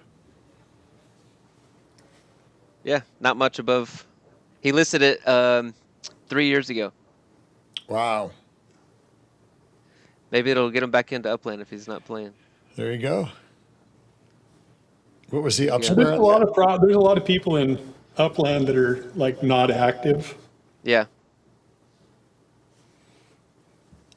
Yeah, not much above. He listed it 3 years ago. Wow. Maybe it'll get him back into Upland if he's not playing. There you go. What was the Yeah. upside? There's a lot of people in Upland that are like not active. Yeah.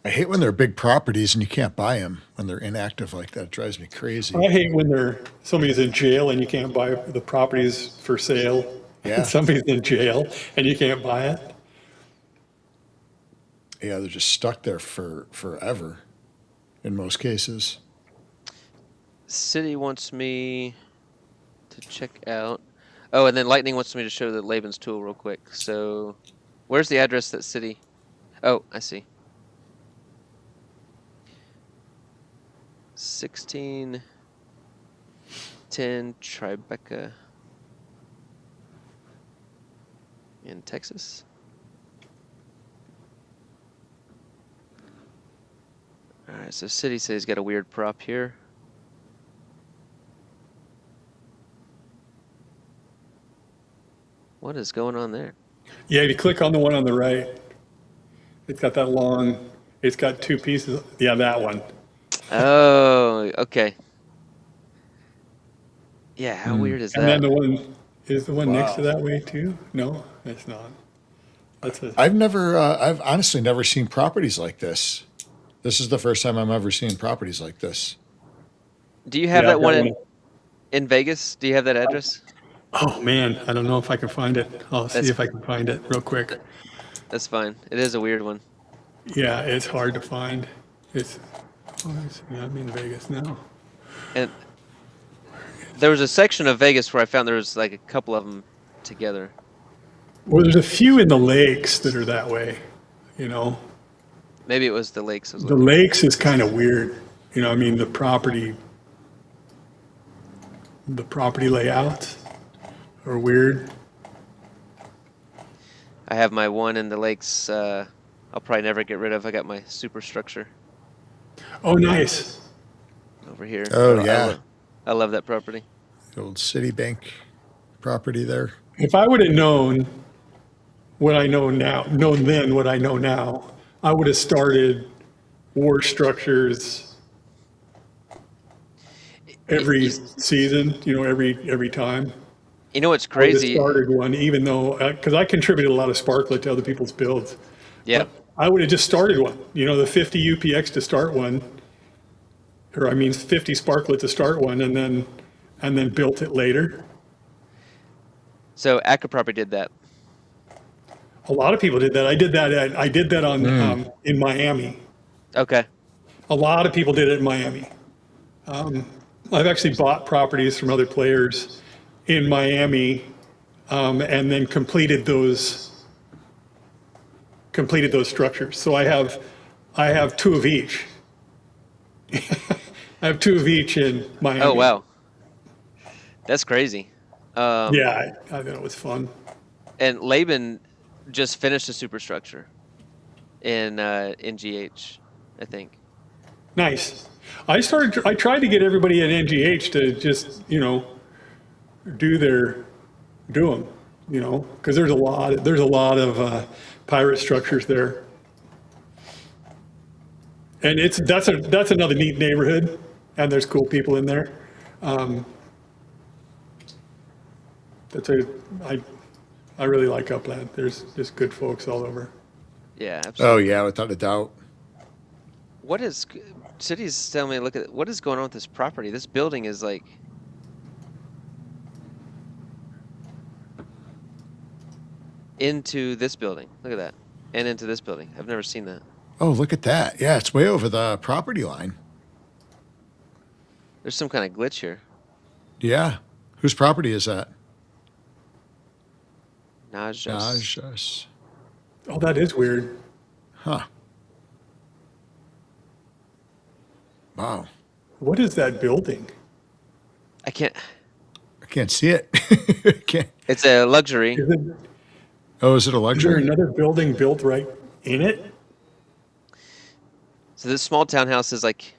I hate when they're big properties and you can't buy them when they're inactive like that. It drives me crazy. I hate when somebody's in jail and you can't buy the properties for sale. Yeah. Somebody's in jail and you can't buy it. Yeah, they're just stuck there for forever in most cases. City wants me to check out. Oh, and then Lightning wants me to show the Laban's tool real quick. So, where's the address that City? Oh, I see. 1610 Tribeca in Texas. All right, so City says he's got a weird prop here. What is going on there? Yeah, if you click on the one on the right, it's got that long, it's got two pieces. Yeah, that one. Oh, okay. Yeah, how weird is And that? then the one, is the one next to Wow. that way too? No, it's not. That's a, I've honestly never seen properties like this. This is the first time I'm ever seeing properties like this. Do you have Yeah, that one that in Vegas? Do you have that address? oh man, I don't know if I can find it. I'll see That's- if I can find it real quick. That's fine. It is a weird one. Yeah, it's hard to find. It's, I'm in Vegas now. And there was a section of Vegas where I found there was like a couple of them together. Well, there's a few in the lakes that are that way, you know. Maybe it was the lakes. I was The looking. lakes is kind of weird. You know, I mean, the property layouts are weird. I have my one in the lakes. I'll probably never get rid of. I got my superstructure Oh, nice. over here. Oh, yeah. I love that property. The old Citibank property there. If I would have known what I know now, known then what I know now, I would have started war structures every season, you know, every time. You know what's I would have crazy? started one, even though, because I contributed a lot of Sparklet to other people's builds. Yeah. But I would have just started one, you know, the 50 UPX to start one, or I mean 50 Sparklet to start one, and then built it later. So Aca probably did that. A lot of people did that. I did that on in Miami. Okay. A lot of people did it in Miami. I've actually bought properties from other players in Miami, and then completed those structures. So I have two of each. I have two of each in Miami. Oh wow. That's crazy. Yeah, I thought it was fun. And Laban just finished a superstructure in GH, I think. Nice. I tried to get everybody at NGH to just, you know, do them, you know, because there's a lot of pirate structures there. And that's another neat neighborhood, and there's cool people in there. I really like Upland. There's just good folks all over. Yeah, Oh absolutely. yeah, without a doubt. What is cities tell me? Look at what is going on with this property. This building is like into this building. Look at that, and into this building. I've never seen that. Oh, look at that. Yeah, it's way over the property line. There's some kind of glitch here. Yeah. Whose property is that? Najas. Najas. Oh, that is weird. Huh. Wow. What is that building? I can't. I can't see it. Can't. It's a luxury. Is, it, Oh, is it a is there luxury? another building built right in it? So this small townhouse is like,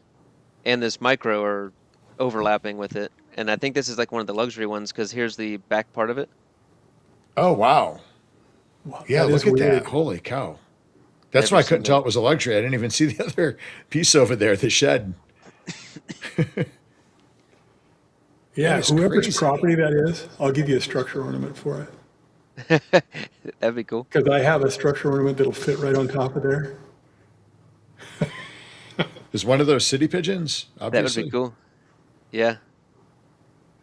and this micro are overlapping with it. And I think this is like one of the luxury ones because here's the back part of it. Oh, wow. Wow, Yeah, that is look at weird. that. Holy cow. That's Never why I seen couldn't that. tell it was a luxury. I didn't even see the other piece over there, the shed. Yeah, is whoever's crazy. property that is, I'll give you a structure ornament for it. That'd be cool. Because I have a structure ornament that'll fit right on top of there. Is one of those city pigeons? That would Obviously. be cool. Yeah.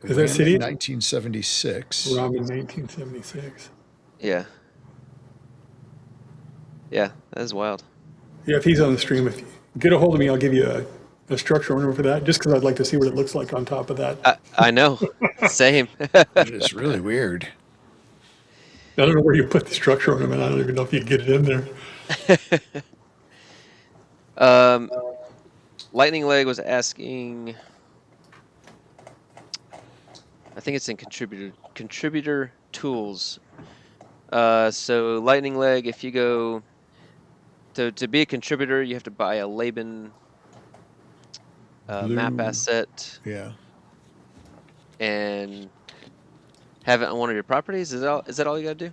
Is that city? 1976. Robin, 1976. Yeah. Yeah, that is wild. Yeah, if he's on the stream, if you get a hold of me, I'll give you a structure ornament for that, just because I'd like to see what it looks like on top of that. I know. Same. It is really weird. I don't know where you put the structure ornament. I don't even know if you can get it in there. Lightning Leg was asking. I think it's in contributor tools. So Lightning Leg, if you go to be a contributor, you have to buy a Laban map Blue. asset Yeah. and have it on one of your properties. Is that all you gotta do?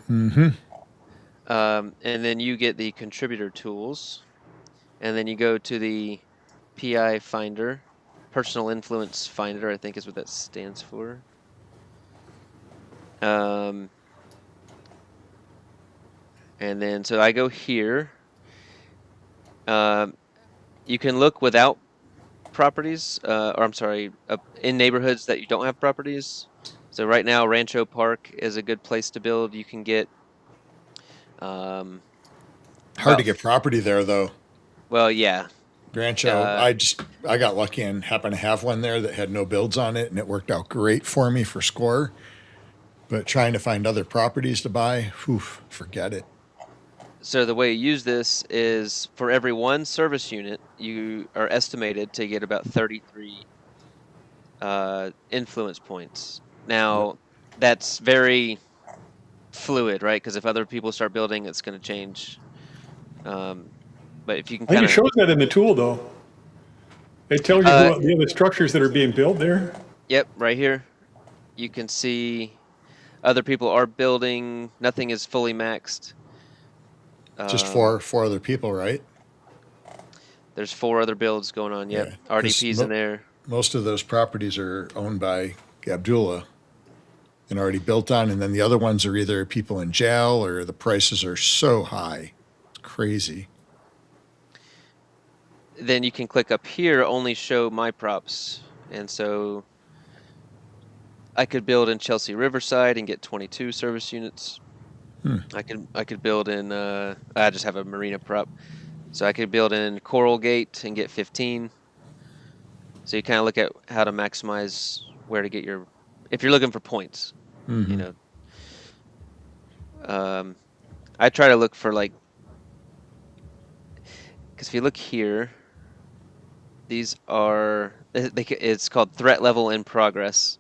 Mm-hmm. And then you get the contributor tools, and then you go to the PI finder, personal influence finder, I think is what that stands for. And then so I go here. You can look without properties, or I'm sorry, in neighborhoods that you don't have properties. So right now, Rancho Park is a good place to build. You can get Hard about- to get property there, though. well, yeah, Rancho, I got lucky and happened to have one there that had no builds on it, and it worked out great for me for score. But trying to find other properties to buy, whew, forget it. So the way you use this is for every one service unit, you are estimated to get about 33 influence points. Now, that's very fluid, right? Because if other people start building, it's going to change. But if you can I think kind it shows that in the tool, though. It tells you what the other structures that are being built there. Yep, right here, you can see other people are building. Nothing is fully maxed. Just four other people, right? There's 4 other builds going on. Yep, Yeah, 'cause RDP's in there. Most of those properties are owned by Abdullah and already built on, and then the other ones are either people in jail or the prices are so high. It's crazy. Then you can click up here, only show my props. And so I could build in Chelsea Riverside and get 22 service units. I could build in, I just have a marina prop. So I could build in Coral Gate and get 15. So you kind of look at how to maximize where to get your, if you're looking for points, you know. I try to look for like, because if you look here, these are, it's called threat level in progress.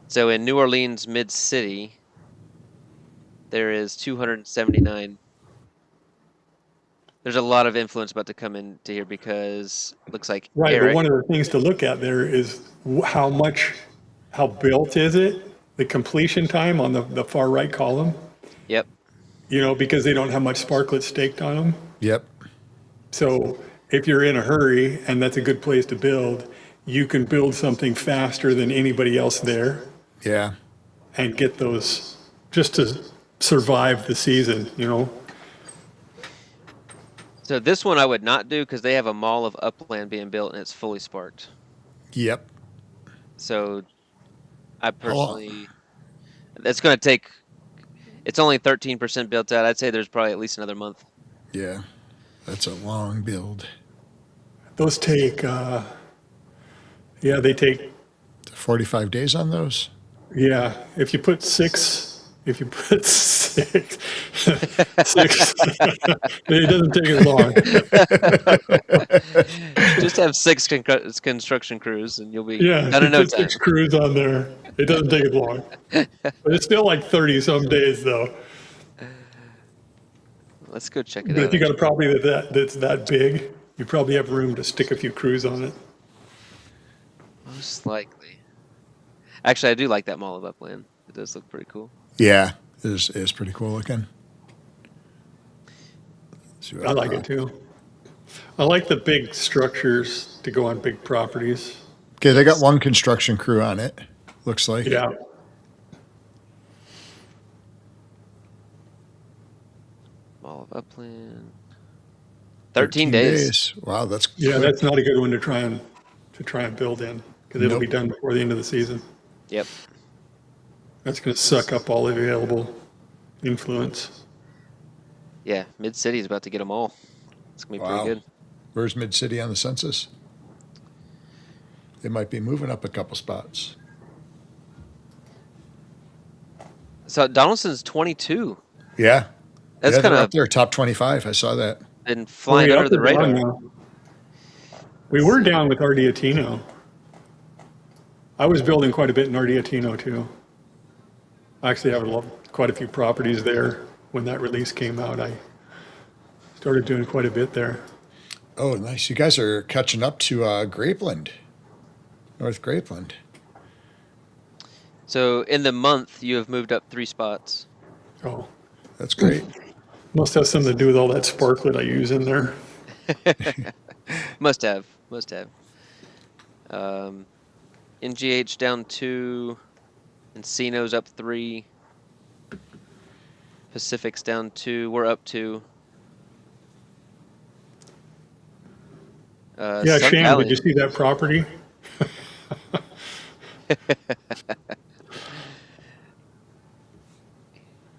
So in New Orleans Mid-City, there is 279. There's a lot of influence about to come into here because it looks like Right, Eric. but one of the things to look at there is how built is it? The completion time on the far right column, Yep. you know, because they don't have much sparklet staked on them. Yep. So if you're in a hurry and that's a good place to build, you can build something faster than anybody else there Yeah. and get those just to survive the season, you know. So this one I would not do because they have a mall of Upland being built and it's fully sparked. Yep. So I How long? personally, it's going to take. It's only 13% built out. I'd say there's probably at least another month. Yeah, that's a long build. Those take, they take, 45 days on those? yeah, if you put six, it doesn't take as long. Just have 6 construction crews and you'll be Yeah, done you in no put time. 6 crews on there. It doesn't take as long. But it's still like 30 some days though. Let's go check it But out. if you got a property that's that big, you probably have room to stick a few crews on it. Most likely. Actually, I do like that mall of Upland. It does look pretty cool. Yeah, it is pretty cool looking. I like it too. I like the big structures to go on big properties. Okay, they got one construction crew on it, looks like. Yeah. Mall of Upland. 13 days. Wow, that's Yeah, quick. that's not a good one to try and build in because it'll be Nope. done before the end of the season. Yep. That's going to suck up all the available influence. Yeah, Mid-City is about to get them all. It's going to be Wow. pretty good. Where's Mid-City on the census? They might be moving up a couple spots. So Donaldson's 22. Yeah. That's yeah, kind they're of up there, top 25. I saw that. been flying We're under up the and down radar. now. We were down with Ardiatino. I was building quite a bit in Ardiatino too. I actually have quite a few properties there. When that release came out, I started doing quite a bit there. Oh, nice. You guys are catching up to Grapeland, North Grapeland. So in the month, you have moved up 3 spots. Oh, That's great. must have something to do with all that sparklet I use in there. Must have. NGH down 2. Encino's up 3. Pacific's down 2. We're up 2. Yeah, Sun Shane, Valley. did you see that property?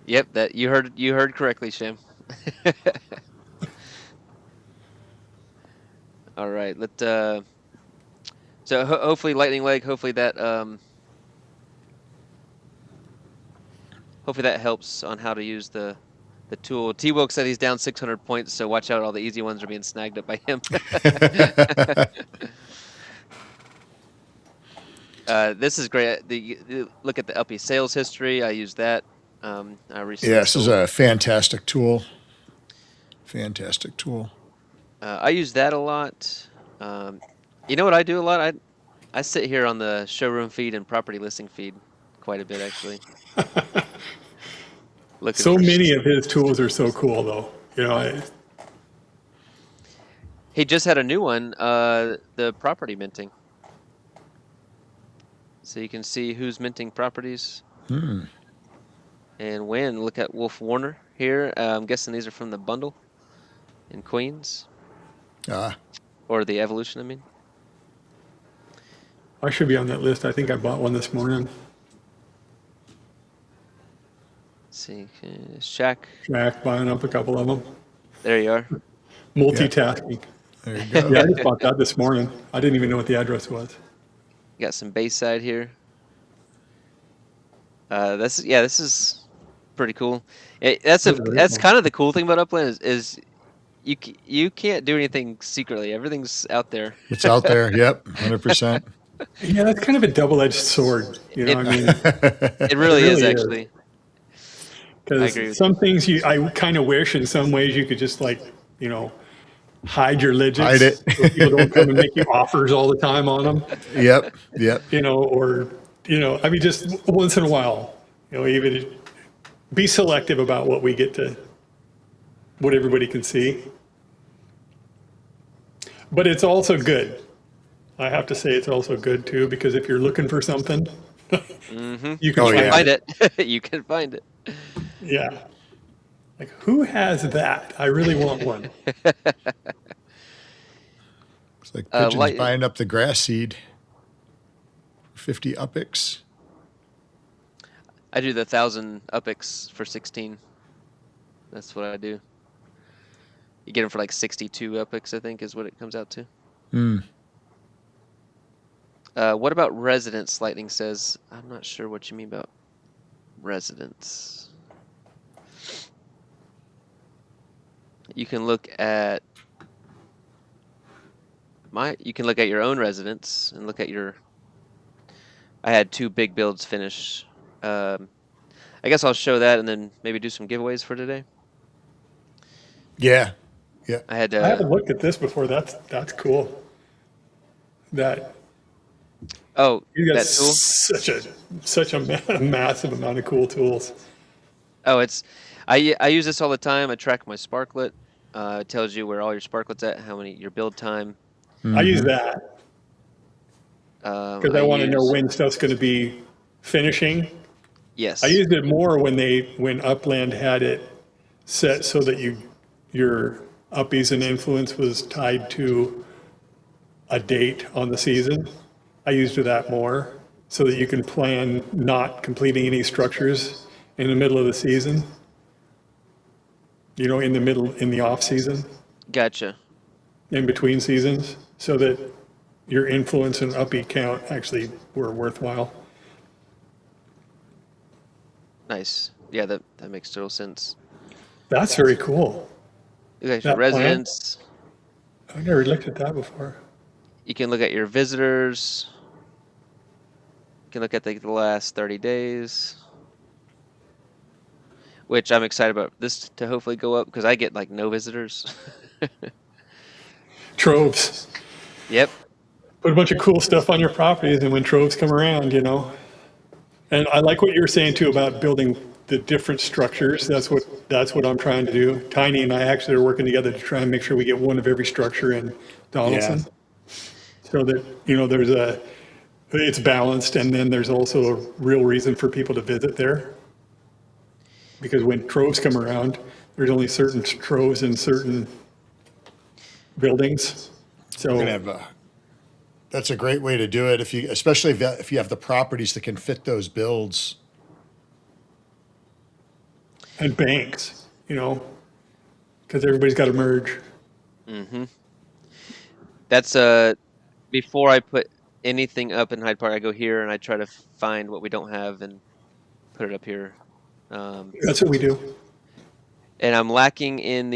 Yep, that you heard correctly, Sham. All right, so hopefully Lightning Leg, hopefully that helps on how to use the tool. T-Wilk said he's down 600 points, so watch out, all the easy ones are being snagged up by him. This is great. Look at the LP sales history. I use that. I recently Yeah, this is sold. a fantastic tool. Fantastic tool. I use that a lot. You know what I do a lot? I sit here on the showroom feed and property listing feed quite a bit, actually. Looking So for many of his tools are so cool, though. You know, He just had a new one, the property minting. So you can see who's minting properties and when. Look at Wolf Warner here. I'm guessing these are from the bundle in Queens. Or the Evolution, I mean. I should be on that list. I think I bought one this morning. Let's see, Shack. Jack buying up a couple of them. There you are. Multitasking. There you go. Yeah, I just bought that this morning. I didn't even know what the address was. You got some Bayside here. This is pretty cool. That's kind of the cool thing about Upland is you can't do anything secretly. Everything's out there. It's out there. Yep, 100%. Yeah, that's kind of a double-edged sword. You know, I mean, It really is, really is. actually. I agree because with some things I kind of wish in some ways you could just hide your legends. Hide it. So people don't come and make you offers all the time on them. Yep. I mean, just once in a while, even be selective about what everybody can see. But it's also good. I have to say it's also good too, because if you're looking for something, you can Oh, find yeah. Find it. You can find it. Yeah. Like, who has that? I really want one. It's like pigeons Light. buying up the grass seed. 50 upics. I do the 1,000 upics for 16. That's what I do. You get them for like 62 upics, I think, is what it comes out to. What about residence? Lightning says. I'm not sure what you mean about residence. You can look at you can look at your own residence and look at your. I had 2 big builds finish. I guess I'll show that and then maybe do some giveaways for today. Yeah. Yeah. I had I haven't looked at this before. That's cool. That oh, you got that tool. such a massive amount of cool tools. Oh, I use this all the time. I track my sparklet. It tells you where all your sparklets at, how many your build time. I use that because I want to know when stuff's going to be finishing. Yes. I used it more when Upland had it set so that your uppies and influence was tied to a date on the season. I used that more so that you can plan not completing any structures in the middle of the season. In the off season, Gotcha. in between seasons, so that your influence and uppie count actually were worthwhile. Nice. Yeah, that makes total sense. That's very cool. You got That your residents. I've never looked at that before. You can look at your visitors. You can look at the last 30 days. Which I'm excited about this to hopefully go up because I get like no visitors. Troves. Yep. Put a bunch of cool stuff on your properties, and when troves come around, And I like what you were saying too about building the different structures. That's what I'm trying to do. Tiny and I actually are working together to try and make sure we get one of every structure in Donaldson, so that it's balanced, and then there's also a real reason for people to visit there. Because when troves come around, there's only certain troves in certain buildings. So We're gonna have that's a great way to do it, especially if you have the properties that can fit those builds. And banks, because everybody's got to merge. Mm-hmm. That's before I put anything up in Hyde Park, I go here and I try to find what we don't have and put it up here. That's what we do. And I'm lacking in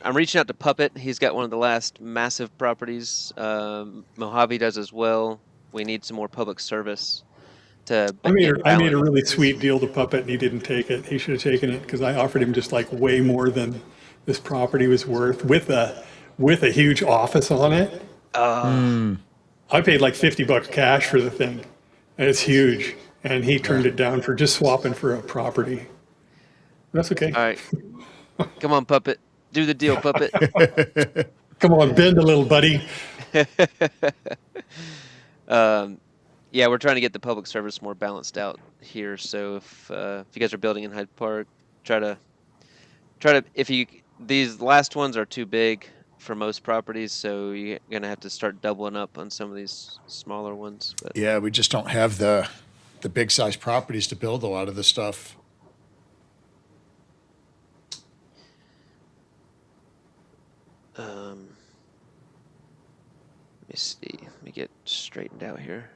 I'm reaching out to Puppet. He's got one of the last massive properties. Mojave does as well. We need some more public service to. I made a really sweet deal to Puppet, and he didn't take it. He should have taken it because I offered him just like way more than this property was worth with a huge office on it. I paid like $50 cash for the thing, and it's huge. And he turned it down for just swapping for a property. That's okay. All right, come on, Puppet, do the deal, Puppet. Come on, bend a little, buddy. Yeah, we're trying to get the public service more balanced out here. So if you guys are building in Hyde Park, try to these last ones are too big for most properties, so you're gonna have to start doubling up on some of these smaller ones. But Yeah, we just don't have the big size properties to build a lot of the stuff. let me see. Let me get straightened out here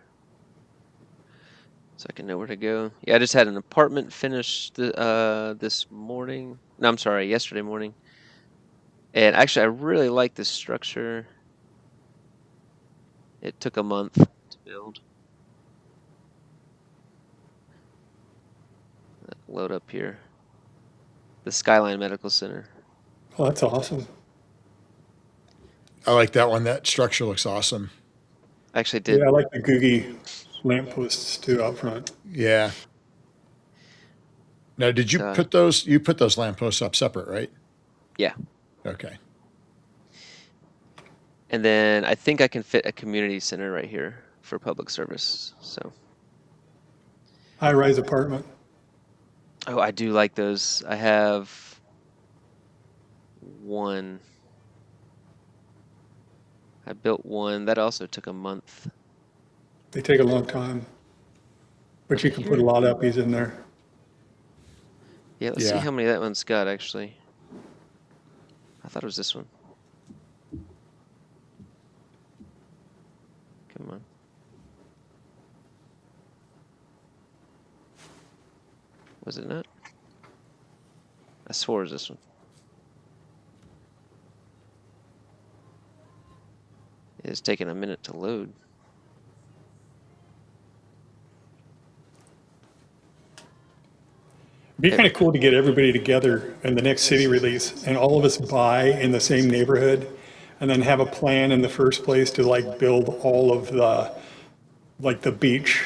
so I can know where to go. Yeah, I just had an apartment finished this morning. No, I'm sorry, yesterday morning. And actually, I really like this structure. It took a month to build. Load up here. The Skyline Medical Center. Oh, that's awesome. I like that one. That structure looks awesome. I actually did. Yeah, I like the Googie lampposts too out front. Yeah. Now, did you put those? You put those lampposts up separate, right? Yeah. Okay. And then I think I can fit a community center right here for public service. So High-rise apartment. Oh, I do like those. I have one. I built one. That also took a month. They take a long time, but you can put a lot of uppies in there. Yeah, let's see Yeah. how many that one's got, actually. I thought it was this one. Come on. Was it not? I swore it was this one. It's taking a minute to load. It'd be kind of cool to get everybody together in the next city release and all of us buy in the same neighborhood and then have a plan in the first place to like build all of the, like the beach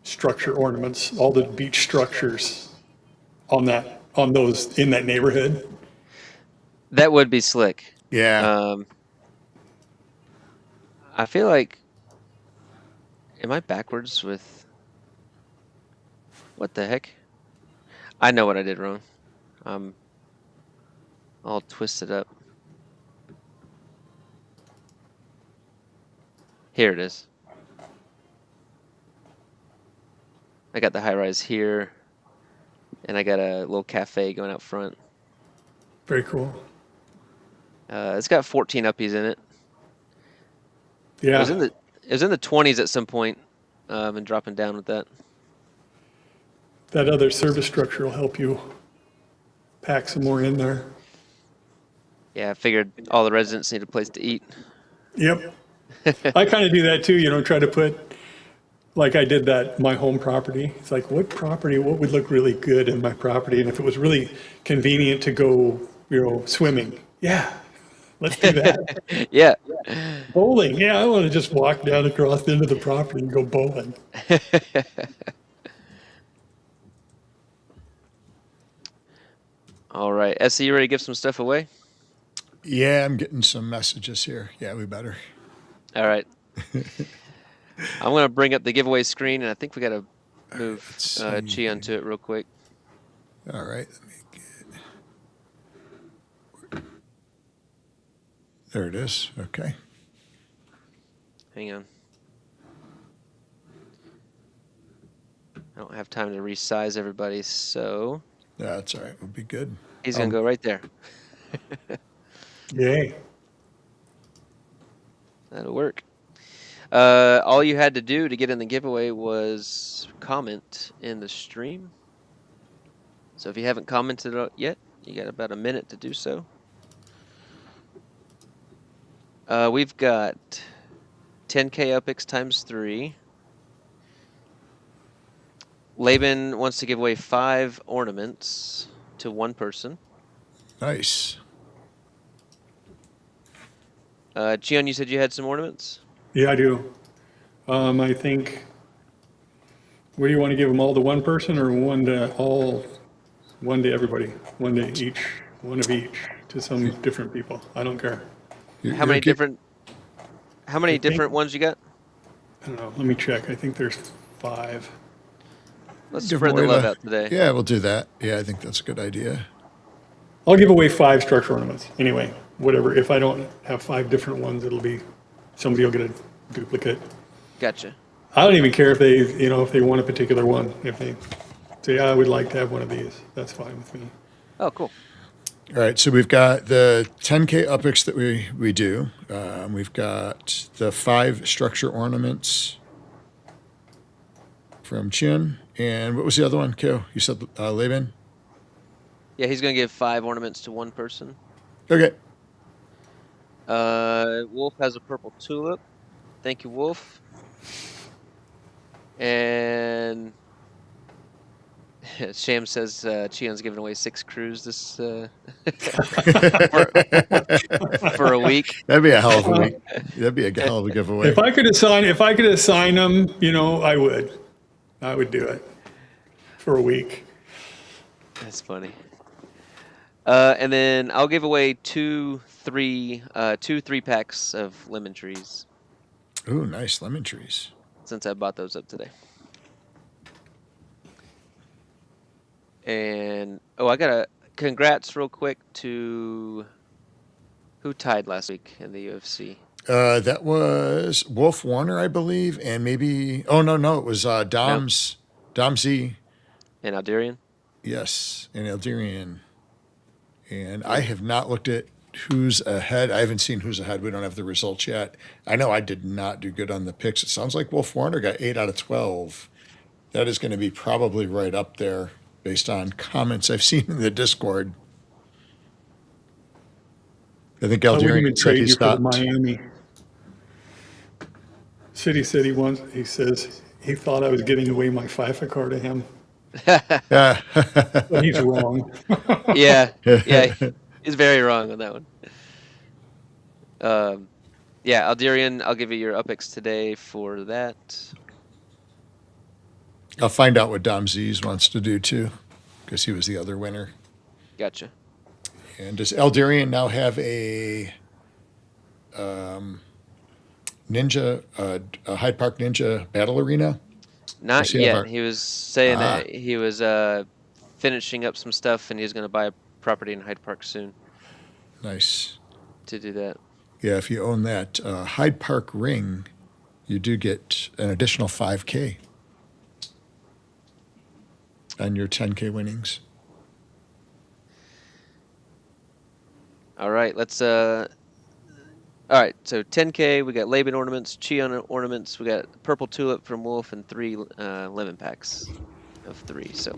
structure ornaments, all the beach structures on those, in that neighborhood. That would be slick. Yeah. I feel like, am I backwards with, what the heck? I know what I did wrong. I'm all twisted up. Here it is. I got the high rise here, and I got a little cafe going out front. Very cool. It's got 14 uppies in it. Yeah. It was in the 20s at some point, and dropping down with that. That other service structure will help you pack some more in there. Yeah, I figured all the residents need a place to eat. Yep. I kind of do that too, try to put, like I did that, my home property. It's like, what would look really good in my property? And if it was really convenient to go, swimming, yeah, let's do that. Yeah. Bowling, yeah, I want to just walk down across into the property and go bowling. All right, SE, you ready to give some stuff away? Yeah, I'm getting some messages here. Yeah, we better. All right. I'm going to bring up the giveaway screen, and I think we got to move Chiun to it real quick. All right, let me get. There it is. Okay. Hang on. I don't have time to resize everybody, so Yeah, that's all right. We'll be good. he's going to go right there. Yay. That'll work. All you had to do to get in the giveaway was comment in the stream. So if you haven't commented yet, you got about a minute to do so. We've got 10K Upix times 3. Laban wants to give away 5 ornaments to one person. Nice. Chiun, you said you had some ornaments? Yeah, I do. I think, what do you want to give them all to one person or one to everybody? One to each, one of each to some different people. I don't care. How many different ones you got? I don't know. Let me check. I think there's 5. Let's spread the love out today. Yeah, we'll do that. Yeah, I think that's a good idea. I'll give away 5 structure ornaments. Anyway, whatever. If I don't have 5 different ones, somebody will get a duplicate. Gotcha. I don't even care if they, if they want a particular one. If they say, I would like to have one of these, that's fine with me. Oh, cool. All right, so we've got the 10K Upix that we do. We've got the 5 structure ornaments from Chiun. And what was the other one, Kyo? You said Laban? Yeah, he's going to give 5 ornaments to one person. Okay. Wolf has a purple tulip. Thank you, Wolf. And Sham says Chiun's giving away 6 crews this for a week. That'd be a hell of a week. That'd be a hell of a giveaway. If I could assign them, I would. I would do it for a week. That's funny. And then I'll give away 2 3-packs of lemon trees. Ooh, nice lemon trees. Since I bought those up today. And I got a congrats real quick to who tied last week in the UFC. That was Wolf Warner, I believe, and maybe. Oh no, it was Dom's Z. And Alderian. Yes, and Eldarian. And I have not looked at who's ahead. I haven't seen who's ahead. We don't have the results yet. I know I did not do good on the picks. It sounds like Wolf Warner got 8 out of 12. That is going to be probably right up there based on comments I've seen in the Discord. I think I wouldn't Eldarian even said trade he you for stopped. Miami. City said he says he thought I was giving away my FIFA card to him. But he's wrong. Yeah, he's very wrong on that one. Yeah, Alderian, I'll give you your UPX today for that. I'll find out what Dom Z's wants to do too, because he was the other winner. Gotcha. And does Eldarian now have a Ninja, a Hyde Park Ninja battle arena? Not yet. He was saying that he was finishing up some stuff, and he's going to buy a property in Hyde Park soon. Nice. To do that. Yeah, if you own that Hyde Park ring, you do get an additional $5K on your 10K winnings. All right, let's all right, so 10K, we got Laban ornaments, Chiun ornaments, we got purple tulip from Wolf, and 3 lemon packs of 3. So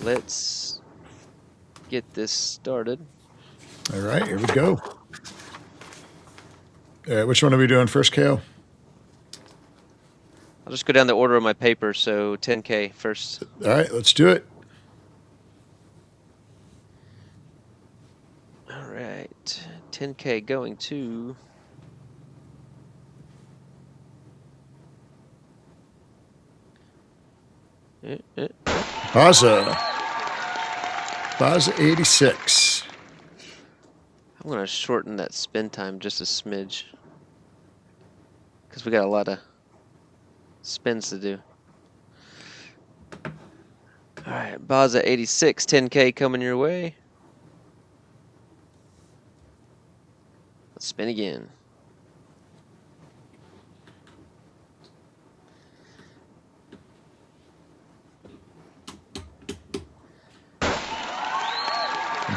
let's get this started. All right, here we go. Which one are we doing first, KO? I'll just go down the order of my paper, so 10K first. All right, let's do it. All right, 10K going to Baza 86. I'm going to shorten that spin time just a smidge, because we got a lot of spins to do. All right, Baza 86, 10K coming your way. Let's spin again.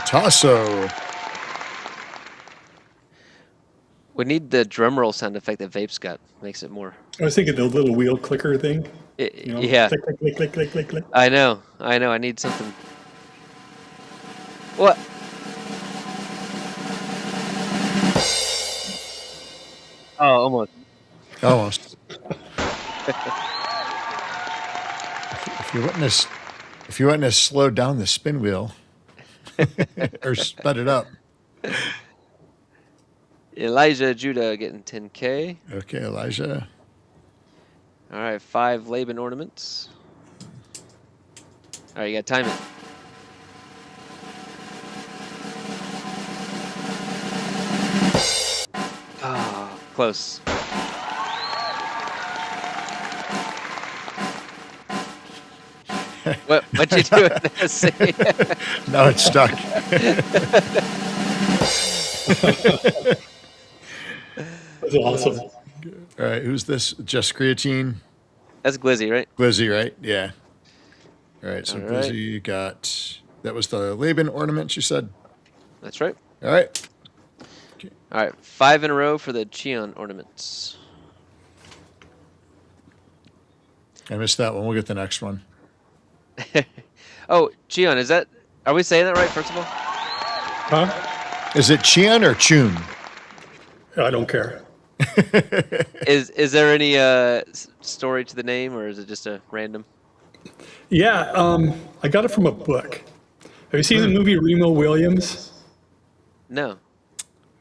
Tasso. We need the drum roll sound effect that Vape's got. Makes it more. I was thinking the little wheel clicker thing. You know, Yeah. Click, click, click, click, click, click, click. I know. I need something. What? Oh, almost. Almost. If you wouldn't have slowed down the spin wheel or sped it up. Elijah Judah getting 10K. Okay, Elijah. All right, 5 Laban ornaments. All right, you got to time it. Oh, close. What'd you do with this? Now it's stuck. That's awesome. All right, who's this? Just Creatine? That's Glizzy, right? Glizzy, right? Yeah. All right, so All right. Glizzy got, that was the Laban ornament, you said? That's right. All right. All right, 5 in a row for the Chiun ornaments. I missed that one. We'll get the next one. Oh, Chiun, is that? Are we saying that right? First of all, Huh? Is it Chiun or Chun? I don't care. is there any story to the name, or is it just a random? Yeah, I got it from a book. Have you seen the movie Remo Williams? No.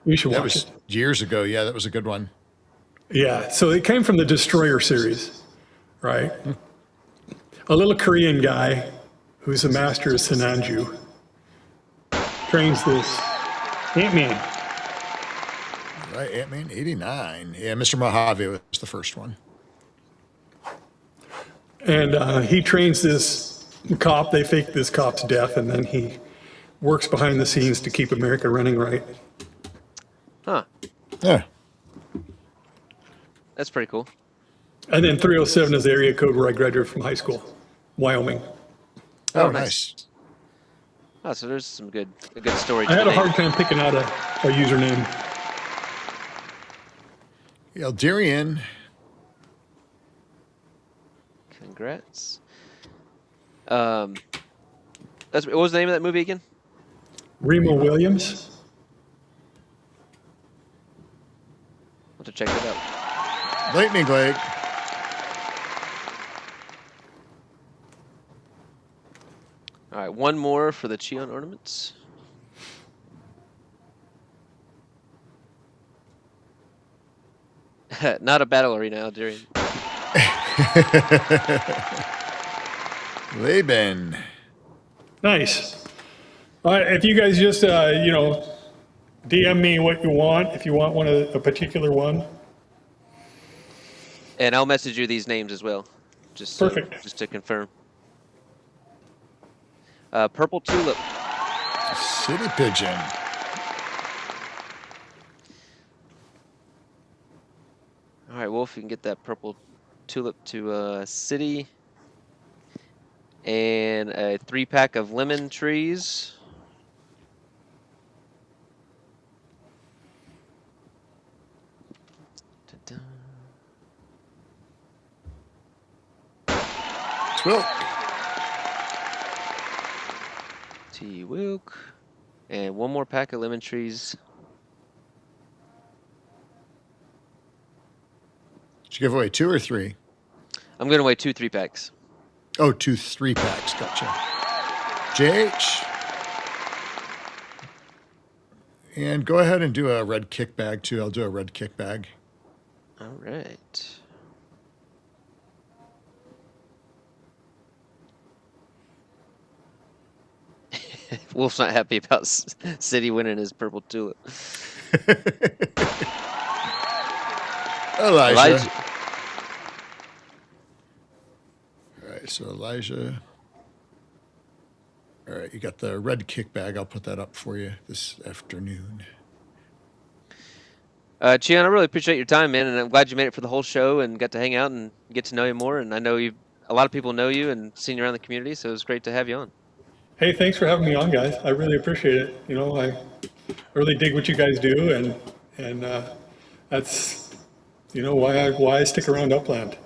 You should That watch was it. years ago. Yeah, that was a good one. Yeah, so it came from the Destroyer series, right? A little Korean guy who's a master of Sinanju trains this Ant-Man. Right, Ant-Man 89. Yeah, Mr. Mojave was the first one. And he trains this cop. They fake this cop's death, and then he works behind the scenes to keep America running right. Huh. Yeah. That's pretty cool. And then 307 is the area code where I graduated from high school, Wyoming. Oh, nice. Oh, so there's a good story. I had a hard time picking out a username. Eldarian. Congrats. What was the name of that movie again? Remo Williams. I'll have to check that out. Lightning Lake. All right, one more for the Chiun ornaments. Not a battle arena, Aldarian. Laban. Nice. If you guys just, DM me what you want, if you want a particular one. And I'll message you these names as well. Just Perfect. Just to confirm. Purple Tulip. City Pigeon. All right, Wolf, you can get that Purple Tulip to City. And a 3-pack of lemon trees. Ta-da. Wilk. T. Wilk. And one more pack of lemon trees. Did you give away 2 or 3? I'm giving away 2 3-packs. Oh, 2 3-packs. Gotcha. JH. And go ahead and do a red kick bag, too. I'll do a red kick bag. All right. Wolf's not happy about City winning his Purple Tulip. Elijah. All right, so Elijah. All right, you got the red kick bag. I'll put that up for you this afternoon. Chiun, I really appreciate your time, man, and I'm glad you made it for the whole show and got to hang out and get to know you more. And I know a lot of people know you and seen you around the community, so it was great to have you on. Hey, thanks for having me on, guys. I really appreciate it. I really dig what you guys do, and that's why I stick around Upland.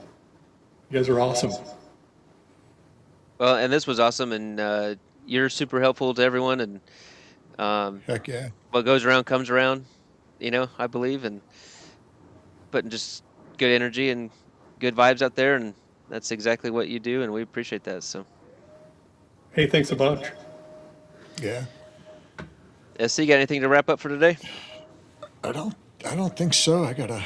You guys are awesome. Well, and this was awesome, and you're super helpful to everyone, and Heck yeah. what goes around comes around, I believe, and putting just good energy and good vibes out there, and that's exactly what you do, and we appreciate that. So, hey, thanks a bunch. Yeah. SC, got anything to wrap up for today? I don't think so. I got a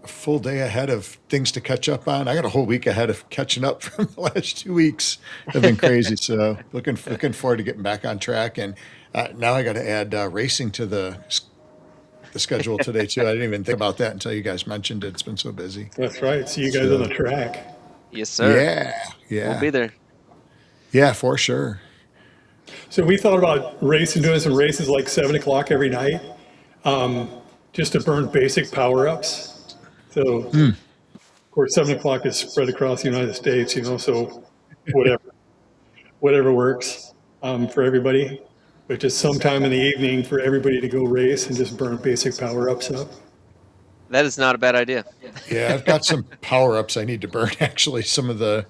full day ahead of things to catch up on. I got a whole week ahead of catching up from the last 2 weeks. Have been crazy. So looking forward to getting back on track. And now I got to add racing to the schedule today too. I didn't even think about that until you guys mentioned it. It's been so busy. That's right. See you guys on the track. Yes, sir. Yeah. We'll be there. Yeah, for sure. So we thought about doing some races like 7 o'clock every night, just to burn basic power-ups. So, of course, 7 o'clock is spread across the United States, so whatever works for everybody. But just sometime in the evening for everybody to go race and just burn basic power-ups up. That is not a bad idea. Yeah, I've got some power-ups I need to burn, actually. Some of the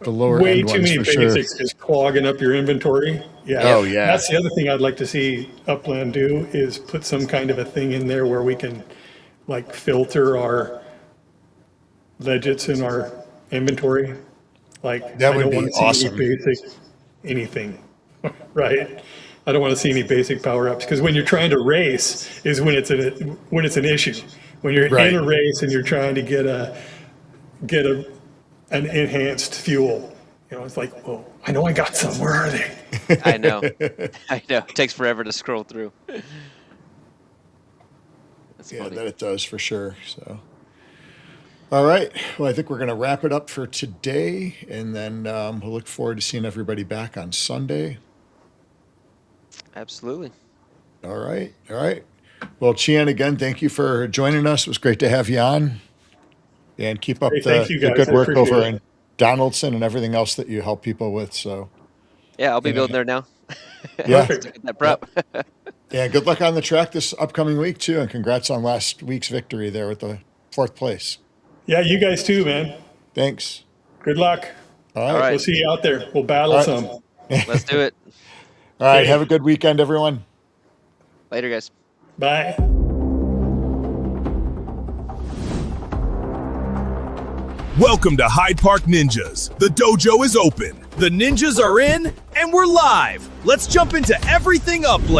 lower Way end too ones many for sure. basics just clogging up your inventory. Yeah. Oh, yeah. That's the other thing I'd like to see Upland do is put some kind of a thing in there where we can like filter our legits in our inventory. Like That I would don't be want to see awesome. any basic anything, right? I don't want to see any basic power-ups because when you're trying to race is when it's an issue. When you're Right. in a race and you're trying to get an enhanced fuel, it's like, oh, I know I got some. Where are they? I know. It takes forever to scroll through. That's Yeah, funny. that it does for sure. So, All right. Well, I think we're going to wrap it up for today, and then we'll look forward to seeing everybody back on Sunday. Absolutely. All right. All right. Well, Chiun, again, thank you for joining us. It was great to have you on. And keep up Thank you, the guys. good work I over appreciate in Donaldson and everything else that you help people with. So, Yeah, I'll be building there now. Yeah. Just to get that prep. yeah, good luck on the track this upcoming week, too. And congrats on last week's victory there with the 4th place. Yeah, you guys too, man. Thanks. Good luck. All right. right. We'll see you out there. We'll battle All right. some. Let's do it. All right. Okay. Have a good weekend, everyone. Later, guys. Bye. Welcome to Hyde Park Ninjas. The dojo is open. The ninjas are in, and we're live. Let's jump into everything Upland.